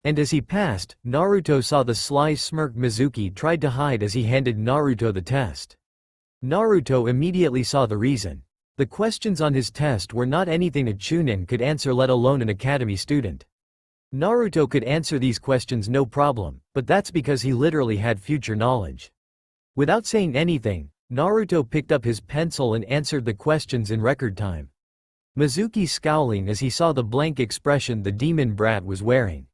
And as he passed, Naruto saw the sly smirk Mizuki tried to hide as he handed Naruto the test. Naruto immediately saw the reason. The questions on his test were not anything a chunin could answer, let alone an academy student. Naruto could answer these questions no problem, but that's because he literally had future knowledge. Without saying anything, Naruto picked up his pencil and answered the questions in record time. Mizuki scowling as he saw the blank expression the demon brat was wearing.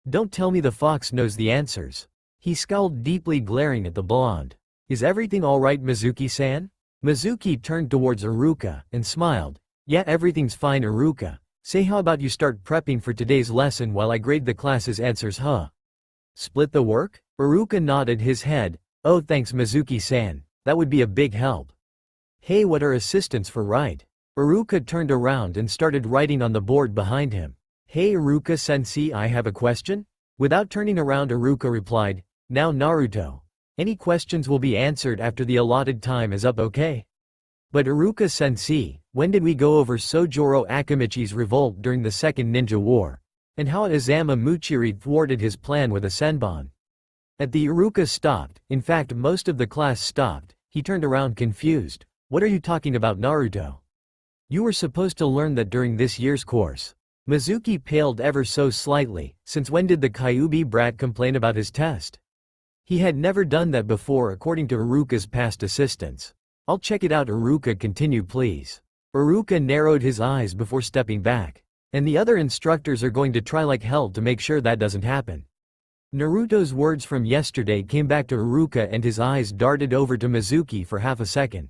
Don't tell me the fox knows the answers. He scowled deeply, glaring at the blonde. Is everything alright, Mizuki-san? Mizuki turned towards Iruka, and smiled. Yeah, everything's fine, Iruka. Say, how about you start prepping for today's lesson while I grade the class's answers, huh? Split the work? Iruka nodded his head. Oh, thanks, Mizuki-san. That would be a big help. Hey, what are assistants for, right? Iruka turned around and started writing on the board behind him. Hey Iruka-sensei, I have a question? Without turning around, Iruka replied, now Naruto. Any questions will be answered after the allotted time is up, okay? But Iruka-sensei, when did we go over Sojoro Akimichi's revolt during the Second Ninja War? And how Izama Muchiri thwarted his plan with a senbon? At the Iruka stopped, in fact most of the class stopped, he turned around confused. What are you talking about, Naruto? You were supposed to learn that during this year's course. Mizuki paled ever so slightly. Since when did the Kyuubi brat complain about his test? He had never done that before according to Iruka's past assistants. I'll check it out, Iruka continued, please. Iruka narrowed his eyes before stepping back. And the other instructors are going to try like hell to make sure that doesn't happen. Naruto's words from yesterday came back to Iruka and his eyes darted over to Mizuki for half a second.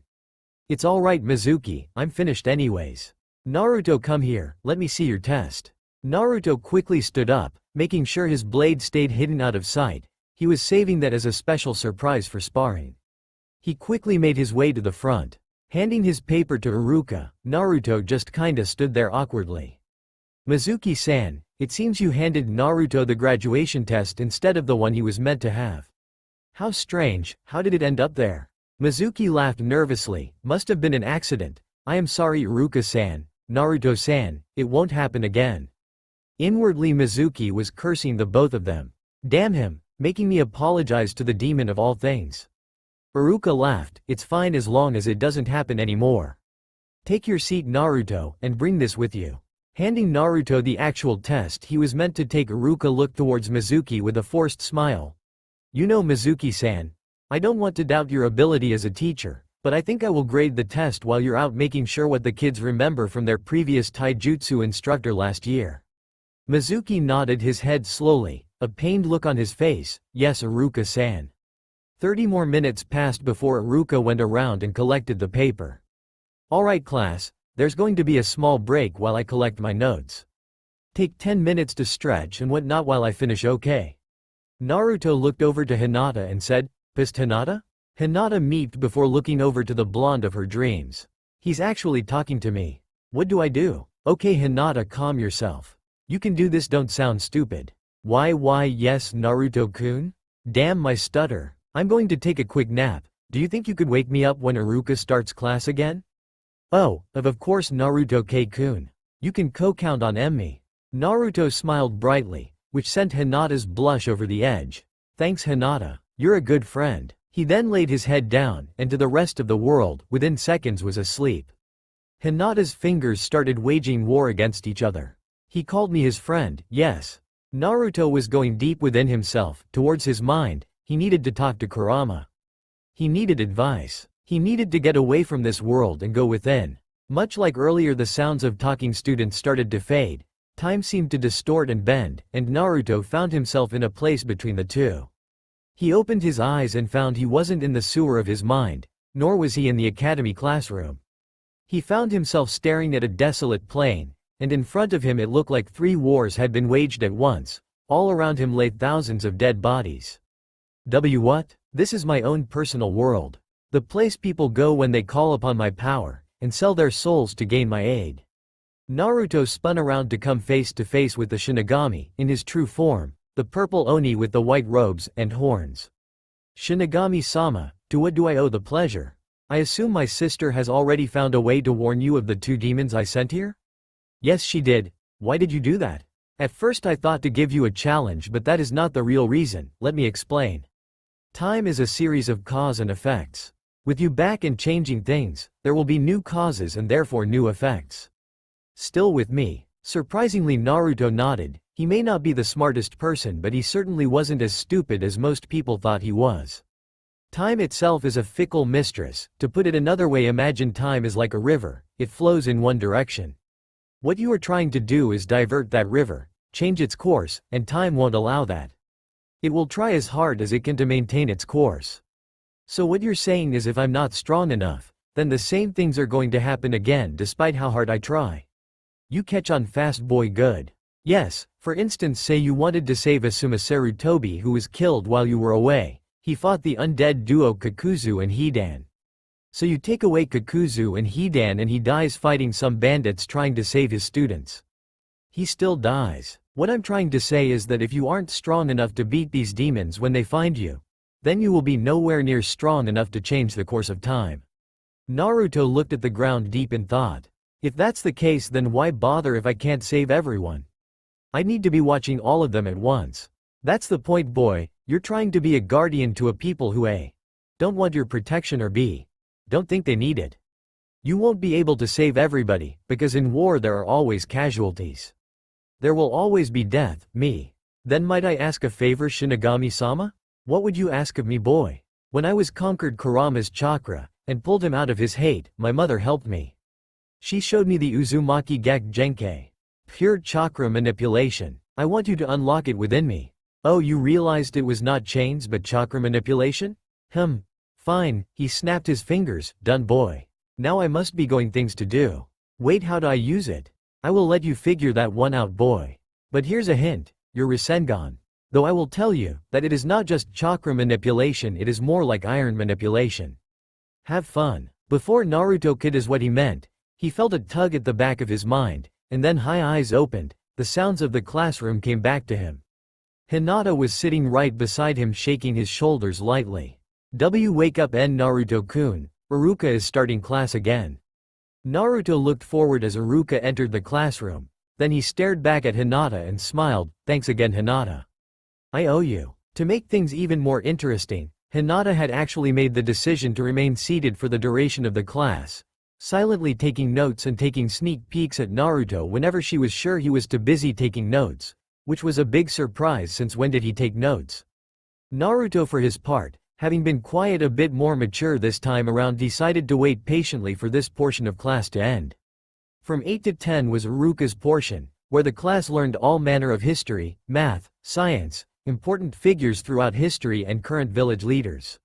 It's alright Mizuki, I'm finished anyways. Naruto, come here, let me see your test. Naruto quickly stood up, making sure his blade stayed hidden out of sight. He was saving that as a special surprise for sparring. He quickly made his way to the front. Handing his paper to Iruka, Naruto just kinda stood there awkwardly. Mizuki-san, it seems you handed Naruto the graduation test instead of the one he was meant to have. How strange, how did it end up there? Mizuki laughed nervously, must have been an accident. I am sorry Iruka-san, Naruto-san, it won't happen again. Inwardly Mizuki was cursing the both of them. Damn him, making me apologize to the demon of all things. Iruka laughed, it's fine as long as it doesn't happen anymore. Take your seat Naruto, and bring this with you. Handing Naruto the actual test he was meant to take, Iruka looked towards Mizuki with a forced smile. You know Mizuki-san, I don't want to doubt your ability as a teacher, but I think I will grade the test while you're out making sure what the kids remember from their previous taijutsu instructor last year. Mizuki nodded his head slowly, a pained look on his face. Yes Iruka-san. 30 more minutes passed before Iruka went around and collected the paper. Alright class, there's going to be a small break while I collect my notes. Take 10 minutes to stretch and whatnot while I finish, okay? Naruto looked over to Hinata and said, Pissed Hinata? Hinata meeped before looking over to the blonde of her dreams. He's actually talking to me. What do I do? Okay Hinata, calm yourself. You can do this, don't sound stupid. Why yes Naruto-kun? Damn my stutter. I'm going to take a quick nap. Do you think you could wake me up when Iruka starts class again? Oh, of course Naruto-kun. You can count on me. Naruto smiled brightly, which sent Hinata's blush over the edge. Thanks Hinata, you're a good friend. He then laid his head down, and to the rest of the world, within seconds was asleep. Hinata's fingers started waging war against each other. He called me his friend, yes. Naruto was going deep within himself, towards his mind. He needed to talk to Kurama. He needed advice. He needed to get away from this world and go within. Much like earlier, the sounds of talking students started to fade. Time seemed to distort and bend, and Naruto found himself in a place between the two. He opened his eyes and found he wasn't in the sewer of his mind, nor was he in the academy classroom. He found himself staring at a desolate plain, and in front of him it looked like 3 wars had been waged at once. All around him lay thousands of dead bodies. What? This is my own personal world. The place people go when they call upon my power, and sell their souls to gain my aid. Naruto spun around to come face to face with the Shinigami, in his true form, the purple Oni with the white robes and horns. Shinigami-sama, to what do I owe the pleasure? I assume my sister has already found a way to warn you of the 2 demons I sent here? Yes she did. Why did you do that? At first I thought to give you a challenge, but that is not the real reason, let me explain. Time is a series of cause and effects. With you back and changing things, there will be new causes and therefore new effects. Still with me? Surprisingly Naruto nodded. He may not be the smartest person, but he certainly wasn't as stupid as most people thought he was. Time itself is a fickle mistress. To put it another way, imagine time is like a river, it flows in one direction. What you are trying to do is divert that river, change its course, and time won't allow that. It will try as hard as it can to maintain its course. So what you're saying is if I'm not strong enough, then the same things are going to happen again despite how hard I try. You catch on fast, boy, good. Yes, for instance, say you wanted to save Asumaseru Tobi who was killed while you were away. He fought the undead duo Kakuzu and Hidan. So you take away Kakuzu and Hidan and he dies fighting some bandits trying to save his students. He still dies. What I'm trying to say is that if you aren't strong enough to beat these demons when they find you, Then you will be nowhere near strong enough to change the course of time. Naruto looked at the ground deep in thought. If that's the case, then why bother if I can't save everyone? I need to be watching all of them at once. That's the point, boy. You're trying to be a guardian to a people who A. Don't want your protection, or B. Don't think they need it. You won't be able to save everybody, because in war there are always casualties. There will always be death, me. Then might I ask a favor, Shinigami-sama? What would you ask of me, boy? When I was conquered Kurama's chakra, and pulled him out of his hate, my mother helped me. She showed me the Uzumaki Gek Genkei. Pure chakra manipulation. I want you to unlock it within me. Oh, you realized it was not chains but chakra manipulation? Fine, he snapped his fingers. Done, boy. Now I must be going things to do. Wait, how do I use it? I will let you figure that one out, boy. But here's a hint, your Rasengan. Though I will tell you, that it is not just chakra manipulation, it is more like iron manipulation. Have fun. Before Naruto could is what he meant, he felt a tug at the back of his mind, and then his eyes opened, the sounds of the classroom came back to him. Hinata was sitting right beside him, shaking his shoulders lightly. Wake up, Naruto-kun, Iruka is starting class again. Naruto looked forward as Iruka entered the classroom, then he stared back at Hinata and smiled. Thanks again, Hinata. I owe you. To make things even more interesting, Hinata had actually made the decision to remain seated for the duration of the class, silently taking notes and taking sneak peeks at Naruto whenever she was sure he was too busy taking notes, which was a big surprise since when did he take notes? Naruto, for his part, having been quiet, a bit more mature this time around, decided to wait patiently for this portion of class to end. From 8 to 10 was Iruka's portion, where the class learned all manner of history, math, science, important figures throughout history and current village leaders.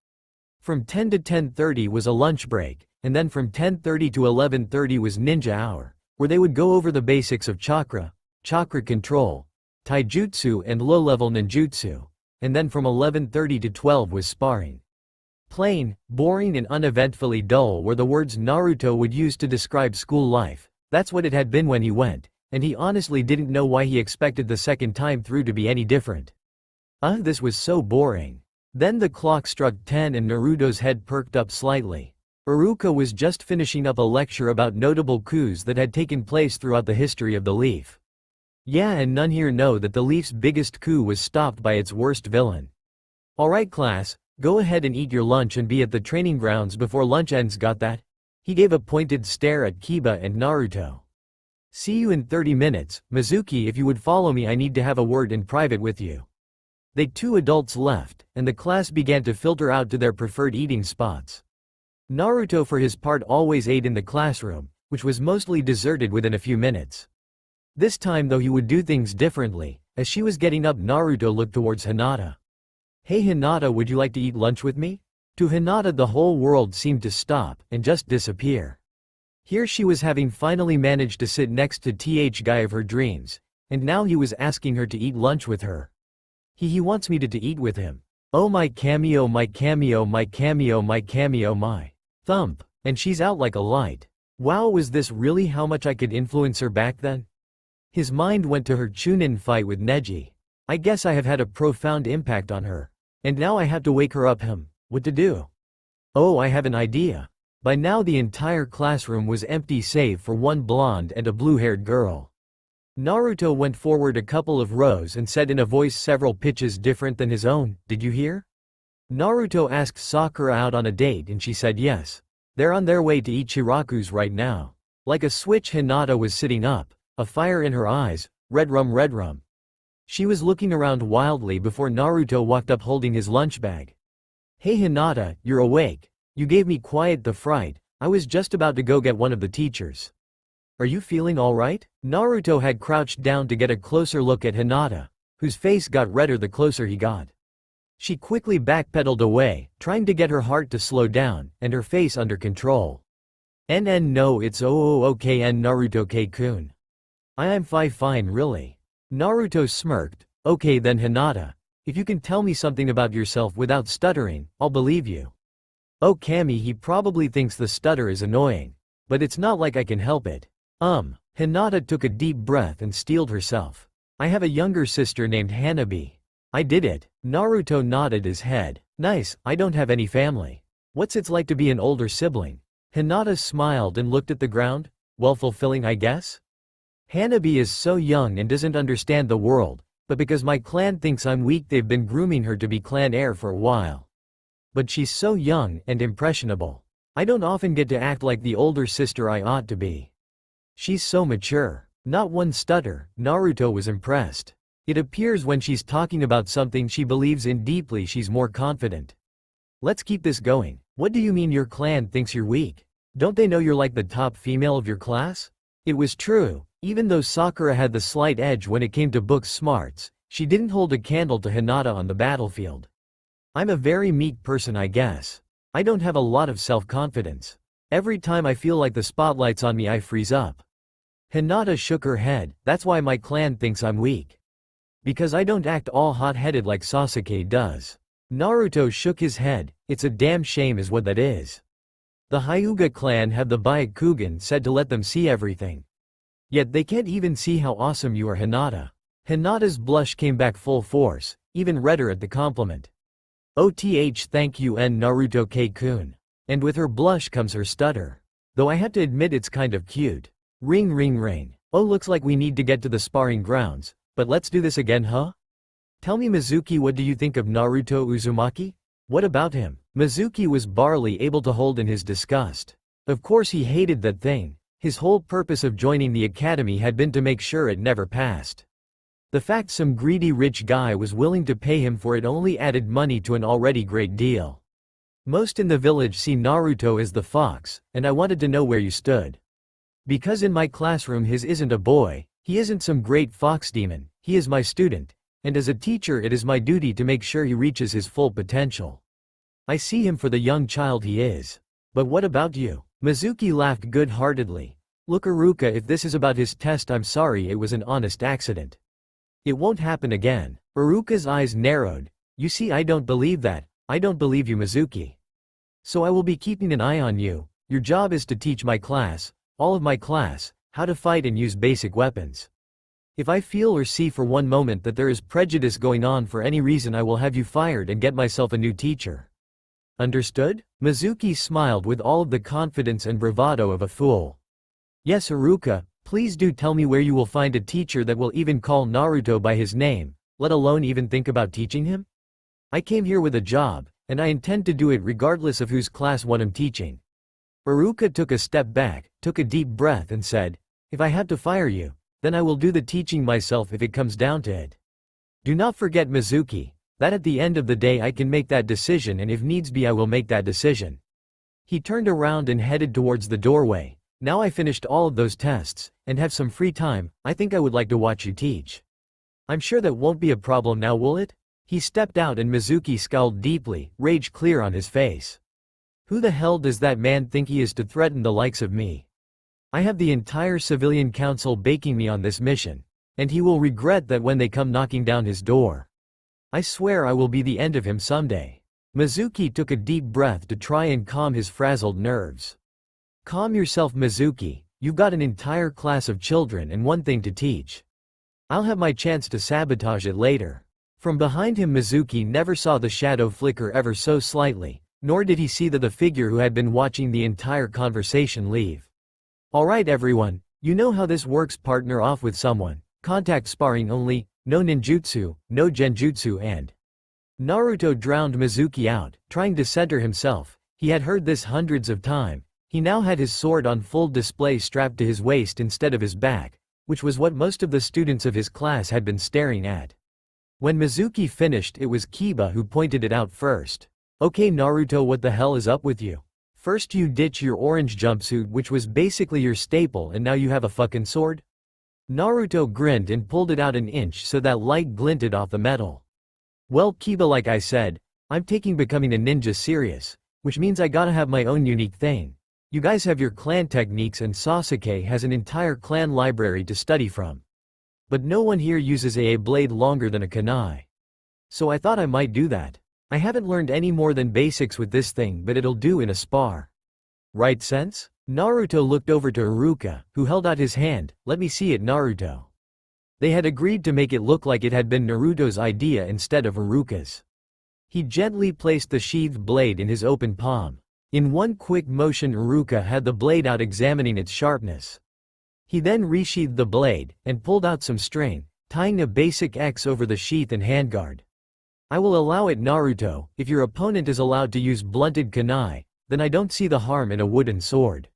From 10 to 10:30 was a lunch break, and then from 10:30 to 11:30 was ninja hour, where they would go over the basics of chakra control, taijutsu and low-level ninjutsu, and then from 11:30 to 12 was sparring. Plain, boring and uneventfully dull were the words Naruto would use to describe school life. That's what it had been when he went, and he honestly didn't know why he expected the second time through to be any different. This was so boring. Then the clock struck 10 and Naruto's head perked up slightly. Iruka was just finishing up a lecture about notable coups that had taken place throughout the history of the Leaf. Yeah, and none here know that the Leaf's biggest coup was stopped by its worst villain. Alright class, go ahead and eat your lunch and be at the training grounds before lunch ends, got that? He gave a pointed stare at Kiba and Naruto. See you in 30 minutes, Mizuki. If you would follow me, I need to have a word in private with you. The two adults left, and the class began to filter out to their preferred eating spots. Naruto, for his part, always ate in the classroom, which was mostly deserted within a few minutes. This time though he would do things differently. As she was getting up, Naruto looked towards Hinata. Hey Hinata, would you like to eat lunch with me? To Hinata the whole world seemed to stop and just disappear. Here she was, having finally managed to sit next to the guy of her dreams, and now he was asking her to eat lunch with her. He wants me to eat with him. Oh, my cameo, my cameo, my cameo, my cameo, my thump, and she's out like a light. Wow, was this really how much I could influence her back then? His mind went to her Chunin fight with Neji. I guess I have had a profound impact on her. And now I have to wake her up. What to do? Oh, I have an idea. By now the entire classroom was empty save for one blonde and a blue-haired girl. Naruto went forward a couple of rows and said in a voice several pitches different than his own, "Did you hear?" Naruto asked Sakura out on a date and she said yes. They're on their way to Ichiraku's right now. Like a switch, Hinata was sitting up, a fire in her eyes. Red rum, red rum. She was looking around wildly before Naruto walked up holding his lunch bag. Hey Hinata, you're awake. You gave me quite the fright. I was just about to go get one of the teachers. Are you feeling alright? Naruto had crouched down to get a closer look at Hinata, whose face got redder the closer he got. She quickly backpedaled away, trying to get her heart to slow down, and her face under control. No, it's okay Naruto-kun. I'm fine really. Naruto smirked. Okay then Hinata. If you can tell me something about yourself without stuttering, I'll believe you. Oh Kami, he probably thinks the stutter is annoying. But it's not like I can help it. Hinata took a deep breath and steeled herself. I have a younger sister named Hanabi. I did it. Naruto nodded his head. Nice, I don't have any family. What's it like to be an older sibling? Hinata smiled and looked at the ground. Well, fulfilling, I guess? Hanabi is so young and doesn't understand the world, but because my clan thinks I'm weak they've been grooming her to be clan heir for a while. But she's so young and impressionable. I don't often get to act like the older sister I ought to be. She's so mature. Not one stutter. Naruto was impressed. It appears when she's talking about something she believes in deeply she's more confident. Let's keep this going. What do you mean your clan thinks you're weak? Don't they know you're like the top female of your class? It was true. Even though Sakura had the slight edge when it came to book smarts, she didn't hold a candle to Hinata on the battlefield. I'm a very meek person, I guess. I don't have a lot of self-confidence. Every time I feel like the spotlight's on me I freeze up. Hinata shook her head. That's why my clan thinks I'm weak. Because I don't act all hot-headed like Sasuke does. Naruto shook his head. It's a damn shame is what that is. The Hyuga clan have the Byakugan said to let them see everything. Yet they can't even see how awesome you are, Hinata. Hinata's blush came back full force, even redder at the compliment. Thank you Naruto K-kun. And with her blush comes her stutter. Though I have to admit it's kind of cute. Ring ring ring. Oh, looks like we need to get to the sparring grounds, but let's do this again, huh? Tell me Mizuki, what do you think of Naruto Uzumaki? What about him? Mizuki was barely able to hold in his disgust. Of course he hated that thing. His whole purpose of joining the academy had been to make sure it never passed. The fact some greedy rich guy was willing to pay him for it only added money to an already great deal. Most in the village see Naruto as the fox, and I wanted to know where you stood. Because in my classroom his isn't a boy, he isn't some great fox demon, he is my student, and as a teacher it is my duty to make sure he reaches his full potential. I see him for the young child he is. But what about you? Mizuki laughed good-heartedly. Look Iruka, if this is about his test I'm sorry, it was an honest accident. It won't happen again. Iruka's eyes narrowed. You see, I don't believe that. I don't believe you, Mizuki. So I will be keeping an eye on you. Your job is to teach my class, all of my class, how to fight and use basic weapons. If I feel or see for one moment that there is prejudice going on for any reason I will have you fired and get myself a new teacher. Understood? Mizuki smiled with all of the confidence and bravado of a fool. Yes Iruka, please do tell me where you will find a teacher that will even call Naruto by his name, let alone even think about teaching him? I came here with a job, and I intend to do it regardless of whose class what I'm teaching. Iruka took a step back, took a deep breath and said, if I have to fire you, then I will do the teaching myself if it comes down to it. Do not forget Mizuki, that at the end of the day I can make that decision and if needs be I will make that decision. He turned around and headed towards the doorway. Now I finished all of those tests, and have some free time, I think I would like to watch you teach. I'm sure that won't be a problem now, will it? He stepped out and Mizuki scowled deeply, rage clear on his face. Who the hell does that man think he is to threaten the likes of me? I have the entire civilian council baking me on this mission, and he will regret that when they come knocking down his door. I swear I will be the end of him someday. Mizuki took a deep breath to try and calm his frazzled nerves. Calm yourself Mizuki, you've got an entire class of children and one thing to teach. I'll have my chance to sabotage it later. From behind him Mizuki never saw the shadow flicker ever so slightly, nor did he see the figure who had been watching the entire conversation leave. Alright everyone, you know how this works, partner off with someone, contact sparring only, no ninjutsu, no genjutsu and… Naruto drowned Mizuki out, trying to center himself. He had heard this hundreds of times. He now had his sword on full display strapped to his waist instead of his back, which was what most of the students of his class had been staring at. When Mizuki finished it was Kiba who pointed it out first. Okay Naruto, what the hell is up with you? First you ditch your orange jumpsuit which was basically your staple and now you have a fucking sword? Naruto grinned and pulled it out an inch so that light glinted off the metal. Well Kiba, like I said, I'm taking becoming a ninja serious, which means I gotta have my own unique thing. You guys have your clan techniques and Sasuke has an entire clan library to study from. But no one here uses a blade longer than a kunai. So I thought I might do that. I haven't learned any more than basics with this thing, but it'll do in a spar. Right sense? Naruto looked over to Iruka, who held out his hand. Let me see it Naruto. They had agreed to make it look like it had been Naruto's idea instead of Iruka's. He gently placed the sheathed blade in his open palm. In one quick motion Iruka had the blade out, examining its sharpness. He then resheathed the blade, and pulled out some string, tying a basic X over the sheath and handguard. I will allow it, Naruto. If your opponent is allowed to use blunted kunai, then I don't see the harm in a wooden sword.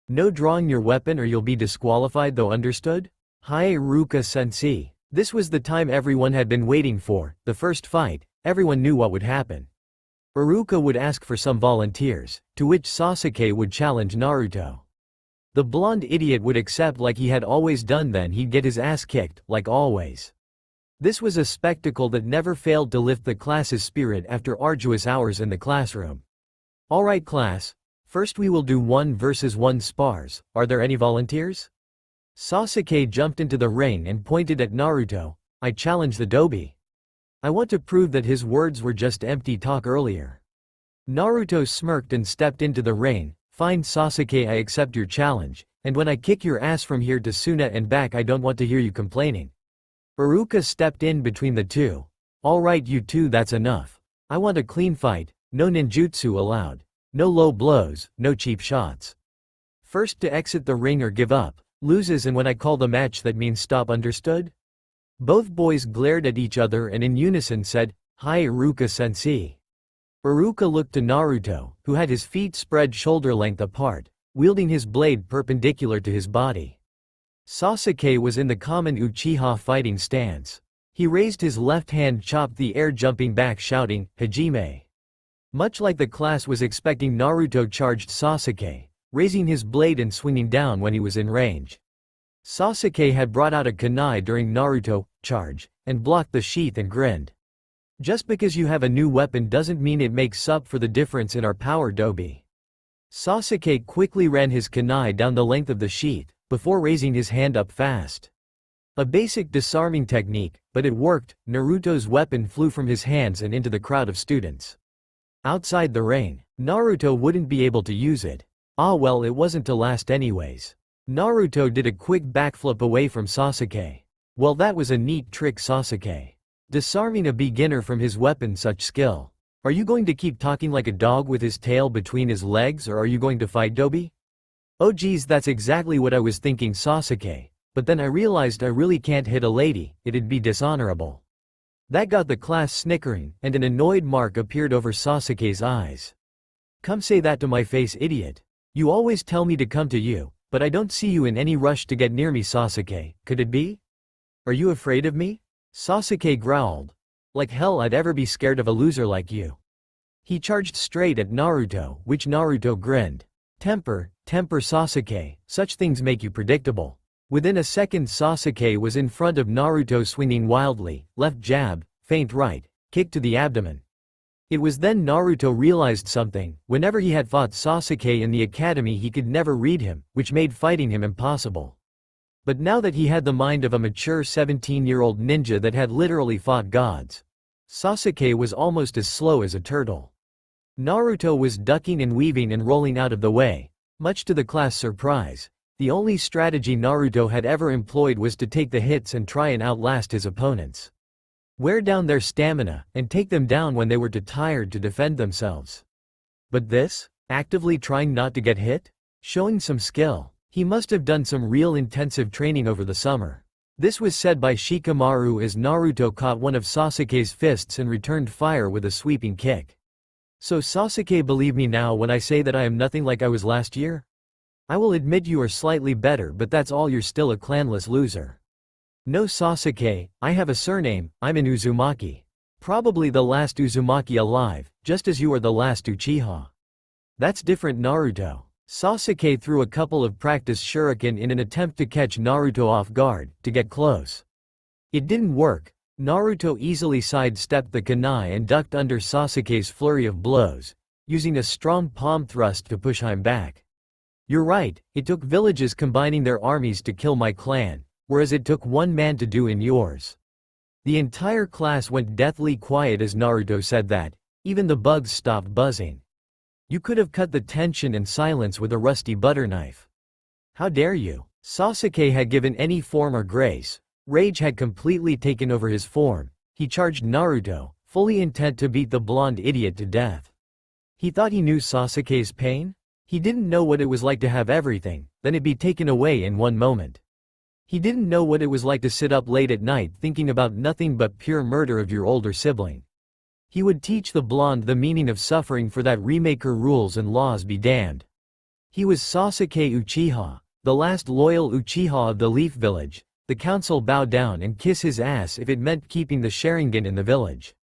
No drawing your weapon or you'll be disqualified though, understood? Hi Iruka-sensei. This was the time everyone had been waiting for, the first fight. Everyone knew what would happen. Iruka would ask for some volunteers, to which Sasuke would challenge Naruto. The blonde idiot would accept like he had always done, then he'd get his ass kicked, like always. This was a spectacle that never failed to lift the class's spirit after arduous hours in the classroom. Alright class, first we will do 1 versus 1 spars. Are there any volunteers? Sasuke jumped into the ring and pointed at Naruto. I challenge the Dobi. I want to prove that his words were just empty talk earlier. Naruto smirked and stepped into the ring. Fine Sasuke, I accept your challenge, and when I kick your ass from here to Suna and back I don't want to hear you complaining. Iruka stepped in between the two. Alright you two, that's enough. I want a clean fight, no ninjutsu allowed. No low blows, no cheap shots. First to exit the ring or give up, loses, and when I call the match that means stop, understood? Both boys glared at each other and in unison said, Hi Iruka-sensei. Iruka looked to Naruto, who had his feet spread shoulder-length apart, wielding his blade perpendicular to his body. Sasuke was in the common Uchiha fighting stance. He raised his left hand, chopped the air, jumping back shouting, Hajime. Much like the class was expecting, Naruto charged Sasuke, raising his blade and swinging down when he was in range. Sasuke had brought out a kunai during Naruto charge, and blocked the sheath and grinned. Just because you have a new weapon doesn't mean it makes up for the difference in our power, Dobi. Sasuke quickly ran his kunai down the length of the sheath, before raising his hand up fast. A basic disarming technique, but it worked. Naruto's weapon flew from his hands and into the crowd of students. Outside the ring, Naruto wouldn't be able to use it. Ah well, it wasn't to last anyways. Naruto did a quick backflip away from Sasuke. Well, that was a neat trick, Sasuke. Disarming a beginner from his weapon, such skill. Are you going to keep talking like a dog with his tail between his legs, or are you going to fight, Dobi? Oh geez, that's exactly what I was thinking, Sasuke. But then I realized I really can't hit a lady, it'd be dishonorable. That got the class snickering, and an annoyed mark appeared over Sasuke's eyes. Come say that to my face, idiot. You always tell me to come to you, but I don't see you in any rush to get near me, Sasuke. Could it be? Are you afraid of me? Sasuke growled. Like hell I'd ever be scared of a loser like you. He charged straight at Naruto, which Naruto grinned. Temper Sasuke, such things make you predictable. Within a second Sasuke was in front of Naruto, swinging wildly, left jab, feint right, kick to the abdomen. It was then Naruto realized something. Whenever he had fought Sasuke in the academy he could never read him, which made fighting him impossible. But now that he had the mind of a mature 17-year-old ninja that had literally fought gods, Sasuke was almost as slow as a turtle. Naruto was ducking and weaving and rolling out of the way. Much to the class' surprise, the only strategy Naruto had ever employed was to take the hits and try and outlast his opponents. Wear down their stamina, and take them down when they were too tired to defend themselves. But this? Actively trying not to get hit? Showing some skill. He must have done some real intensive training over the summer. This was said by Shikamaru as Naruto caught one of Sasuke's fists and returned fire with a sweeping kick. So Sasuke, believe me now when I say that I am nothing like I was last year? I will admit you are slightly better, but that's all, you're still a clanless loser. No Sasuke, I have a surname, I'm an Uzumaki. Probably the last Uzumaki alive, just as you are the last Uchiha. That's different, Naruto. Sasuke threw a couple of practice shuriken in an attempt to catch Naruto off guard, to get close. It didn't work. Naruto easily sidestepped the kunai and ducked under Sasuke's flurry of blows, using a strong palm thrust to push him back. You're right, it took villages combining their armies to kill my clan, whereas it took one man to do in yours. The entire class went deathly quiet as Naruto said that. Even the bugs stopped buzzing. You could have cut the tension and silence with a rusty butter knife. How dare you? Sasuke had given any form or grace, Rage had completely taken over his form. He charged Naruto, fully intent to beat the blonde idiot to death. He thought he knew Sasuke's pain? He didn't know what it was like to have everything, then it be taken away in one moment. He didn't know what it was like to sit up late at night thinking about nothing but pure murder of your older sibling. He would teach the blonde the meaning of suffering for that remaker rules and laws be damned. He was Sasuke Uchiha, the last loyal Uchiha of the Leaf Village. The council bowed down and kiss his ass if it meant keeping the Sharingan in the village.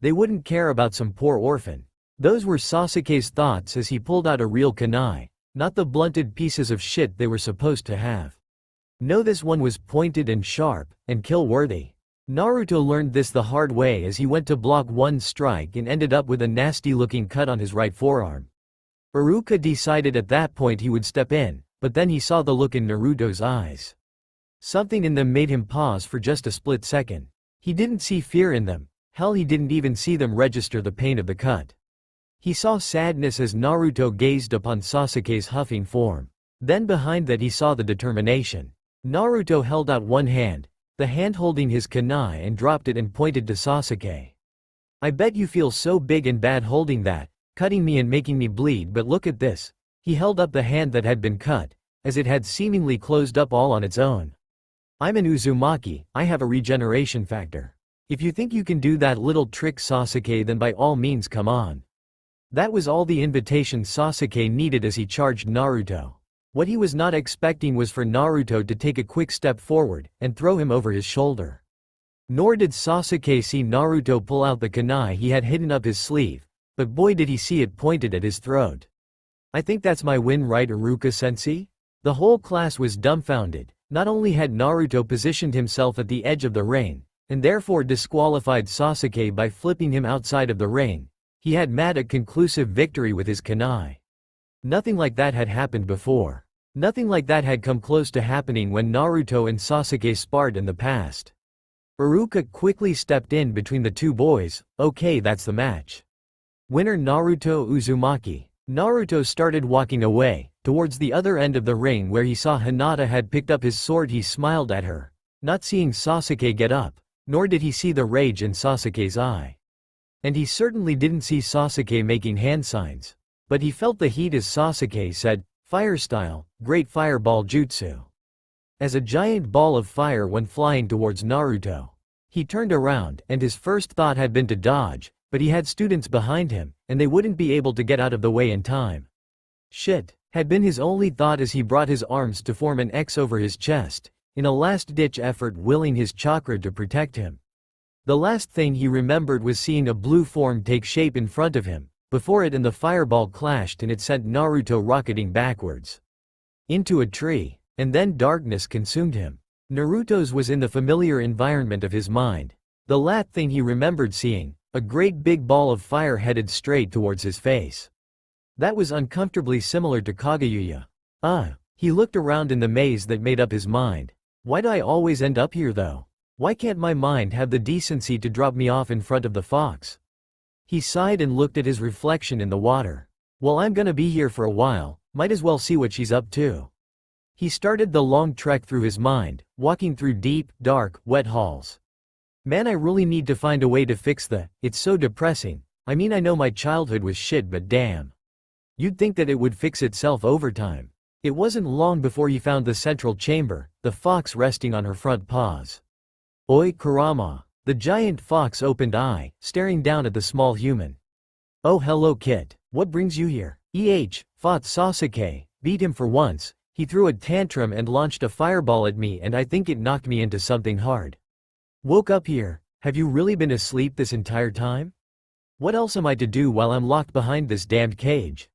They wouldn't care about some poor orphan. Those were Sasuke's thoughts as he pulled out a real kunai, not the blunted pieces of shit they were supposed to have. No, this one was pointed and sharp, and kill-worthy. Naruto learned this the hard way as he went to block one strike and ended up with a nasty-looking cut on his right forearm. Iruka decided at that point he would step in, but then he saw the look in Naruto's eyes. Something in them made him pause for just a split second. He didn't see fear in them, hell he didn't even see them register the pain of the cut. He saw sadness as Naruto gazed upon Sasuke's huffing form. Then behind that he saw the determination. Naruto held out one hand, the hand holding his kunai, and dropped it and pointed to Sasuke. I bet you feel so big and bad holding that, cutting me and making me bleed, but look at this. He held up the hand that had been cut, as it had seemingly closed up all on its own. I'm an Uzumaki, I have a regeneration factor. If you think you can do that little trick, Sasuke, then by all means come on. That was all the invitation Sasuke needed as he charged Naruto. What he was not expecting was for Naruto to take a quick step forward and throw him over his shoulder. Nor did Sasuke see Naruto pull out the kunai he had hidden up his sleeve, but boy did he see it pointed at his throat. I think that's my win, right, Iruka-sensei? The whole class was dumbfounded. Not only had Naruto positioned himself at the edge of the ring, and therefore disqualified Sasuke by flipping him outside of the ring, he had made a conclusive victory with his kunai. Nothing like that had happened before. Nothing like that had come close to happening when Naruto and Sasuke sparred in the past. Iruka quickly stepped in between the two boys. Okay, that's the match. Winner Naruto Uzumaki. Naruto started walking away, towards the other end of the ring where he saw Hinata had picked up his sword. He smiled at her, not seeing Sasuke get up, nor did he see the rage in Sasuke's eye. And he certainly didn't see Sasuke making hand signs. But he felt the heat as Sasuke said, "Fire style, great fireball jutsu." As a giant ball of fire went flying towards Naruto. He turned around, and his first thought had been to dodge, but he had students behind him, and they wouldn't be able to get out of the way in time. Shit, had been his only thought as he brought his arms to form an X over his chest, in a last-ditch effort willing his chakra to protect him. The last thing he remembered was seeing a blue form take shape in front of him, before it and the fireball clashed and it sent Naruto rocketing backwards into a tree, and then darkness consumed him. Naruto's was in the familiar environment of his mind. The last thing he remembered seeing, a great big ball of fire headed straight towards his face. That was uncomfortably similar to Kageyuya. He looked around in the maze that made up his mind. Why'd I always end up here though? Why can't my mind have the decency to drop me off in front of the fox? He sighed and looked at his reflection in the water. Well, I'm gonna be here for a while, might as well see what she's up to. He started the long trek through his mind, walking through deep, dark, wet halls. Man, I really need to find a way to fix it's so depressing. I mean, I know my childhood was shit, but damn. You'd think that it would fix itself over time. It wasn't long before he found the central chamber, the fox resting on her front paws. Oi, Kurama. The giant fox opened eye, staring down at the small human. Oh, hello, kid. What brings you here? Fought Sasuke, beat him for once. He threw a tantrum and launched a fireball at me, and I think it knocked me into something hard. Woke up here. Have you really been asleep this entire time? What else am I to do while I'm locked behind this damned cage?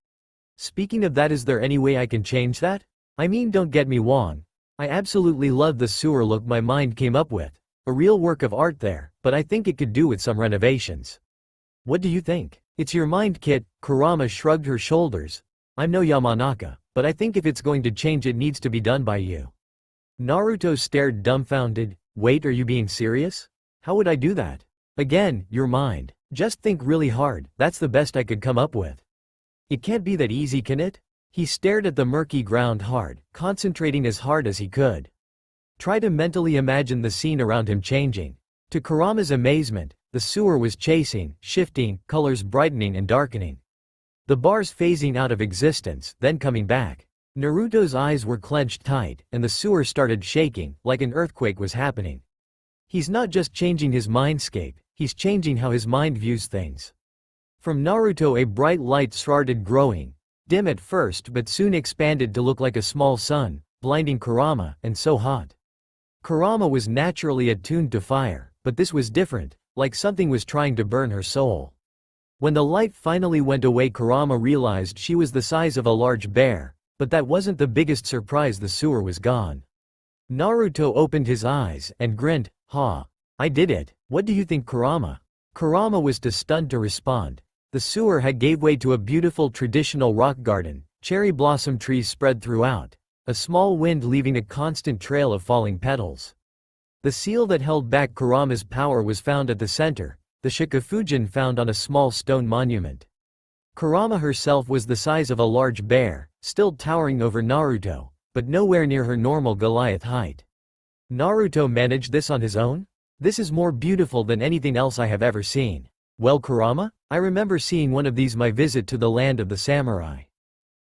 Speaking of that, is there any way I can change that? I mean, don't get me wrong. I absolutely love the sewer look my mind came up with. A real work of art there, but I think it could do with some renovations. What do you think? It's your mind, kid. Kurama shrugged her shoulders. I'm no Yamanaka, but I think if it's going to change it needs to be done by you. Naruto stared dumbfounded. Wait, are you being serious? How would I do that? Again, your mind. Just think really hard, that's the best I could come up with. It can't be that easy, can it? He stared at the murky ground hard, concentrating as hard as he could. Try to mentally imagine the scene around him changing. To Kurama's amazement, the sewer was chasing, shifting, colors brightening and darkening. The bars phasing out of existence, then coming back. Naruto's eyes were clenched tight, and the sewer started shaking, like an earthquake was happening. He's not just changing his mindscape, he's changing how his mind views things. From Naruto, a bright light started growing, dim at first but soon expanded to look like a small sun, blinding Kurama, and so hot. Kurama was naturally attuned to fire, but this was different, like something was trying to burn her soul. When the light finally went away, Kurama realized she was the size of a large bear, but that wasn't the biggest surprise. The sewer was gone. Naruto opened his eyes and grinned, "Ha! I did it. What do you think, Kurama?" Kurama was too stunned to respond. The sewer had gave way to a beautiful traditional rock garden, cherry blossom trees spread throughout, a small wind leaving a constant trail of falling petals. The seal that held back Kurama's power was found at the center, the Shikafujin found on a small stone monument. Kurama herself was the size of a large bear, still towering over Naruto, but nowhere near her normal Goliath height. Naruto managed this on his own? This is more beautiful than anything else I have ever seen. Well, Kurama, I remember seeing one of these my visit to the land of the samurai.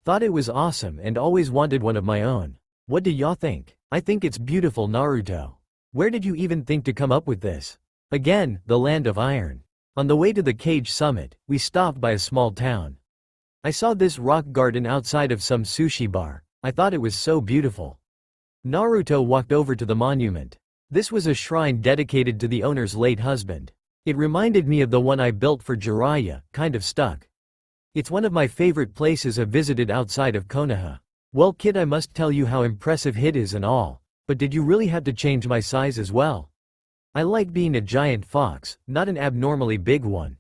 Thought it was awesome and always wanted one of my own. What do y'all think? I think it's beautiful, Naruto. Where did you even think to come up with this? Again, the land of iron. On the way to the cage summit, we stopped by a small town. I saw this rock garden outside of some sushi bar. I thought it was so beautiful. Naruto walked over to the monument. This was a shrine dedicated to the owner's late husband. It reminded me of the one I built for Jiraiya, kind of stuck. It's one of my favorite places I've visited outside of Konoha. Well, kid, I must tell you how impressive it is and all. But did you really have to change my size as well? I like being a giant fox, not an abnormally big one.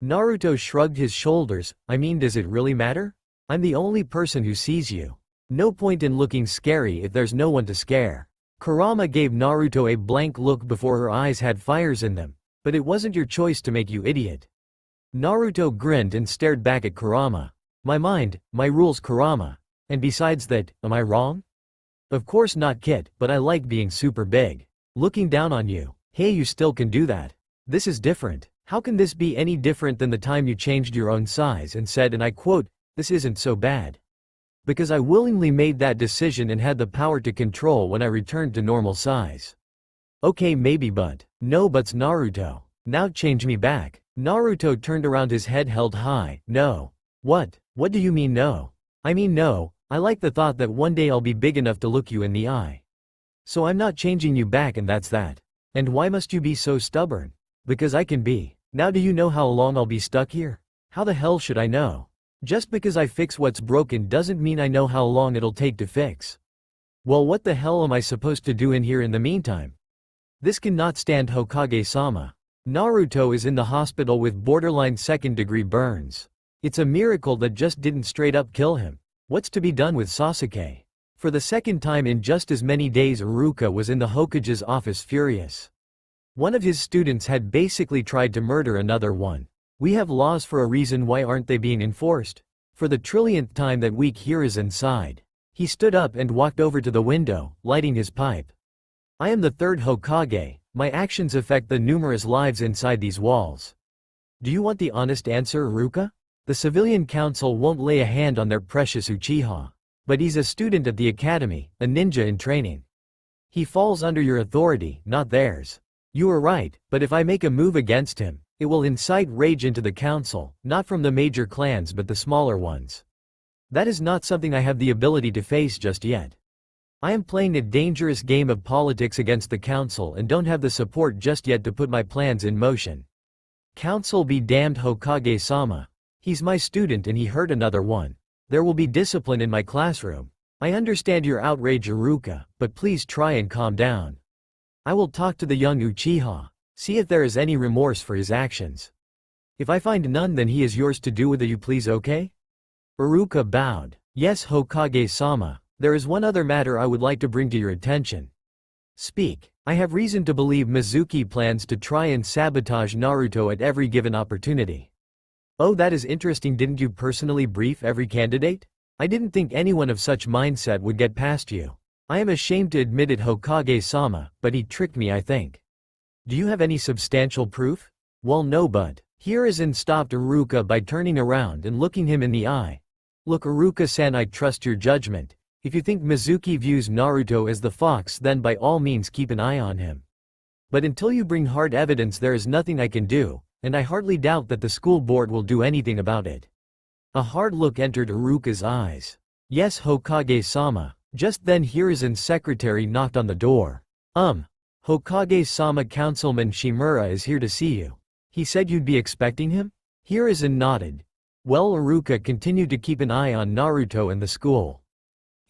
Naruto shrugged his shoulders. I mean, does it really matter? I'm the only person who sees you. No point in looking scary if there's no one to scare. Kurama gave Naruto a blank look before her eyes had fires in them. But it wasn't your choice to make you idiot. Naruto grinned and stared back at Kurama. My mind, my rules, Kurama. And besides that, am I wrong? Of course not, kid, but I like being super big. Looking down on you. Hey, you still can do that. This is different. How can this be any different than the time you changed your own size and said, and I quote, "This isn't so bad"? Because I willingly made that decision and had the power to control when I returned to normal size. Okay, maybe, but no buts, Naruto. Now change me back. Naruto turned around, his head held high. No. What? What do you mean no? I mean no, I like the thought that one day I'll be big enough to look you in the eye. So I'm not changing you back, and that's that. And why must you be so stubborn? Because I can be. Now do you know how long I'll be stuck here? How the hell should I know? Just because I fix what's broken doesn't mean I know how long it'll take to fix. Well, what the hell am I supposed to do in here in the meantime? This cannot stand, Hokage-sama. Naruto is in the hospital with borderline second-degree burns. It's a miracle that just didn't straight up kill him. What's to be done with Sasuke? For the second time in just as many days, Iruka was in the Hokage's office, furious. One of his students had basically tried to murder another one. We have laws for a reason, why aren't they being enforced? For the trillionth time that week, Hiruzen sighed. He stood up and walked over to the window, lighting his pipe. I am the third Hokage, my actions affect the numerous lives inside these walls. Do you want the honest answer, Iruka? The civilian council won't lay a hand on their precious Uchiha. But he's a student at the academy, a ninja in training. He falls under your authority, not theirs. You are right, but if I make a move against him, it will incite rage into the council, not from the major clans but the smaller ones. That is not something I have the ability to face just yet. I am playing a dangerous game of politics against the council and don't have the support just yet to put my plans in motion. Council be damned, Hokage-sama. He's my student and he hurt another one. There will be discipline in my classroom. I understand your outrage, Iruka, but please try and calm down. I will talk to the young Uchiha. See if there is any remorse for his actions. If I find none, then he is yours to do with, you please, okay? Iruka bowed. Yes, Hokage-sama. There is one other matter I would like to bring to your attention. Speak. I have reason to believe Mizuki plans to try and sabotage Naruto at every given opportunity. Oh, that is interesting. Didn't you personally brief every candidate? I didn't think anyone of such mindset would get past you. I am ashamed to admit it, Hokage-sama, but he tricked me, I think. Do you have any substantial proof? Well, no, but Hiruzen stopped Iruka by turning around and looking him in the eye. Look, Iruka-san, I trust your judgment. If you think Mizuki views Naruto as the fox, then by all means keep an eye on him. But until you bring hard evidence, there is nothing I can do, and I hardly doubt that the school board will do anything about it. A hard look entered Iruka's eyes. Yes, Hokage-sama. Just then Hiruzen's secretary knocked on the door. Hokage-sama, Councilman Shimura is here to see you. He said you'd be expecting him? Hiruzen nodded. Well, Iruka continued to keep an eye on Naruto and the school.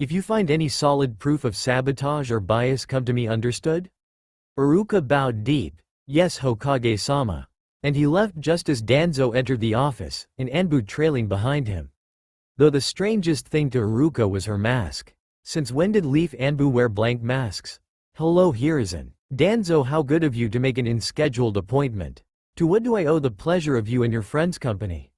If you find any solid proof of sabotage or bias, come to me, understood? Iruka bowed deep. Yes, Hokage-sama. And he left just as Danzo entered the office, and Anbu trailing behind him. Though the strangest thing to Iruka was her mask. Since when did Leaf Anbu wear blank masks? Hello, Hiruzen. Danzo, how good of you to make an unscheduled appointment. To what do I owe the pleasure of you and your friend's company?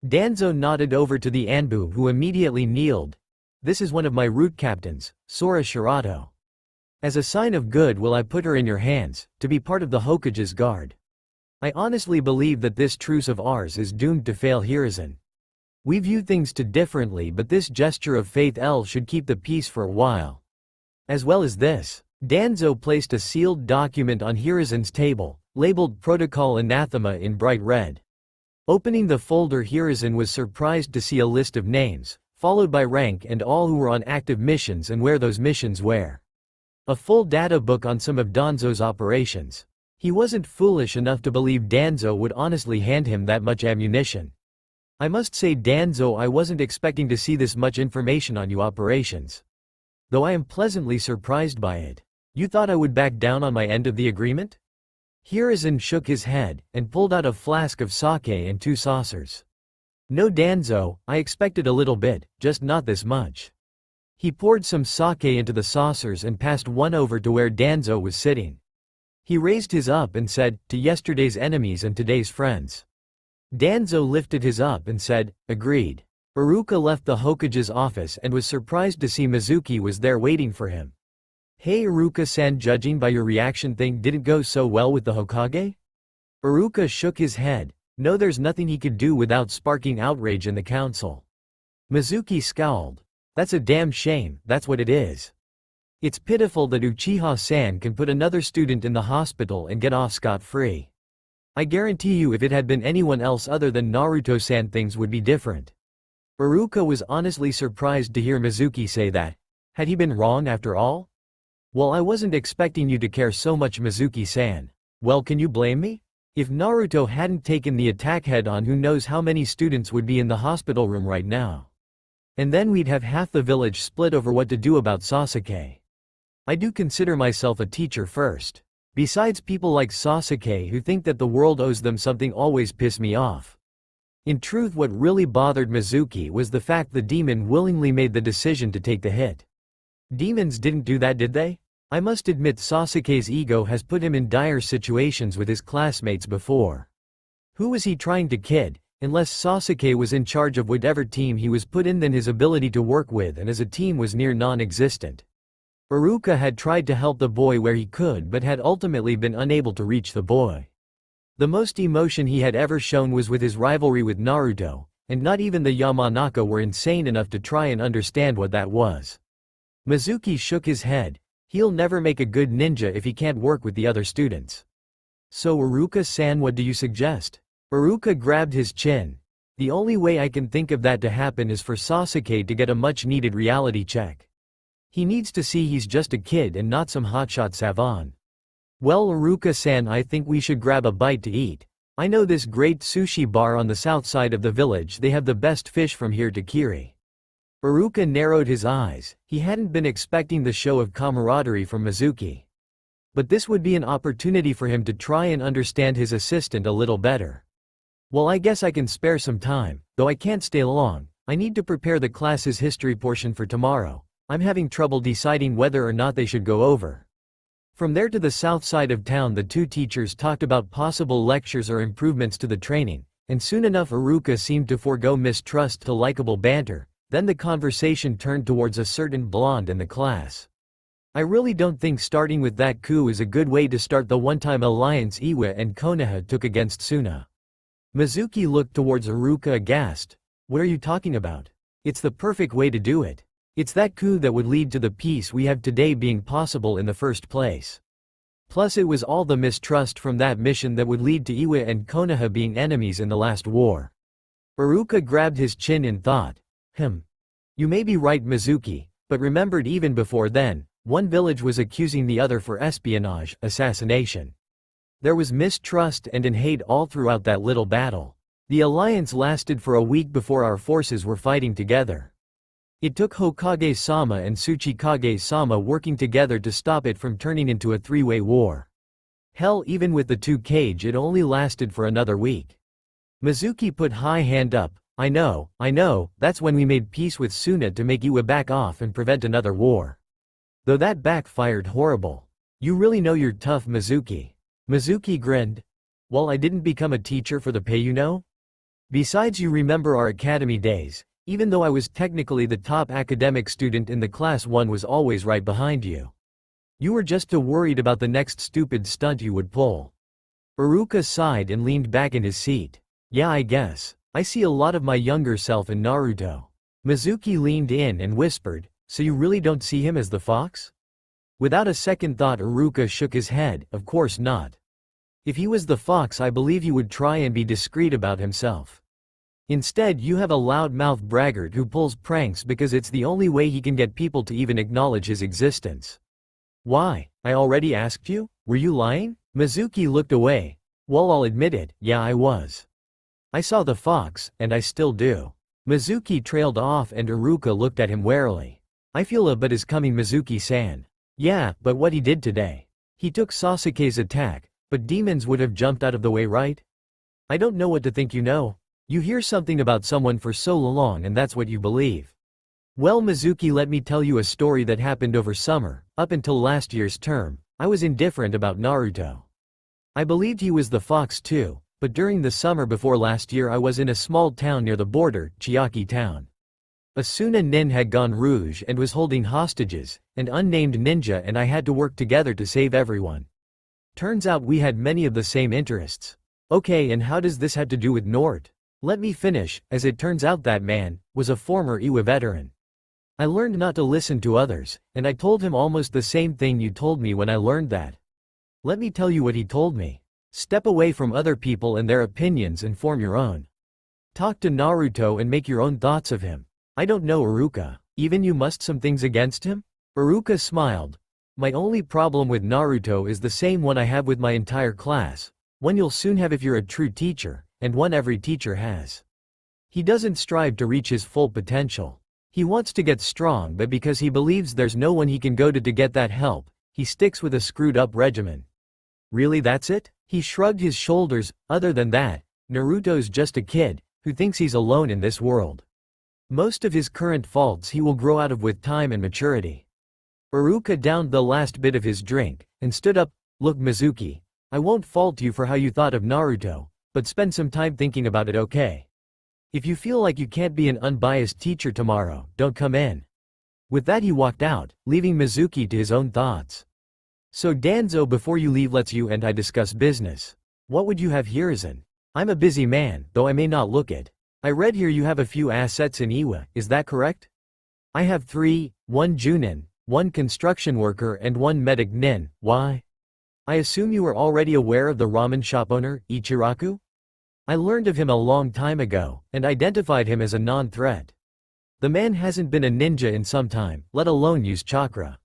Danzo nodded over to the Anbu, who immediately kneeled. This is one of my route captains, Sora Shirato. As a sign of good will I put her in your hands, to be part of the Hokage's guard. I honestly believe that this truce of ours is doomed to fail, Hiruzen. We view things too differently, but this gesture of faith should keep the peace for a while. As well as this, Danzo placed a sealed document on Hiruzen's table, labeled Protocol Anathema in bright red. Opening the folder, Hiruzen was surprised to see a list of names, followed by rank and all who were on active missions and where those missions were. A full data book on some of Danzo's operations. He wasn't foolish enough to believe Danzo would honestly hand him that much ammunition. I must say, Danzo, I wasn't expecting to see this much information on you operations. Though I am pleasantly surprised by it. You thought I would back down on my end of the agreement? Hiruzen shook his head, and pulled out a flask of sake and 2 saucers. No, Danzo, I expected a little bit, just not this much. He poured some sake into the saucers and passed one over to where Danzo was sitting. He raised his up and said, to yesterday's enemies and today's friends. Danzo lifted his up and said, agreed. Iruka left the Hokage's office and was surprised to see Mizuki was there waiting for him. Hey Iruka-san, judging by your reaction, thing didn't go so well with the Hokage? Iruka shook his head. No, there's nothing he could do without sparking outrage in the council. Mizuki scowled. That's a damn shame, that's what it is. It's pitiful that Uchiha-san can put another student in the hospital and get off scot-free. I guarantee you if it had been anyone else other than Naruto-san, things would be different. Iruka was honestly surprised to hear Mizuki say that. Had he been wrong after all? Well, I wasn't expecting you to care so much, Mizuki-san. Well, can you blame me? If Naruto hadn't taken the attack head-on, who knows how many students would be in the hospital room right now. And then we'd have half the village split over what to do about Sasuke. I do consider myself a teacher first. Besides, people like Sasuke who think that the world owes them something always piss me off. In truth, what really bothered Mizuki was the fact the demon willingly made the decision to take the hit. Demons didn't do that, did they? I must admit Sasuke's ego has put him in dire situations with his classmates before. Who was he trying to kid? Unless Sasuke was in charge of whatever team he was put in, then his ability to work with and as a team was near non-existent. Iruka had tried to help the boy where he could but had ultimately been unable to reach the boy. The most emotion he had ever shown was with his rivalry with Naruto, and not even the Yamanaka were insane enough to try and understand what that was. Mizuki shook his head. He'll never make a good ninja if he can't work with the other students. So Iruka-san, what do you suggest? Iruka grabbed his chin. The only way I can think of that to happen is for Sasuke to get a much-needed reality check. He needs to see he's just a kid and not some hotshot savant. Well, Iruka-san, I think we should grab a bite to eat. I know this great sushi bar on the south side of the village. They have the best fish from here to Kiri. Iruka narrowed his eyes. He hadn't been expecting the show of camaraderie from Mizuki. But this would be an opportunity for him to try and understand his assistant a little better. Well, I guess I can spare some time, though I can't stay long. I need to prepare the class's history portion for tomorrow. I'm having trouble deciding whether or not they should go over. From there to the south side of town, the two teachers talked about possible lectures or improvements to the training, and soon enough Iruka seemed to forego mistrust to likable banter. Then the conversation turned towards a certain blonde in the class. I really don't think starting with that coup is a good way to start the one-time alliance Iwa and Konoha took against Suna. Mizuki looked towards Iruka aghast. What are you talking about? It's the perfect way to do it. It's that coup that would lead to the peace we have today being possible in the first place. Plus it was all the mistrust from that mission that would lead to Iwa and Konoha being enemies in the last war. Iruka grabbed his chin in thought. You may be right, Mizuki, but remembered even before then, one village was accusing the other for espionage, assassination. There was mistrust and hate all throughout that little battle. The alliance lasted for a week before our forces were fighting together. It took Hokage-sama and Tsuchikage-sama working together to stop it from turning into a three-way war. Hell, even with the two Kage, it only lasted for another week. Mizuki put high hand up. I know, that's when we made peace with Suna to make Iwa back off and prevent another war. Though that backfired horrible. You really know you're tough, Mizuki. Mizuki grinned. Well, I didn't become a teacher for the pay, you know? Besides, you remember our academy days. Even though I was technically the top academic student in the class, one was always right behind you. You were just too worried about the next stupid stunt you would pull. Iruka sighed and leaned back in his seat. Yeah, I guess. I see a lot of my younger self in Naruto. Mizuki leaned in and whispered, so you really don't see him as the fox? Without a second thought, Iruka shook his head. Of course not. If he was the fox, I believe he would try and be discreet about himself. Instead, you have a loud-mouthed braggart who pulls pranks because it's the only way he can get people to even acknowledge his existence. Why? I already asked you? Were you lying? Mizuki looked away. Well, I'll admit it, yeah, I was. I saw the fox, and I still do. Mizuki trailed off and Iruka looked at him warily. I feel a but is coming, Mizuki-san. Yeah, but what he did today. He took Sasuke's attack, but demons would have jumped out of the way, right? I don't know what to think, you know. You hear something about someone for so long and that's what you believe. Well, Mizuki, let me tell you a story that happened over summer. Up until last year's term, I was indifferent about Naruto. I believed he was the fox too, but during the summer before last year I was in a small town near the border, Chiaki town. A Suna nin had gone rouge and was holding hostages, an unnamed ninja, and I had to work together to save everyone. Turns out we had many of the same interests. Okay, and how does this have to do with Nort? Let me finish. As it turns out, that man was a former Iwa veteran. I learned not to listen to others, and I told him almost the same thing you told me when I learned that. Let me tell you what he told me. Step away from other people and their opinions and form your own. Talk to Naruto and make your own thoughts of him. I don't know, Iruka. Even you must some things against him? Iruka smiled. My only problem with Naruto is the same one I have with my entire class. One you'll soon have if you're a true teacher, and one every teacher has. He doesn't strive to reach his full potential. He wants to get strong, but because he believes there's no one he can go to get that help, he sticks with a screwed-up regimen. Really, that's it? He shrugged his shoulders. Other than that, Naruto's just a kid who thinks he's alone in this world. Most of his current faults he will grow out of with time and maturity. Iruka downed the last bit of his drink and stood up. Look, Mizuki, I won't fault you for how you thought of Naruto, but spend some time thinking about it, okay? If you feel like you can't be an unbiased teacher tomorrow, don't come in. With that he walked out, leaving Mizuki to his own thoughts. So Danzo, before you leave, let's you and I discuss business. What would you have, Hiruzen? I'm a busy man, though I may not look it. I read here you have a few assets in Iwa, is that correct? I have 3, 1 Junin, 1 construction worker and 1 medic nin. Why? I assume you are already aware of the ramen shop owner, Ichiraku? I learned of him a long time ago, and identified him as a non-threat. The man hasn't been a ninja in some time, let alone use chakra.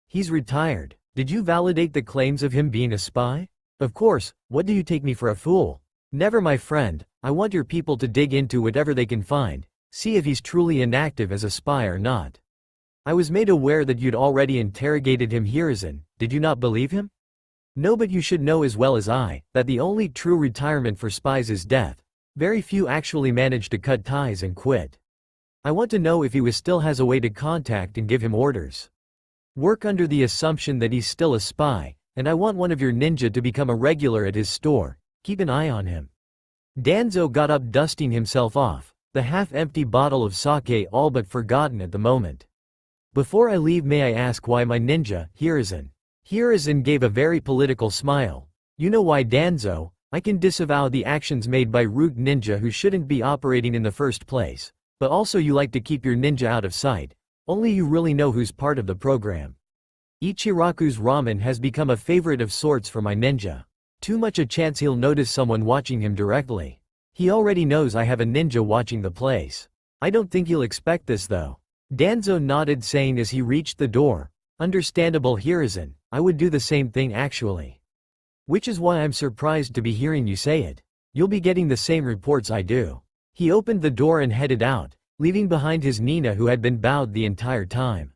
He's retired. Did you validate the claims of him being a spy? Of course, what do you take me for a fool? Never, my friend. I want your people to dig into whatever they can find, see if he's truly inactive as a spy or not. I was made aware that you'd already interrogated him, Hiruzen. Did you not believe him? No, but you should know as well as I, that the only true retirement for spies is death. Very few actually manage to cut ties and quit. I want to know if he still has a way to contact and give him orders. Work under the assumption that he's still a spy, and I want one of your ninja to become a regular at his store. Keep an eye on him. Danzo got up, dusting himself off, the half-empty bottle of sake all but forgotten at the moment. Before I leave, may I ask why my ninja, Hiruzen? Hiruzen gave a very political smile. You know why, Danzo? I can disavow the actions made by root ninja who shouldn't be operating in the first place. But also you like to keep your ninja out of sight. Only you really know who's part of the program. Ichiraku's ramen has become a favorite of sorts for my ninja. Too much a chance he'll notice someone watching him directly. He already knows I have a ninja watching the place. I don't think he'll expect this though. Danzo nodded, saying as he reached the door, understandable, Hiruzen, I would do the same thing actually. Which is why I'm surprised to be hearing you say it. You'll be getting the same reports I do. He opened the door and headed out, leaving behind his Nina who had been bowed the entire time.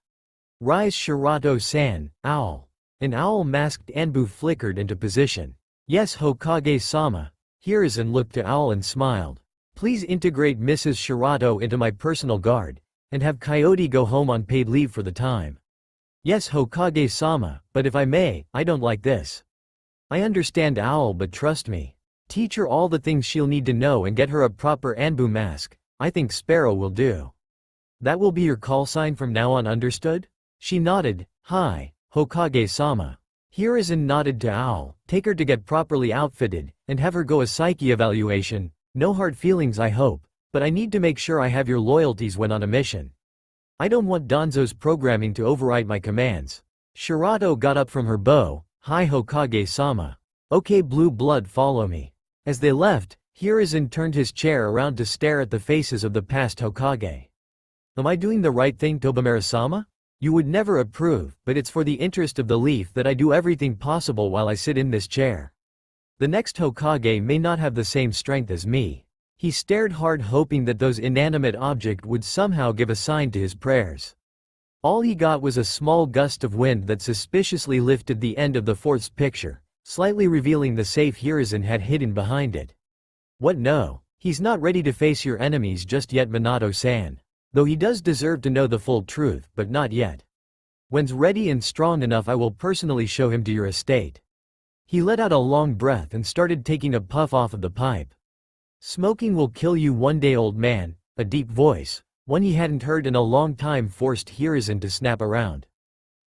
Rise, Shirato-san, owl. An owl-masked Anbu flickered into position. Yes, Hokage-sama. Hiruzen looked to Owl and smiled. Please integrate Mrs. Shirato into my personal guard, and have Coyote go home on paid leave for the time. Yes, Hokage-sama, but if I may, I don't like this. I understand, Owl, but trust me. Teach her all the things she'll need to know and get her a proper Anbu mask. I think Sparrow will do. That will be your call sign from now on, understood? She nodded. Hi, Hokage-sama. Hiruzen nodded to Owl. Take her to get properly outfitted, and have her go a psyche evaluation. No hard feelings, I hope, but I need to make sure I have your loyalties when on a mission. I don't want Danzo's programming to override my commands. Shirato got up from her bow. Hi, Hokage-sama. Okay, blue blood, follow me. As they left, Hiruzen turned his chair around to stare at the faces of the past Hokage. Am I doing the right thing, Tobamura-sama? You would never approve, but it's for the interest of the leaf that I do everything possible while I sit in this chair. The next Hokage may not have the same strength as me. He stared hard, hoping that those inanimate objects would somehow give a sign to his prayers. All he got was a small gust of wind that suspiciously lifted the end of the fourth picture, slightly revealing the safe Hiruzen had hidden behind it. What, no? He's not ready to face your enemies just yet, Minato-san. Though he does deserve to know the full truth, but not yet. When's ready and strong enough, I will personally show him to your estate. He let out a long breath and started taking a puff off of the pipe. Smoking will kill you one day, old man. A deep voice, one he hadn't heard in a long time, forced Hiruzen to snap around.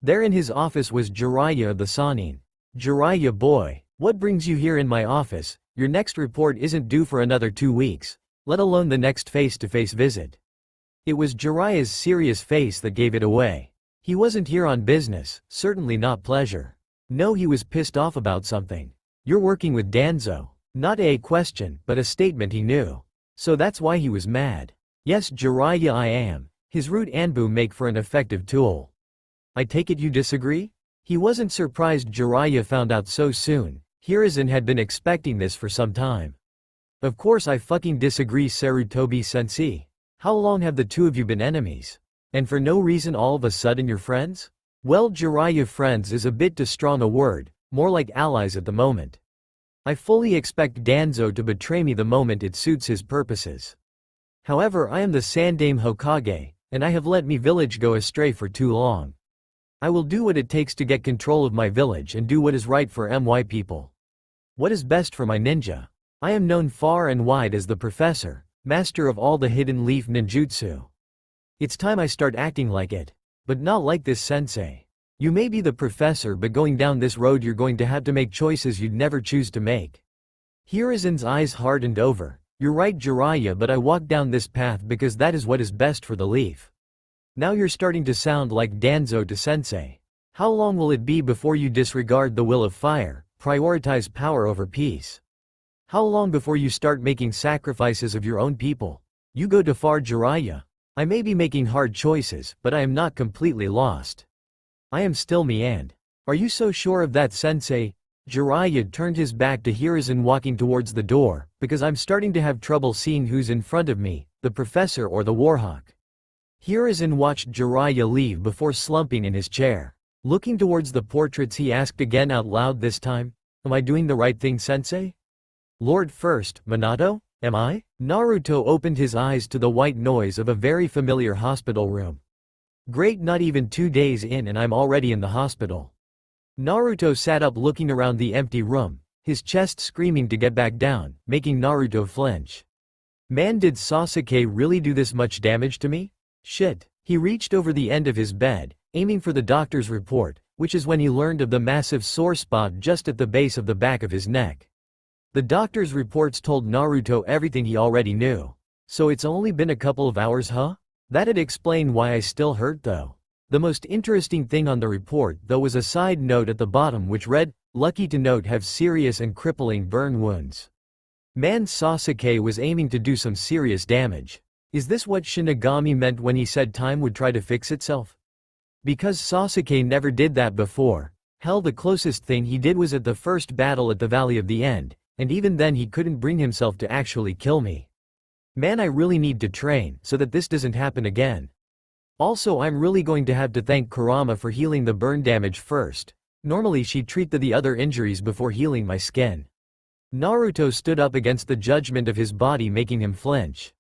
There in his office was Jiraiya of the Sannin. Jiraiya, boy, what brings you here in my office? Your next report isn't due for another 2 weeks, let alone the next face-to-face visit. It was Jiraiya's serious face that gave it away. He wasn't here on business, certainly not pleasure. No, he was pissed off about something. You're working with Danzo. Not a question, but a statement he knew. So that's why he was mad. Yes, Jiraiya, I am. His root Anbu make for an effective tool. I take it you disagree? He wasn't surprised Jiraiya found out so soon. Hiruzen had been expecting this for some time. Of course I fucking disagree, Sarutobi-sensei. How long have the two of you been enemies? And for no reason all of a sudden you're friends? Well, Jiraiya, friends is a bit too strong a word, more like allies at the moment. I fully expect Danzo to betray me the moment it suits his purposes. However, I am the Sandaime Hokage, and I have let my village go astray for too long. I will do what it takes to get control of my village and do what is right for my people. What is best for my ninja? I am known far and wide as the Professor, master of all the hidden leaf ninjutsu. It's time I start acting like it. But not like this, sensei. You may be the professor, but going down this road you're going to have to make choices you'd never choose to make. Hiruzen's eyes hardened over. You're right, Jiraiya, but I walked down this path because that is what is best for the leaf. Now you're starting to sound like Danzo to sensei. How long will it be before you disregard the will of fire, prioritize power over peace? How long before you start making sacrifices of your own people? You go too far, Jiraiya. I may be making hard choices, but I am not completely lost. I am still me, and are you so sure of that, sensei? Jiraiya turned his back to Hiruzen walking towards the door, because I'm starting to have trouble seeing who's in front of me, the professor or the warhawk. Hiruzen watched Jiraiya leave before slumping in his chair. Looking towards the portraits, he asked again out loud this time, am I doing the right thing, sensei? Lord First, Minato? Am I? Naruto opened his eyes to the white noise of a very familiar hospital room. Great, not even 2 days in and I'm already in the hospital. Naruto sat up looking around the empty room, his chest screaming to get back down, making Naruto flinch. Man, did Sasuke really do this much damage to me? Shit. He reached over the end of his bed, aiming for the doctor's report, which is when he learned of the massive sore spot just at the base of the back of his neck. The doctor's reports told Naruto everything he already knew. So it's only been a couple of hours, huh? That'd explain why I still hurt though. The most interesting thing on the report though was a side note at the bottom which read, "Lucky to note have serious and crippling burn wounds." Man, Sasuke was aiming to do some serious damage. Is this what Shinigami meant when he said time would try to fix itself? Because Sasuke never did that before. Hell, the closest thing he did was at the first battle at the Valley of the End, and even then he couldn't bring himself to actually kill me. Man, I really need to train so that this doesn't happen again. Also, I'm really going to have to thank Kurama for healing the burn damage first. Normally she'd treat the other injuries before healing my skin. Naruto stood up against the judgment of his body, making him flinch.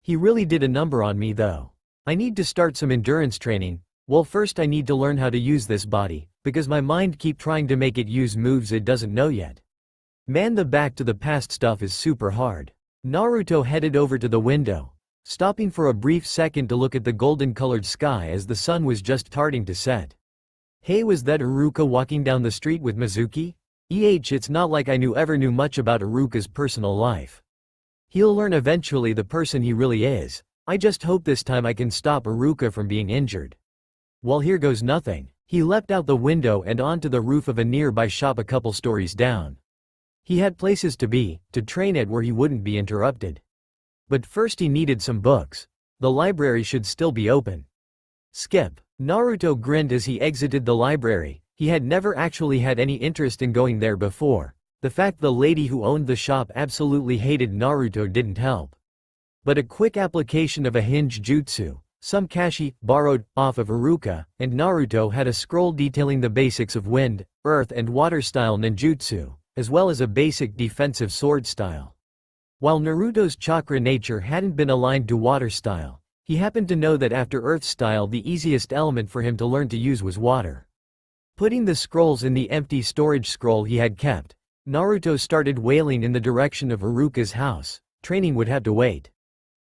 He really did a number on me though. I need to start some endurance training. Well, first I need to learn how to use this body, because my mind keep trying to make it use moves it doesn't know yet. Man, the back to the past stuff is super hard. Naruto headed over to the window, stopping for a brief second to look at the golden-colored sky as the sun was just starting to set. Hey, was that Iruka walking down the street with Mizuki? It's not like I ever knew much about Iruka's personal life. He'll learn eventually the person he really is. I just hope this time I can stop Iruka from being injured. Well, here goes nothing. He leapt out the window and onto the roof of a nearby shop a couple stories down. He had places to be, to train at where he wouldn't be interrupted. But first he needed some books. The library should still be open. Skip. Naruto grinned as he exited the library. He had never actually had any interest in going there before. The fact the lady who owned the shop absolutely hated Naruto didn't help. But a quick application of a hinge jutsu, some kashi, borrowed off of Iruka, and Naruto had a scroll detailing the basics of wind, earth and water style ninjutsu, as well as a basic defensive sword style. While Naruto's chakra nature hadn't been aligned to water style, he happened to know that after earth style the easiest element for him to learn to use was water. Putting the scrolls in the empty storage scroll he had kept, Naruto started wailing in the direction of Iruka's house. Training would have to wait.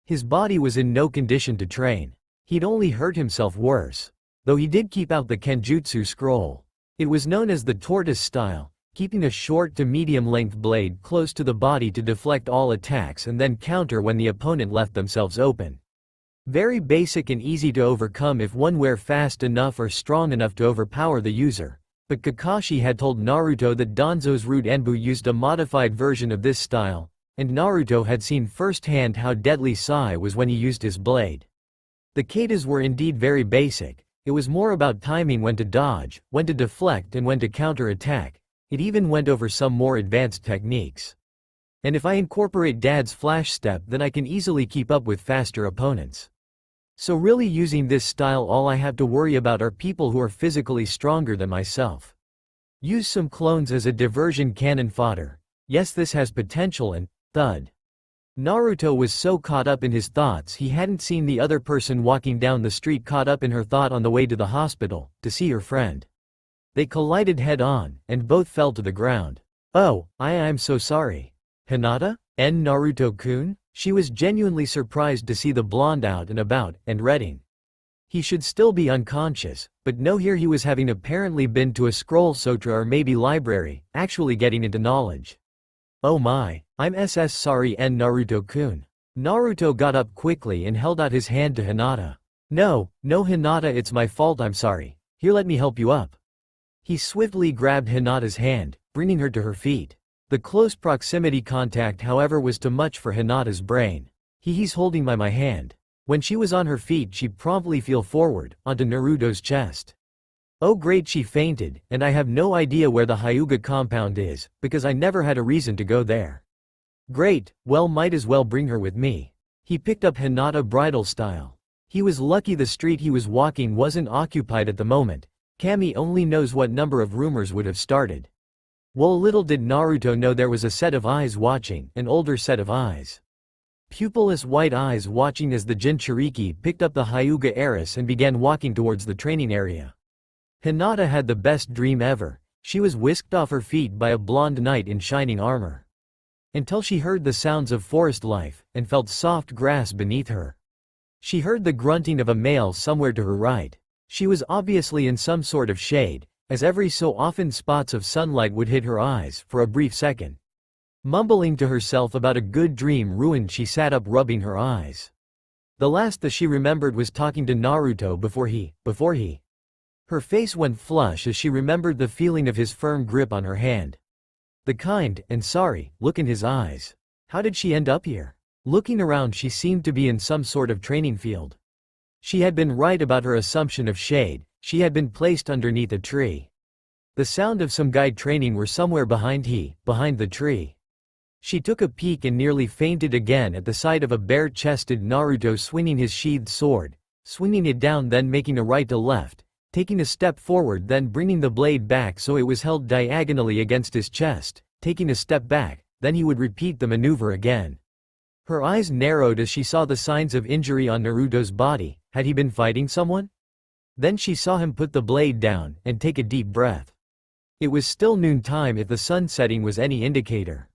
His body was in no condition to train. He'd only hurt himself worse. Though he did keep out the Kenjutsu scroll. It was known as the tortoise style, keeping a short to medium-length blade close to the body to deflect all attacks and then counter when the opponent left themselves open. Very basic and easy to overcome if one were fast enough or strong enough to overpower the user. But Kakashi had told Naruto that Danzo's root Enbu used a modified version of this style, and Naruto had seen firsthand how deadly Sai was when he used his blade. The katas were indeed very basic. It was more about timing when to dodge, when to deflect and when to counter-attack. It even went over some more advanced techniques. And if I incorporate Dad's flash step, then I can easily keep up with faster opponents. So really, using this style, all I have to worry about are people who are physically stronger than myself. Use some clones as a diversion cannon fodder. Yes, this has potential. And thud. Naruto was so caught up in his thoughts he hadn't seen the other person walking down the street caught up in her thought on the way to the hospital, to see her friend. They collided head-on, and both fell to the ground. Oh, I'm so sorry. Hinata? Naruto-kun? She was genuinely surprised to see the blonde out and about, and reading. He should still be unconscious, but no, here he was, having apparently been to a scroll sutra or maybe library, actually getting into knowledge. Oh my, I'm sorry Naruto-kun. Naruto got up quickly and held out his hand to Hinata. No, Hinata, it's my fault, I'm sorry. Here, let me help you up. He swiftly grabbed Hinata's hand, bringing her to her feet. The close proximity contact, however, was too much for Hinata's brain. He's holding my hand. When she was on her feet, she promptly fell forward, onto Naruto's chest. Oh great, she fainted, and I have no idea where the Hyuga compound is, because I never had a reason to go there. Great, well, might as well bring her with me. He picked up Hinata bridal style. He was lucky the street he was walking wasn't occupied at the moment. Kami only knows what number of rumors would have started. Well, little did Naruto know there was a set of eyes watching, an older set of eyes. Pupilless white eyes watching as the Jinchuriki picked up the Hyuga heiress and began walking towards the training area. Hinata had the best dream ever. She was whisked off her feet by a blonde knight in shining armor. Until she heard the sounds of forest life, and felt soft grass beneath her. She heard the grunting of a male somewhere to her right. She was obviously in some sort of shade, as every so often spots of sunlight would hit her eyes for a brief second. Mumbling to herself about a good dream ruined, she sat up rubbing her eyes. The last that she remembered was talking to Naruto before he. Her face went flush as she remembered the feeling of his firm grip on her hand. The kind and sorry look in his eyes. How did she end up here? Looking around, she seemed to be in some sort of training field. She had been right about her assumption of shade. She had been placed underneath a tree. The sound of some guy training were somewhere behind the tree. She took a peek and nearly fainted again at the sight of a bare-chested Naruto swinging his sheathed sword, swinging it down, then making a right to left, taking a step forward, then bringing the blade back so it was held diagonally against his chest, taking a step back, then he would repeat the maneuver again. Her eyes narrowed as she saw the signs of injury on Naruto's body. Had he been fighting someone? Then she saw him put the blade down and take a deep breath. It was still noontime if the sun setting was any indicator.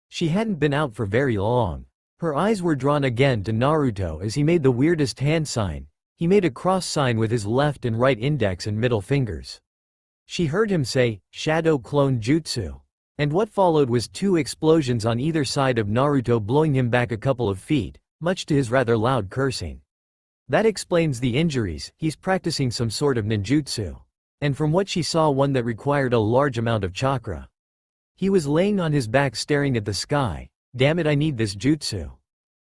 She hadn't been out for very long. Her eyes were drawn again to Naruto as he made the weirdest hand sign. He made a cross sign with his left and right index and middle fingers. She heard him say, "Shadow Clone Jutsu." And what followed was two explosions on either side of Naruto, blowing him back a couple of feet, much to his rather loud cursing. That explains the injuries. He's practicing some sort of ninjutsu. And from what she saw, one that required a large amount of chakra. He was laying on his back staring at the sky. Damn it, I need this jutsu.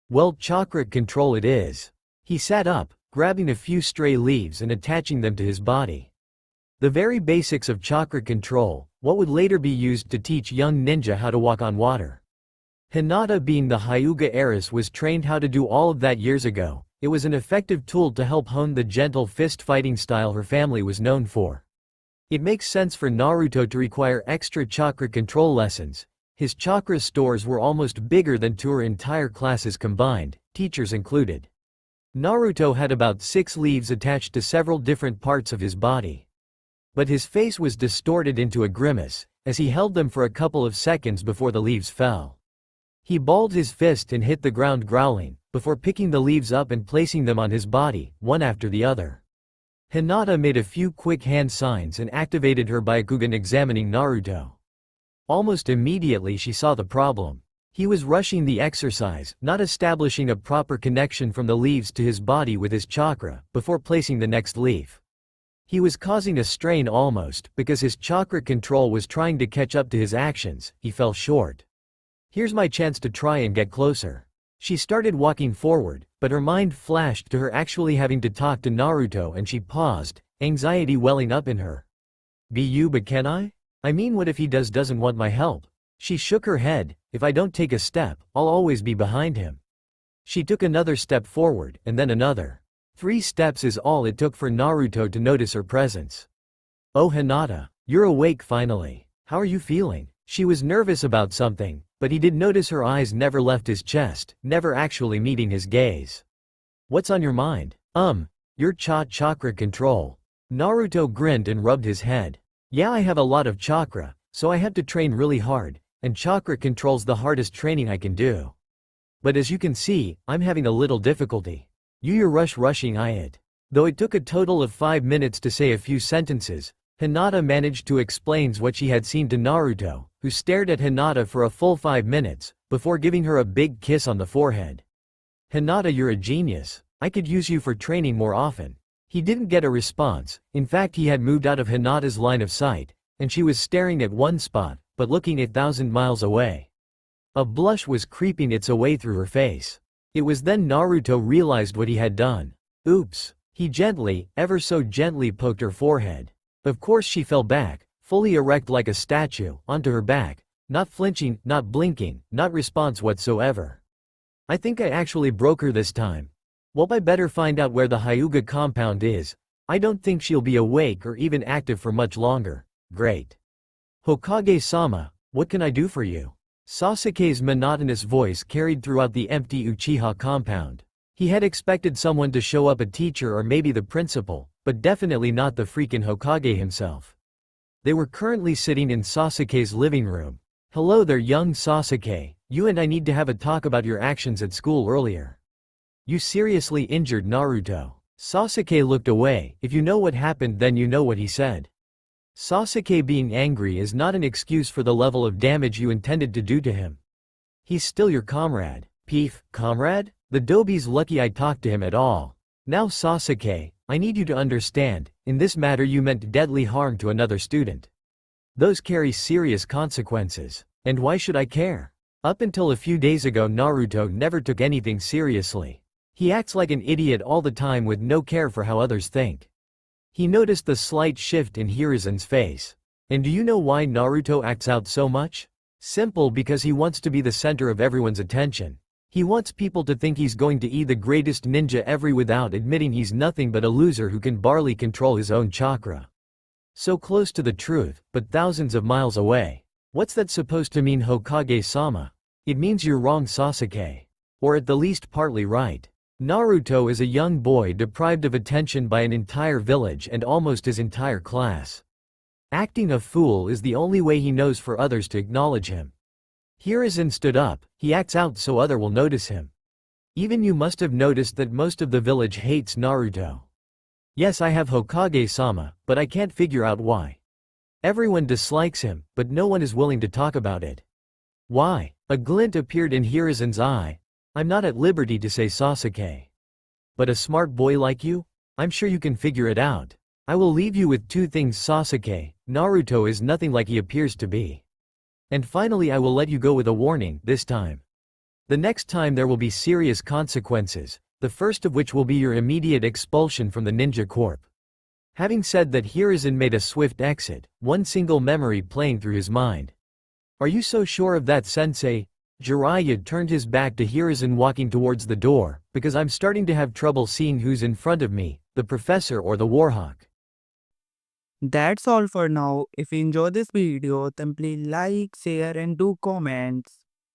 Well, chakra control it is. He sat up, grabbing a few stray leaves and attaching them to his body. The very basics of chakra control, what would later be used to teach young ninja how to walk on water. Hinata, being the Hyuga heiress, was trained how to do all of that years ago. It was an effective tool to help hone the gentle fist fighting style her family was known for. It makes sense for Naruto to require extra chakra control lessons. His chakra stores were almost bigger than two or entire classes combined, teachers included. Naruto had about 6 leaves attached to several different parts of his body. But his face was distorted into a grimace, as he held them for a couple of seconds before the leaves fell. He balled his fist and hit the ground growling, before picking the leaves up and placing them on his body, one after the other. Hinata made a few quick hand signs and activated her Byakugan, examining Naruto. Almost immediately she saw the problem. He was rushing the exercise, not establishing a proper connection from the leaves to his body with his chakra, before placing the next leaf. He was causing a strain almost, because his chakra control was trying to catch up to his actions. He fell short. Here's my chance to try and get closer. She started walking forward, but her mind flashed to her actually having to talk to Naruto and she paused, anxiety welling up in her. But can I? I mean, what if he doesn't want my help? She shook her head. If I don't take a step, I'll always be behind him. She took another step forward, and then another. 3 steps is all it took for Naruto to notice her presence. Oh, Hinata, you're awake finally. How are you feeling? She was nervous about something, but he did notice her eyes never left his chest, never actually meeting his gaze. What's on your mind? Your chakra control. Naruto grinned and rubbed his head. Yeah, I have a lot of chakra, so I have to train really hard, and chakra control's the hardest training I can do. But as you can see, I'm having a little difficulty. You're rushing it. Though it took a total of 5 minutes to say a few sentences, Hinata managed to explain what she had seen to Naruto, who stared at Hinata for a full 5 minutes, before giving her a big kiss on the forehead. Hinata, you're a genius. I could use you for training more often. He didn't get a response. In fact, he had moved out of Hinata's line of sight, and she was staring at one spot, but looking 1,000 miles away. A blush was creeping its way through her face. It was then Naruto realized what he had done. Oops. He gently, ever so gently poked her forehead. Of course she fell back, fully erect like a statue, onto her back, not flinching, not blinking, not response whatsoever. I think I actually broke her this time. Well, I better find out where the Hyuga compound is. I don't think she'll be awake or even active for much longer. Great. Hokage-sama, what can I do for you? Sasuke's monotonous voice carried throughout the empty Uchiha compound. He had expected someone to show up, a teacher or maybe the principal, but definitely not the freaking Hokage himself. They were currently sitting in Sasuke's living room. Hello there, young Sasuke. You and I need to have a talk about your actions at school earlier. You seriously injured Naruto. Sasuke looked away. If you know what happened, then you know what he said. Sasuke being angry is not an excuse for the level of damage you intended to do to him. He's still your comrade. Peef, comrade? The Dobi's lucky I talked to him at all. Now Sasuke, I need you to understand, in this matter you meant deadly harm to another student. Those carry serious consequences. And why should I care? Up until a few days ago Naruto never took anything seriously. He acts like an idiot all the time with no care for how others think. He noticed the slight shift in Hiruzen's face. And do you know why Naruto acts out so much? Simple, because he wants to be the center of everyone's attention. He wants people to think he's going to be the greatest ninja ever without admitting he's nothing but a loser who can barely control his own chakra. So close to the truth, but thousands of miles away. What's that supposed to mean, Hokage-sama? It means you're wrong, Sasuke. Or at the least partly right. Naruto is a young boy deprived of attention by an entire village and almost his entire class. Acting a fool is the only way he knows for others to acknowledge him. Hiruzen stood up. He acts out so others will notice him. Even you must have noticed that most of the village hates Naruto. Yes, I have, Hokage-sama, but I can't figure out why. Everyone dislikes him, but no one is willing to talk about it. Why? A glint appeared in Hiruzen's eye. I'm not at liberty to say, Sasuke. But a smart boy like you? I'm sure you can figure it out. I will leave you with two things, Sasuke. Naruto is nothing like he appears to be. And finally, I will let you go with a warning, this time. The next time there will be serious consequences, the first of which will be your immediate expulsion from the Ninja Corp. Having said that, Hiruzen made a swift exit, one single memory playing through his mind. Are you so sure of that, sensei? Jiraiya turned his back to Hiruzen walking towards the door, because I'm starting to have trouble seeing who's in front of me, the professor or the Warhawk. That's all for now. If you enjoy this video, then please like, share and do comments.